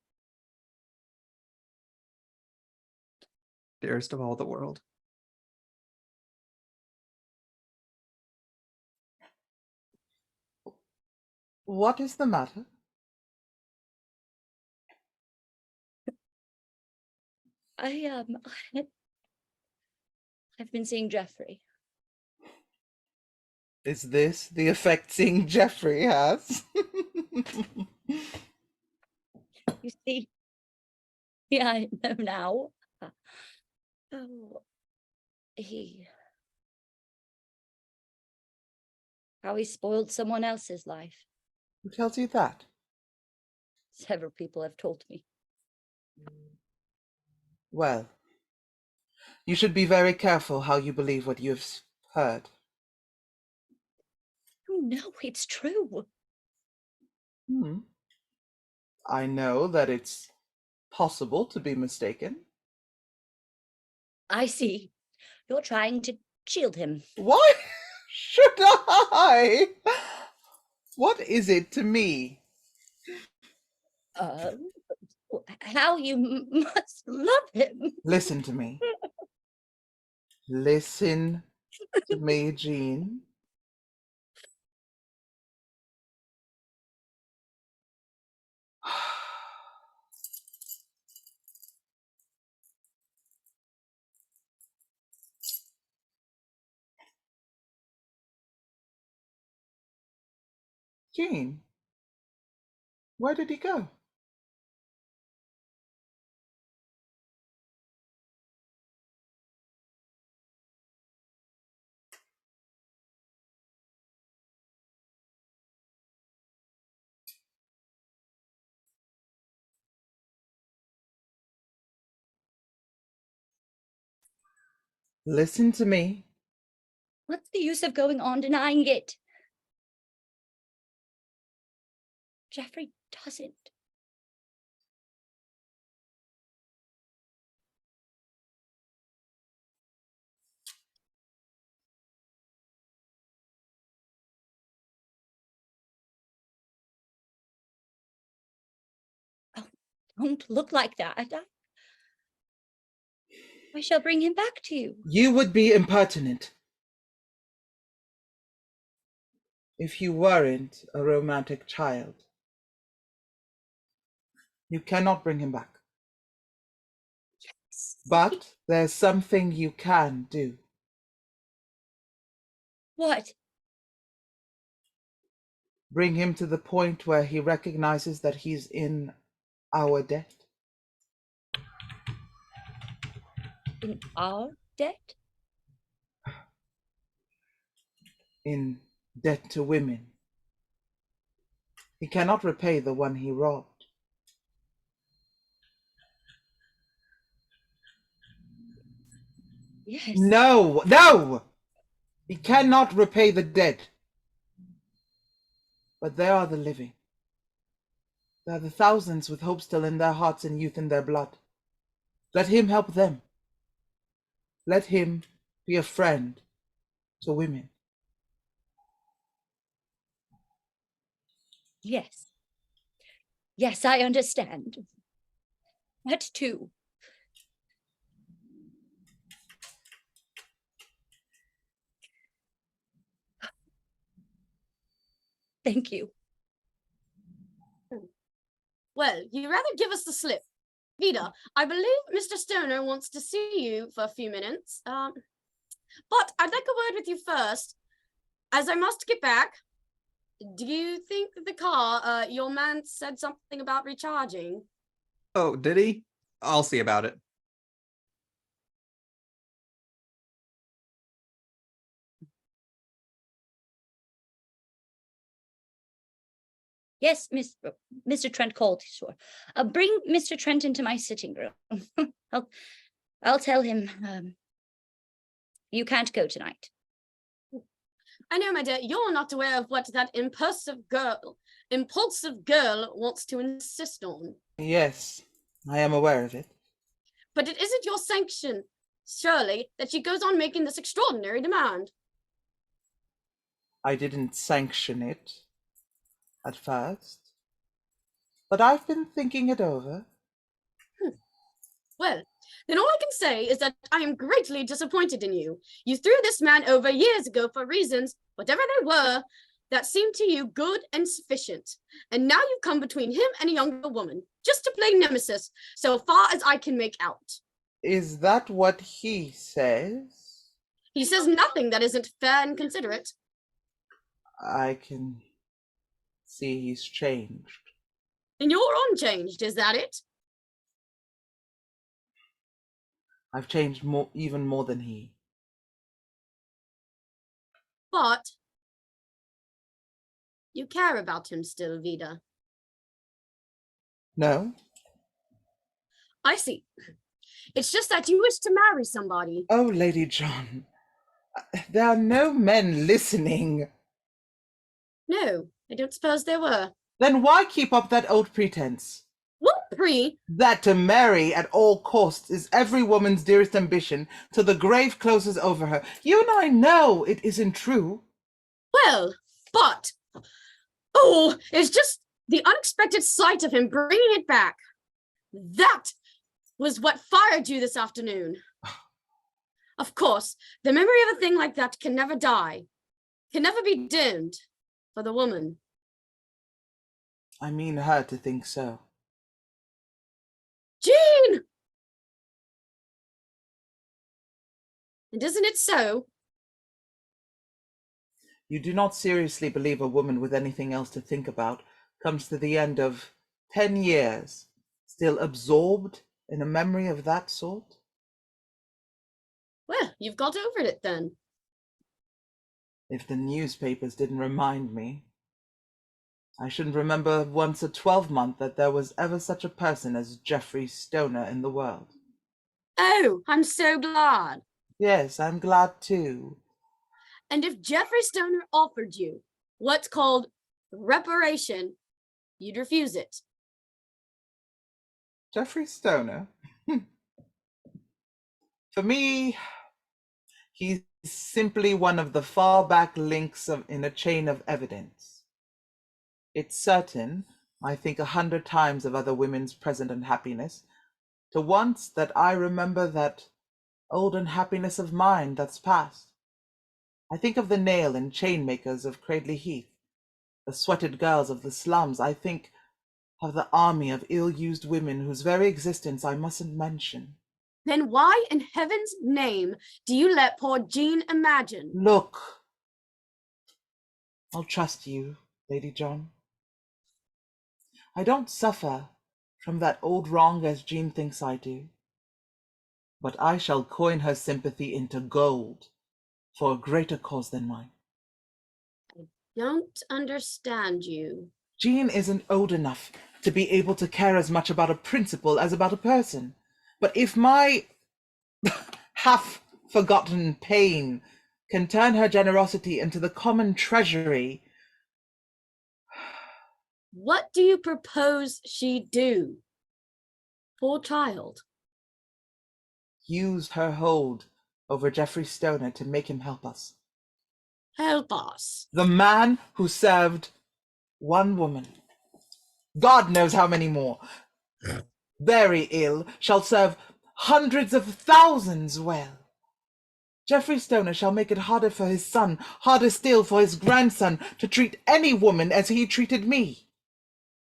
Dearest of all the world. What is the matter? I've been seeing Jeffrey. Is this the effect seeing Jeffrey has? You see, yeah, I know now. Oh, how he spoiled someone else's life. Who tells you that? Several people have told me. Well, you should be very careful how you believe what you have heard. Oh no, it's true. I know that it's possible to be mistaken. I see. You're trying to shield him. Why should I? What is it to me? How you must love him. Listen to me. Listen to me, Jean. Jean, where did he go? Listen to me. What's the use of going on denying it? Jeffrey doesn't. Oh, don't look like that. I shall bring him back to you. You would be impertinent if you weren't a romantic child. You cannot bring him back. Yes. But there's something you can do. What? Bring him to the point where he recognizes that he's in our debt. In our debt? In debt to women. He cannot repay the one he robbed. Yes. No, no! He cannot repay the dead. But there are the living. There are the thousands with hope still in their hearts and youth in their blood. Let him help them. Let him be a friend to women. Yes. Yes, I understand. That too. Thank you. Well, you rather give us the slip. Vida, I believe Mr. Stoner wants to see you for a few minutes. But I'd like a word with you first, as I must get back. Do you think that the car, your man said something about recharging? Oh, did he? I'll see about it. Yes, Mr. Trent called, sure. Bring Mr. Trent into my sitting room. I'll tell him you can't go tonight. I know, my dear, you're not aware of what that impulsive girl wants to insist on. Yes, I am aware of it. But it isn't your sanction, surely, that she goes on making this extraordinary demand. I didn't sanction it at first, but I've been thinking it over. Well, then all I can say is that I am greatly disappointed in you. You threw this man over years ago for reasons, whatever they were, that seemed to you good and sufficient. And now you've come between him and a younger woman, just to play nemesis, so far as I can make out. Is that what he says? He says nothing that isn't fair and considerate. I can see he's changed. And you're unchanged, is that it? I've changed more, even more than he. But you care about him still, Vida. No? I see. It's just that you wish to marry somebody. Oh, Lady John, there are no men listening. No, I don't suppose there were. Then why keep up that old pretense? What That to marry at all costs is every woman's dearest ambition till the grave closes over her. You and I know it isn't true. Well, but... Oh, it's just the unexpected sight of him bringing it back. That was what fired you this afternoon. Of course, the memory of a thing like that can never die, can never be dimmed for the woman. I mean her to think so. Jean! And isn't it so? You do not seriously believe a woman with anything else to think about comes to the end of 10 years, still absorbed in a memory of that sort? Well, you've got over it then. If the newspapers didn't remind me, I shouldn't remember once a 12-month that there was ever such a person as Geoffrey Stoner in the world. Oh, I'm so glad. Yes, I'm glad too. And if Geoffrey Stoner offered you what's called reparation, you'd refuse it. Geoffrey Stoner? For me, he's simply one of the far back links in a chain of evidence. It's certain, I think 100 times of other women's present unhappiness, to once that I remember that old unhappiness of mine that's past. I think of the nail and chain makers of Cradley Heath, the sweated girls of the slums. I think of the army of ill-used women whose very existence I mustn't mention. Then why in heaven's name do you let poor Jean imagine? Look, I'll trust you, Lady John. I don't suffer from that old wrong as Jean thinks I do, but I shall coin her sympathy into gold for a greater cause than mine. I don't understand you. Jean isn't old enough to be able to care as much about a principle as about a person. But if my forgotten pain can turn her generosity into the common treasury. What do you propose she do? Poor child. Use her hold over Jeffrey Stoner to make him help us. Help us. The man who served one woman, God knows how many more, very ill, shall serve hundreds of thousands well. Jeffrey Stoner shall make it harder for his son, harder still for his grandson, to treat any woman as he treated me.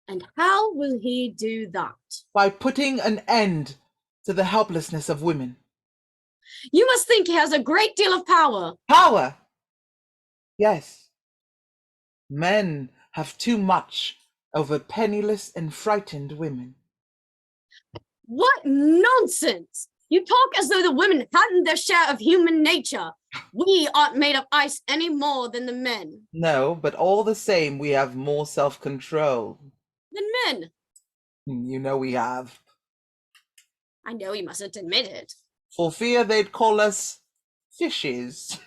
And how will he do that? By putting an end to the helplessness of women. You must think he has a great deal of power. Power? Yes. Men have too much over penniless and frightened women. What nonsense! You talk as though the women hadn't their share of human nature. We aren't made of ice any more than the men. No, but all the same, we have more self-control. Than men. You know we have. I know you mustn't admit it. For fear they'd call us fishes.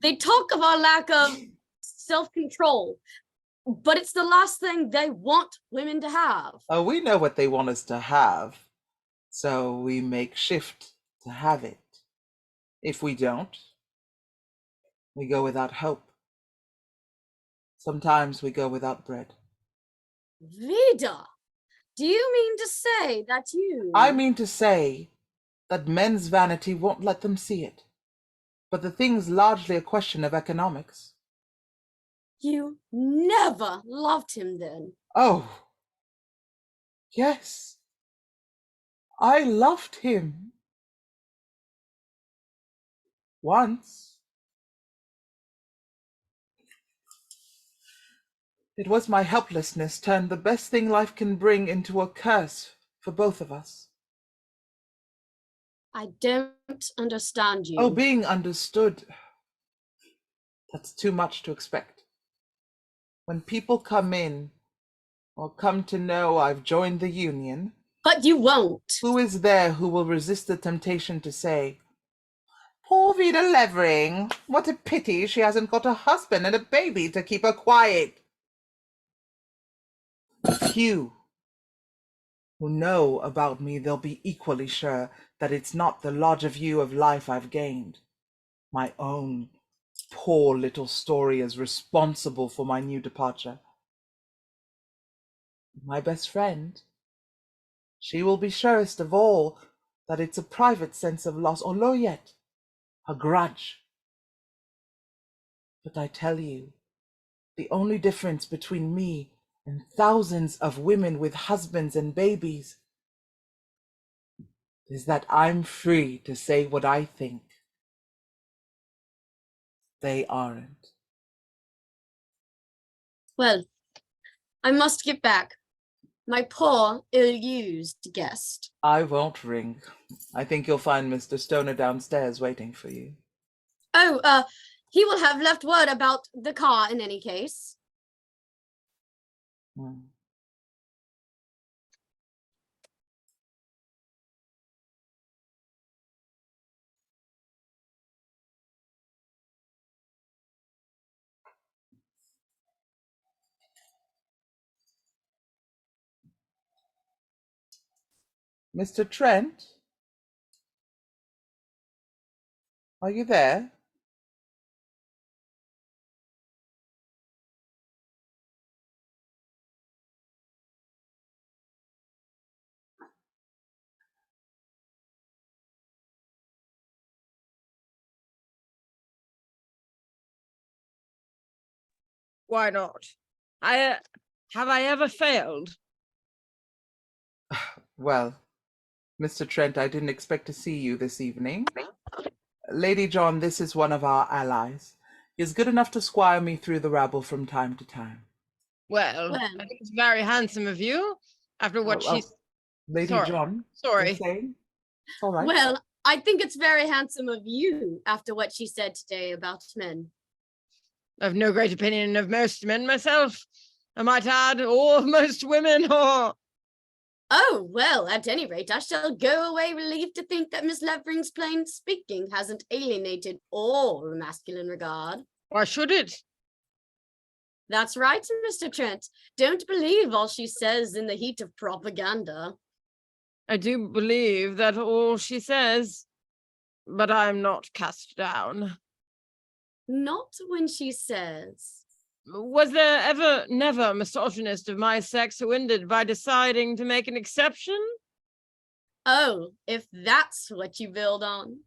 They talk of our lack of self-control, but it's the last thing they want women to have. Oh, we know what they want us to have, so we make shift to have it. If we don't, we go without hope. Sometimes we go without bread. Vida, do you mean to say that you... I mean to say that men's vanity won't let them see it. But the thing's largely a question of economics. You never loved him then. Oh, yes. I loved him. Once. It was my helplessness turned the best thing life can bring into a curse for both of us. I don't understand you. Oh, being understood. That's too much to expect. When people come in or come to know I've joined the union. But you won't. Who is there who will resist the temptation to say, "Poor Vida Levering, what a pity she hasn't got a husband and a baby to keep her quiet." Few who know about me, they'll be equally sure that it's not the larger view of life I've gained. My own poor little story is responsible for my new departure. My best friend, she will be surest of all that it's a private sense of loss, or low yet, a grudge. But I tell you, the only difference between me and thousands of women with husbands and babies is that I'm free to say what I think. They aren't. Well, I must get back. My poor, ill-used guest. I won't ring. I think you'll find Mr. Stoner downstairs waiting for you. Oh, he will have left word about the car in any case. Mr. Trent? Are you there? Why not? Have I ever failed? Well, Mr. Trent, I didn't expect to see you this evening. Lady John, this is one of our allies. He is good enough to squire me through the rabble from time to time. Well, I think it's very handsome of you. After what she's... Lady Sorry. John? Sorry. you're saying? It's all right. Well, I think it's very handsome of you after what she said today about men. I've no great opinion of most men myself. I might add, or of most women, or... Oh, well, at any rate, I shall go away relieved to think that Miss Levering's plain speaking hasn't alienated all masculine regard. Why should it? That's right, Mr. Trent. Don't believe all she says in the heat of propaganda. I do believe that all she says, but I'm not cast down. Not when she says. Was there ever never a misogynist of my sex who ended by deciding to make an exception? Oh, if that's what you build on.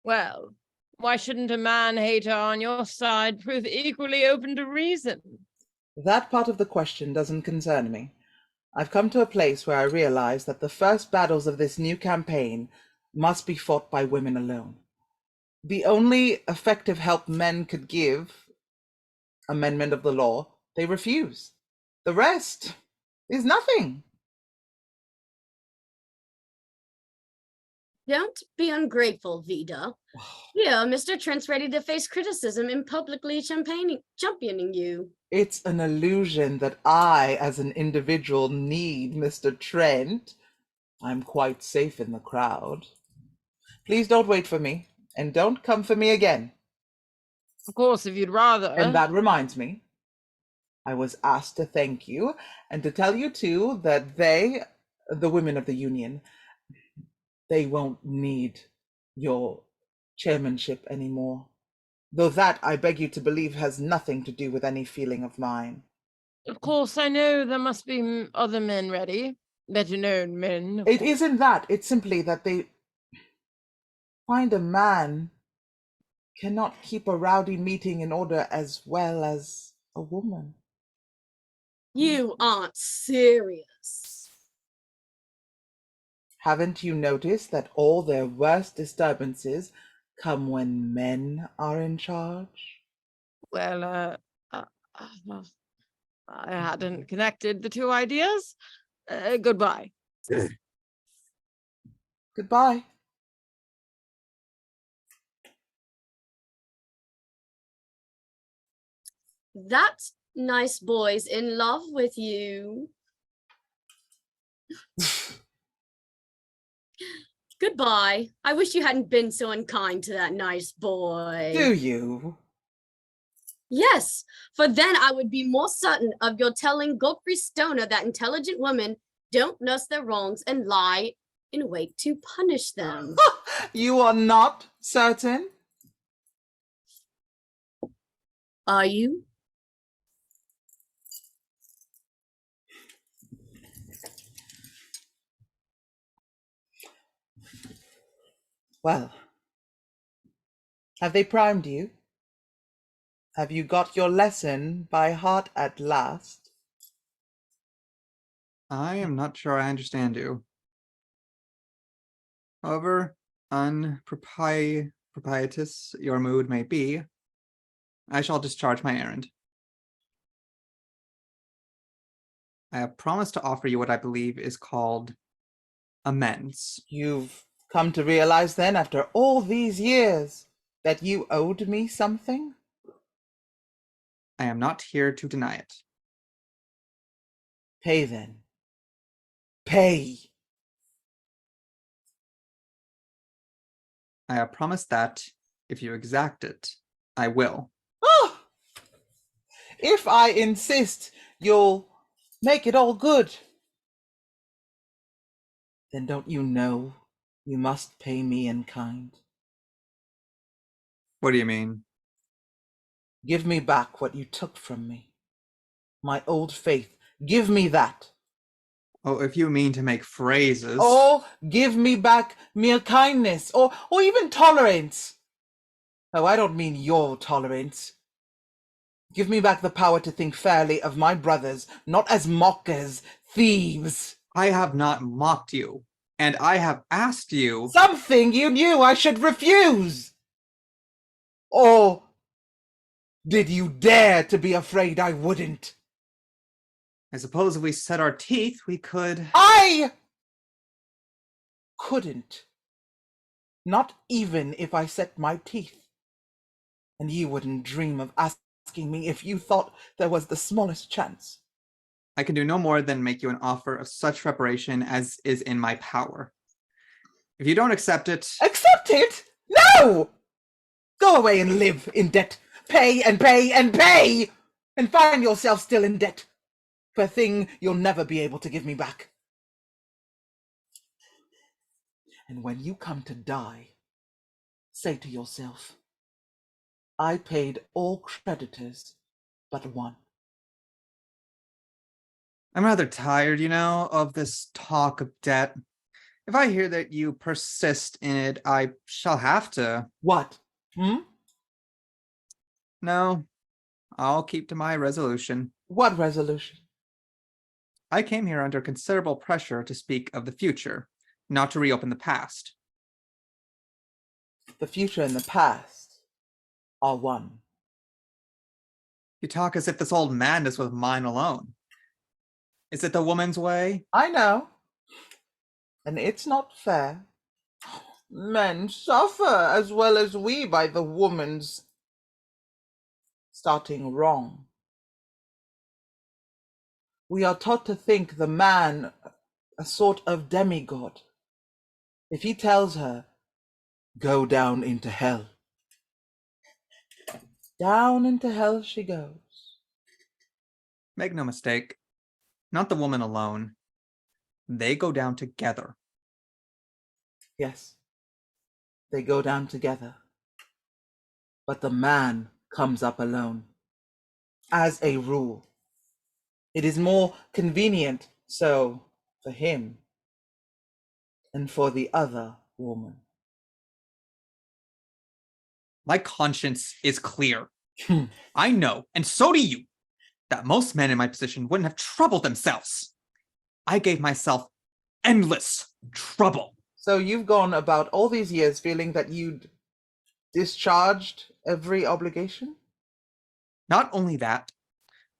Well, why shouldn't a man-hater on your side prove equally open to reason? That part of the question doesn't concern me. I've come to a place where I realize that the first battles of this new campaign must be fought by women alone. The only effective help men could give, amendment of the law, they refuse. The rest is nothing. Don't be ungrateful, Vida. Here, Mr. Trent's ready to face criticism in publicly championing you. It's an illusion that I, as an individual, need Mr. Trent. I'm quite safe in the crowd. Please don't wait for me, and don't come for me again. Of course, if you'd rather. And that reminds me, I was asked to thank you, and to tell you too that they, the women of the union, they won't need your chairmanship anymore. Though that, I beg you to believe, has nothing to do with any feeling of mine. Of course, I know there must be other men ready, better known men. It isn't that. It's simply that they find a man cannot keep a rowdy meeting in order as well as a woman. You aren't serious. Haven't you noticed that all their worst disturbances come when men are in charge? Well, I hadn't connected the two ideas. Goodbye. Goodbye. That nice boy's in love with you. Goodbye. I wish you hadn't been so unkind to that nice boy. Do you? Yes, for then I would be more certain of your telling Godfrey Stoner that intelligent women don't nurse their wrongs and lie in wait to punish them. You are not certain? Are you? Well, have they primed you? Have you got your lesson by heart at last? I am not sure I understand you. However unpropitious your mood may be, I shall discharge my errand. I have promised to offer you what I believe is called amends. You've come to realize then, after all these years, that you owed me something? I am not here to deny it. Pay then. Pay. I have promised that if you exact it, I will. Oh! If I insist, you'll make it all good. Then don't you know you must pay me in kind? What do you mean? Give me back what you took from me. My old faith. Give me that. Oh, if you mean to make phrases. Oh, give me back mere kindness, or even tolerance. Oh, I don't mean your tolerance. Give me back the power to think fairly of my brothers, not as mockers, thieves. I have not mocked you, and I have asked you. Something you knew I should refuse. Or did you dare to be afraid I wouldn't? I suppose if we set our teeth, we could. I couldn't. Not even if I set my teeth. And you wouldn't dream of asking me if you thought there was the smallest chance. I can do no more than make you an offer of such reparation as is in my power. If you don't accept it... Accept it? No! Go away and live in debt. Pay and pay and pay! And find yourself still in debt for a thing you'll never be able to give me back. And when you come to die, say to yourself, I paid all creditors but one. I'm rather tired, of this talk of debt. If I hear that you persist in it, I shall have to. What? No, I'll keep to my resolution. What resolution? I came here under considerable pressure to speak of the future, not to reopen the past. The future and the past are one. You talk as if this old madness was mine alone. Is it the woman's way? I know. And it's not fair. Men suffer as well as we by the woman's starting wrong. We are taught to think the man a sort of demigod. If he tells her, go down into hell, down into hell she goes. Make no mistake, not the woman alone. They go down together. Yes, they go down together. But the man comes up alone, as a rule. It is more convenient so for him and for the other woman. My conscience is clear. I know, and so do you, that most men in my position wouldn't have troubled themselves. I gave myself endless trouble. So you've gone about all these years feeling that you'd discharged every obligation? Not only that,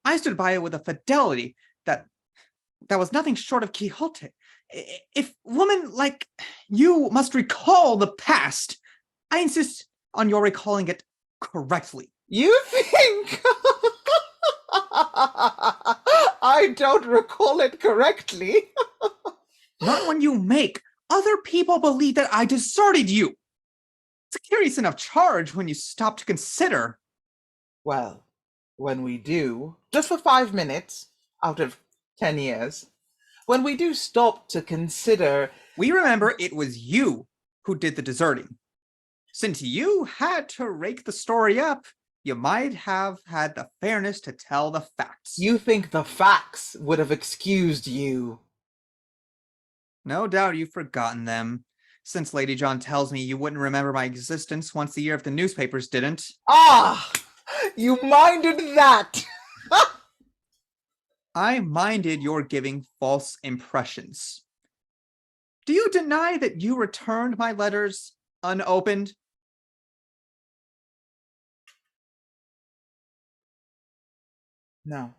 I stood by it with a fidelity that was nothing short of Quixote. If woman like you must recall the past, I insist on your recalling it correctly. You think I don't recall it correctly? Not when you make other people believe that I deserted you. It's a curious enough charge when you stop to consider. Well, when we do, just for 5 minutes out of 10 years, when we do stop to consider... We remember it was you who did the deserting. Since you had to rake the story up, you might have had the fairness to tell the facts. You think the facts would have excused you? No doubt you've forgotten them, since Lady John tells me you wouldn't remember my existence once a year if the newspapers didn't. Ah! You minded that! I minded your giving false impressions. Do you deny that you returned my letters unopened? No.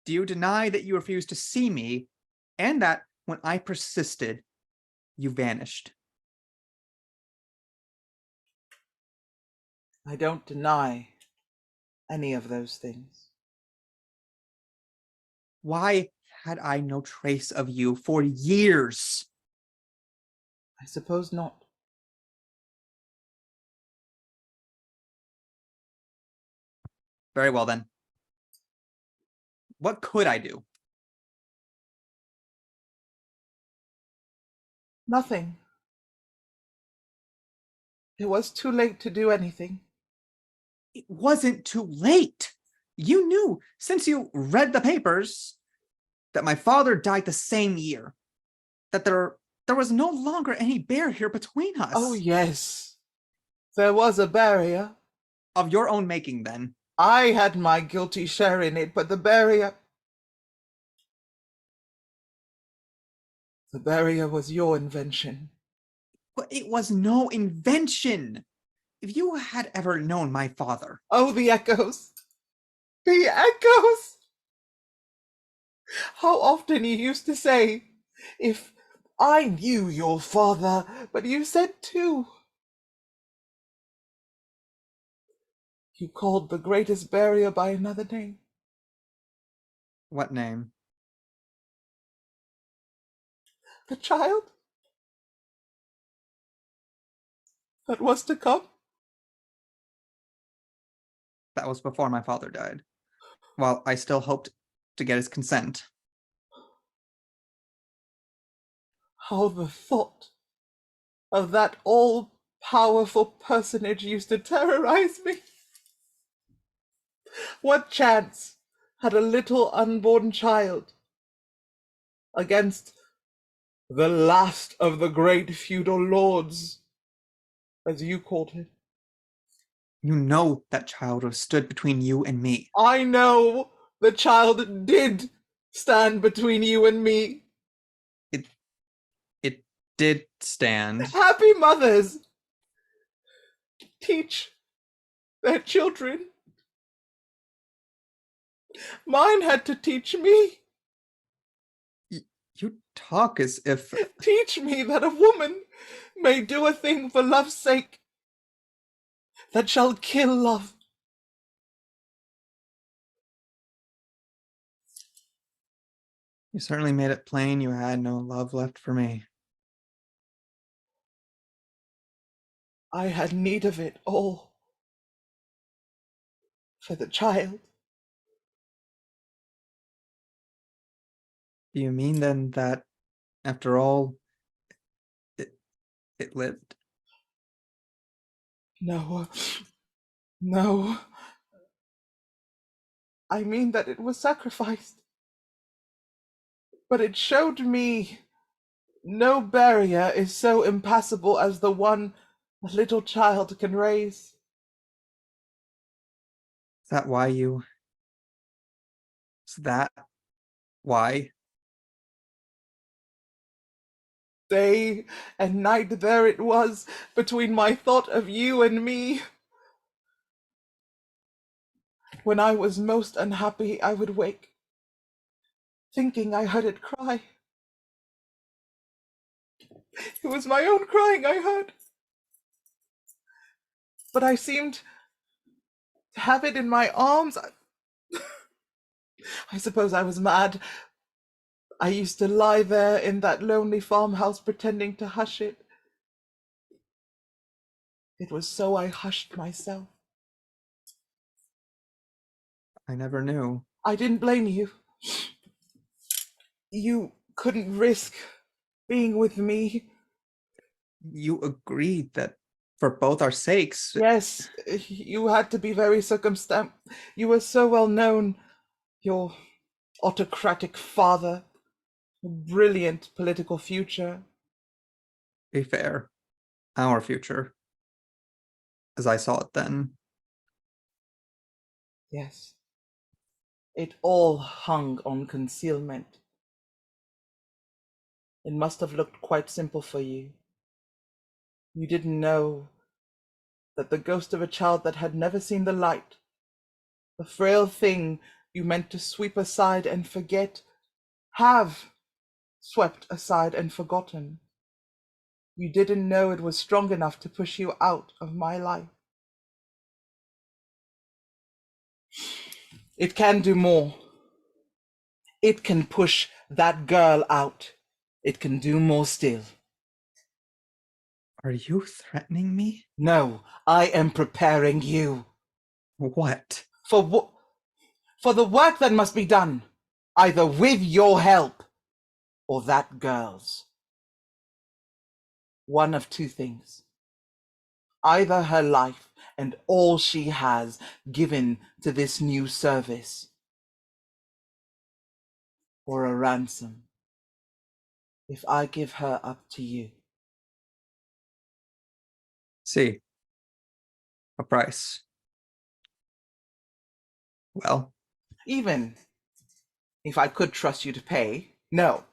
Do you deny that you refused to see me, and that when I persisted, you vanished? I don't deny any of those things. Why had I no trace of you for years? I suppose not. Very well then. What could I do? Nothing. It was too late to do anything. It wasn't too late. You knew, since you read the papers, that my father died the same year. That there was no longer any barrier between us. Oh, yes. There was a barrier. Of your own making, then. I had my guilty share in it, but the barrier was your invention. But it was no invention. If you had ever known my father... Oh, the echoes. The echoes. How often you used to say, if I knew your father, but you said too. You called the greatest barrier by another name. What name? The child that was to come. That was before my father died. While I still hoped to get his consent. How the thought of that all-powerful personage used to terrorize me. What chance had a little unborn child against the last of the great feudal lords, as you called him? You know that child was stood between you and me. I know the child did stand between you and me. It did stand. Happy mothers teach their children. Mine had to teach me. You talk as if... Teach me that a woman may do a thing for love's sake that shall kill love. You certainly made it plain you had no love left for me. I had need of it all for the child. Do you mean then that, after all, it lived? No, no. I mean that it was sacrificed. But it showed me no barrier is so impassable as the one a little child can raise. Is that why you... Is that why? Day and night there it was between my thought of you and me. When I was most unhappy, I would wake, thinking I heard it cry. It was my own crying I heard. But I seemed to have it in my arms. I suppose I was mad. I used to lie there in that lonely farmhouse pretending to hush it. It was so I hushed myself. I never knew. I didn't blame you. You couldn't risk being with me. You agreed that for both our sakes... Yes, you had to be very circumspect. You were so well known. Your autocratic father, a brilliant political future. Be fair. Our future. As I saw it then. Yes. It all hung on concealment. It must have looked quite simple for you. You didn't know that the ghost of a child that had never seen the light, the frail thing you meant to sweep aside and forget, have swept aside and forgotten. You didn't know it was strong enough to push you out of my life. It can do more. It can push that girl out. It can do more still. Are you threatening me? No, I am preparing you. What? For the work that must be done, either with your help or that girl's. One of two things. Either her life and all she has given to this new service, or a ransom, if I give her up to you. See. A price. Well. Even if I could trust you to pay, no.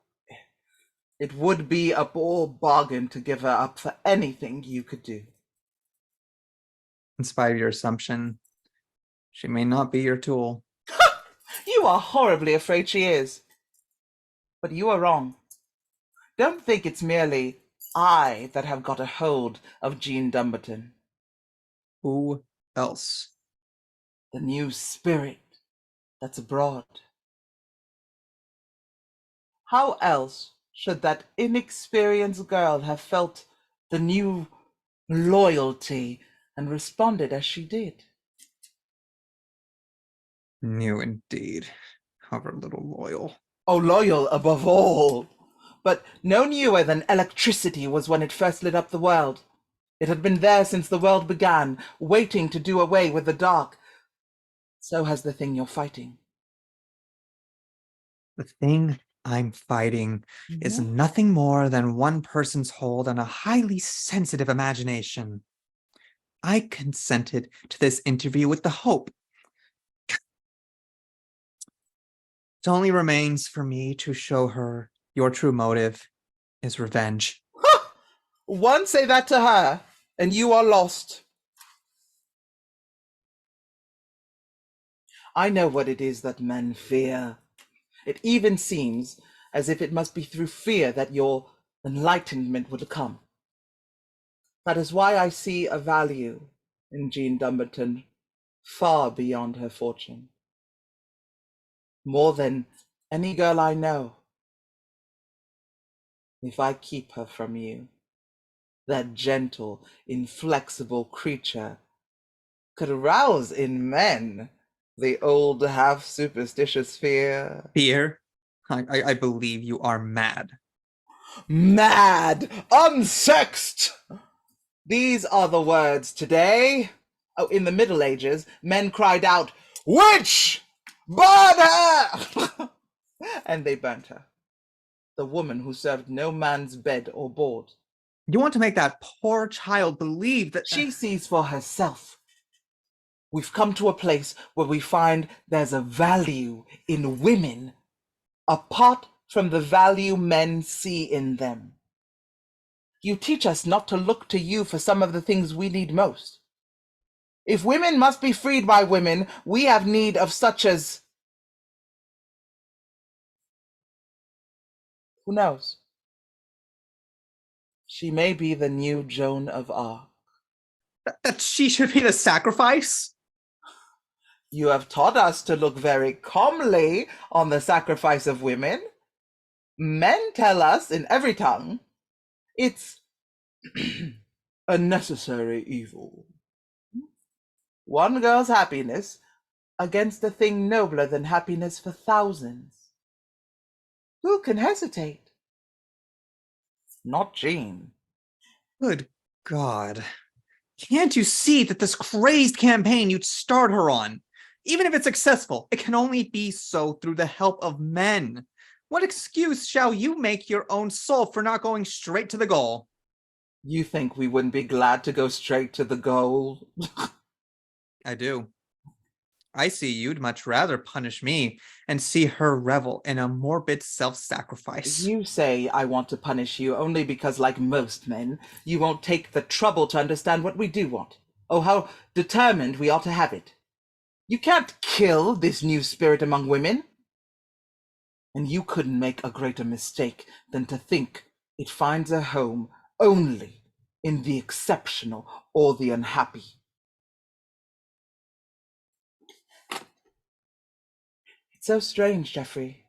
It would be a poor bargain to give her up for anything you could do. In spite of your assumption, she may not be your tool. You are horribly afraid she is. But you are wrong. Don't think it's merely I that have got a hold of Jean Dumbarton. Who else? The new spirit that's abroad. How else should that inexperienced girl have felt the new loyalty and responded as she did? New indeed. However little loyal. Oh, loyal above all. But no newer than electricity was when it first lit up the world. It had been there since the world began, waiting to do away with the dark. So has the thing you're fighting. The thing I'm fighting is nothing more than one person's hold on a highly sensitive imagination. I consented to this interview with the hope. It only remains for me to show her your true motive is revenge. One say that to her, and you are lost. I know what it is that men fear. It even seems as if it must be through fear that your enlightenment would come. That is why I see a value in Jean Dumbarton far beyond her fortune. More than any girl I know. If I keep her from you, that gentle, inflexible creature could arouse in men the old half-superstitious fear. Fear? I believe you are mad. Mad! Unsexed! These are the words today. Oh, in the Middle Ages, men cried out, "Witch! Burn her!" And they burnt her. The woman who served no man's bed or board. You want to make that poor child believe that she sees for herself. We've come to a place where we find there's a value in women apart from the value men see in them. You teach us not to look to you for some of the things we need most. If women must be freed by women, we have need of such as... Who knows? She may be the new Joan of Arc. That she should be the sacrifice? You have taught us to look very calmly on the sacrifice of women. Men tell us in every tongue, it's a necessary evil. One girl's happiness against a thing nobler than happiness for thousands. Who can hesitate? Not Jean. Good God. Can't you see that this crazed campaign you'd start her on, even if it's successful, it can only be so through the help of men? What excuse shall you make your own soul for not going straight to the goal? You think we wouldn't be glad to go straight to the goal? I do. I see you'd much rather punish me and see her revel in a morbid self-sacrifice. You say I want to punish you only because, like most men, you won't take the trouble to understand what we do want. Oh, how determined we ought to have it. You can't kill this new spirit among women. And you couldn't make a greater mistake than to think it finds a home only in the exceptional or the unhappy. It's so strange, Geoffrey,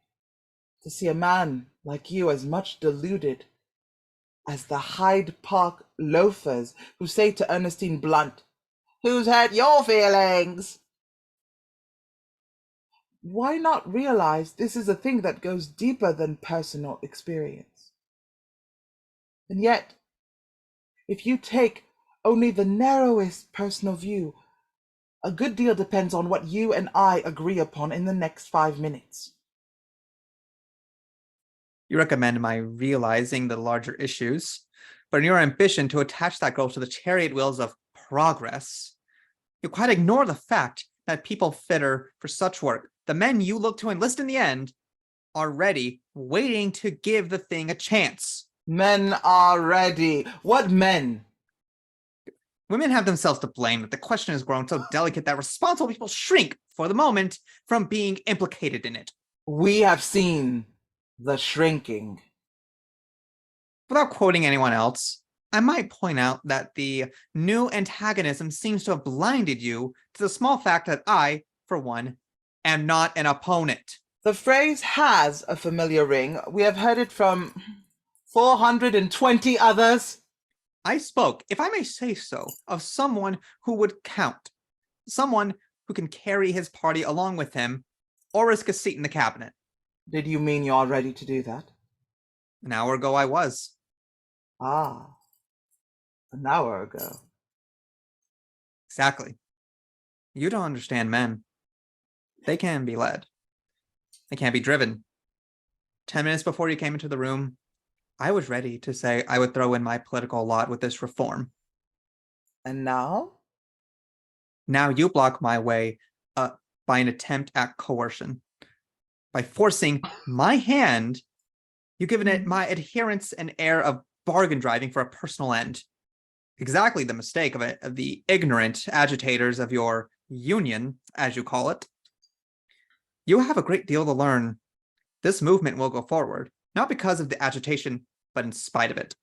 to see a man like you as much deluded as the Hyde Park loafers who say to Ernestine Blunt, "Who's hurt your feelings?" Why not realize this is a thing that goes deeper than personal experience? And yet, if you take only the narrowest personal view, a good deal depends on what you and I agree upon in the next 5 minutes. You recommend my realizing the larger issues, but in your ambition to attach that girl to the chariot wheels of progress, you quite ignore the fact that people fitter for such work, the men you look to enlist in the end, are ready, waiting to give the thing a chance. Men are ready. What men? Women have themselves to blame that the question has grown so delicate that responsible people shrink, for the moment, from being implicated in it. We have seen the shrinking. Without quoting anyone else, I might point out that the new antagonism seems to have blinded you to the small fact that I, for one, am not an opponent. The phrase has a familiar ring. We have heard it from 420 others. I spoke, if I may say so, of someone who would count. Someone who can carry his party along with him or risk a seat in the cabinet. Did you mean you're ready to do that? An hour ago I was. Ah, an hour ago. Exactly. You don't understand men. They can be led. They can't be driven. 10 minutes before you came into the room, I was ready to say I would throw in my political lot with this reform. And now? Now you block my way by an attempt at coercion. By forcing my hand, you've given it my adherence and air of bargain driving for a personal end. Exactly the mistake of the ignorant agitators of your union, as you call it. You have a great deal to learn. This movement will go forward, not because of the agitation, but in spite of it.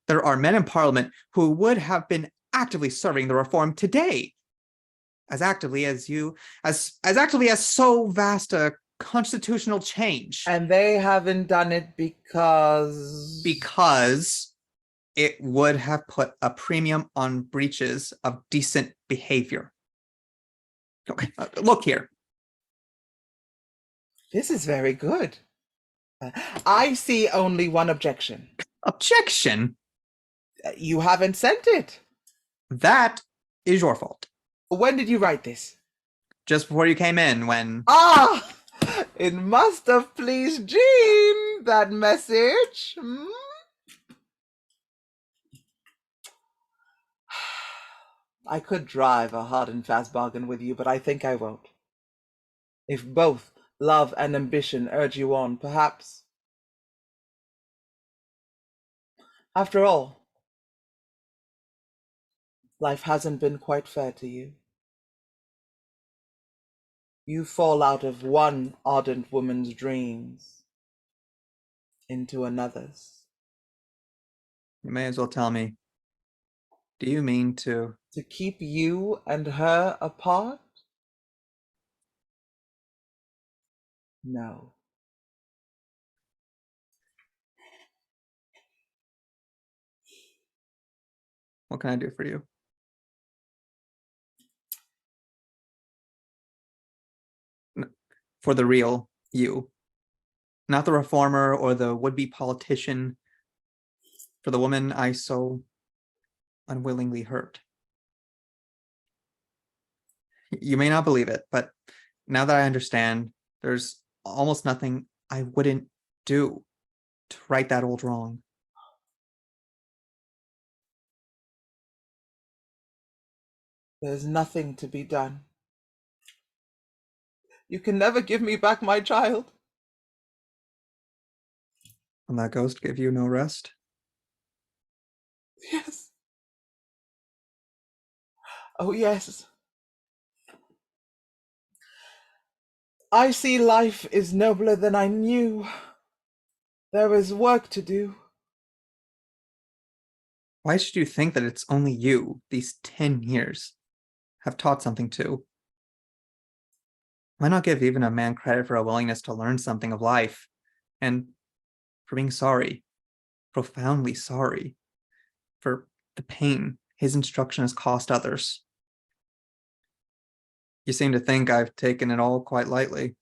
There are men in Parliament who would have been actively serving the reform today, as actively as you, as actively as so vast a constitutional change. And they haven't done it because... Because it would have put a premium on breaches of decent behavior. Okay, look here. This is very good. I see only one objection. Objection? You haven't sent it. That is your fault. When did you write this? Just before you came in, when... Ah! It must have pleased Jean, that message. I could drive a hard and fast bargain with you, but I think I won't. If both love and ambition urge you on, perhaps. After all, life hasn't been quite fair to you. You fall out of one ardent woman's dreams into another's. You may as well tell me. Do you mean to... To keep you and her apart? No. What can I do for you? For the real you. Not the reformer or the would-be politician. For the woman I so unwillingly hurt. You may not believe it, but now that I understand, there's almost nothing I wouldn't do to right that old wrong. There's nothing to be done. You can never give me back my child. Will that ghost give you no rest? Yes. Oh, yes. I see life is nobler than I knew. There is work to do. Why should you think that it's only you, these 10 years, have taught something to? Why not give even a man credit for a willingness to learn something of life, and for being sorry, profoundly sorry, for the pain his instruction has cost others? You seem to think I've taken it all quite lightly.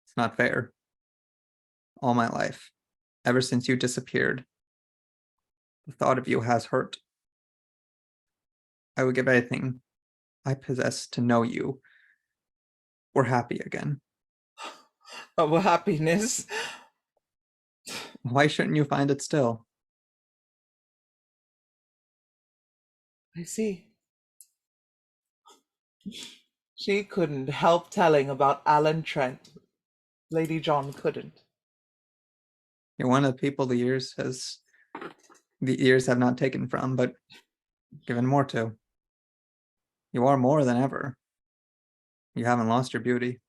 It's not fair. All my life, ever since you disappeared, the thought of you has hurt. I would give anything I possess to know you were happy again. Oh, happiness. Why shouldn't you find it still? I see. She couldn't help telling about Alan Trent. Lady John couldn't. You're one of the people the years have not taken from, but given more to. You are more than ever. You haven't lost your beauty.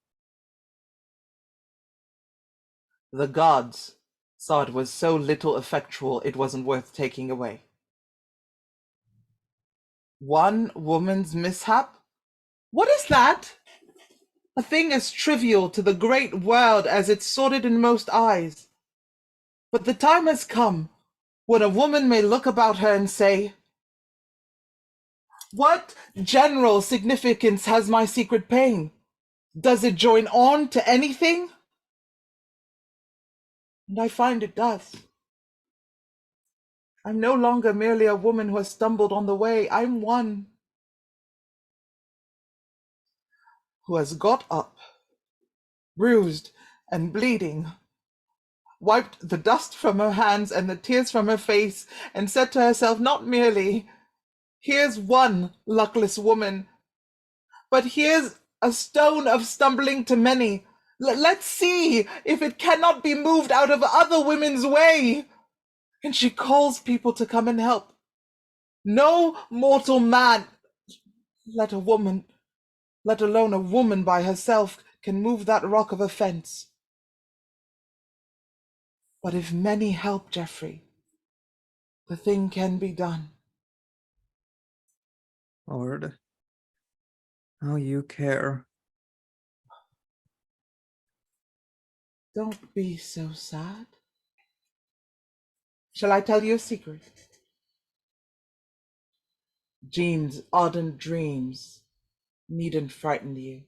The gods saw it was so little effectual it wasn't worth taking away. One woman's mishap? What is that? a thing as trivial to the great world as it's sordid in most eyes. But the time has come when a woman may look about her and say, what general significance has my secret pain? Does it join on to anything? And I find it does. I'm no longer merely a woman who has stumbled on the way. I'm one who has got up, bruised and bleeding, wiped the dust from her hands and the tears from her face, and said to herself not merely, here's one luckless woman, but here's a stone of stumbling to many. Let's see if it cannot be moved out of other women's way. And she calls people to come and help. No mortal man, let alone a woman by herself, can move that rock of offense. But if many help, Geoffrey, the thing can be done. Lord, how you care. Don't be so sad. Shall I tell you a secret? Jean's ardent dreams needn't frighten you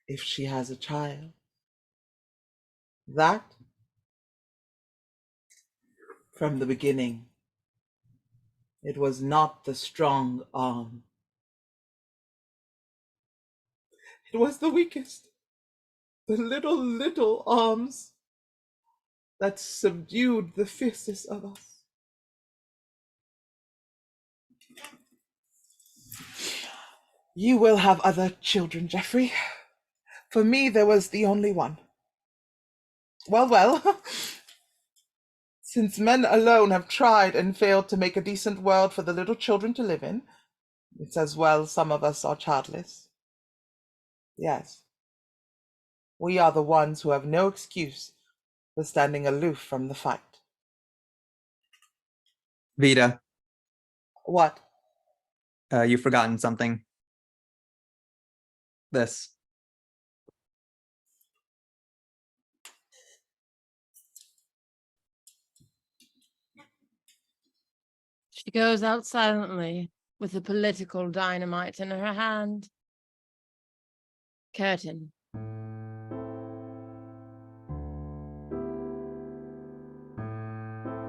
if she has a child. That, from the beginning, it was not the strong arm. It was the weakest, the little arms that subdued the fiercest of us. You will have other children, Geoffrey. For me, there was the only one. Well, since men alone have tried and failed to make a decent world for the little children to live in, it's as well some of us are childless. Yes, we are the ones who have no excuse for standing aloof from the fight. Vita. What? You've forgotten something. This. She goes out silently with the political dynamite in her hand. Curtain.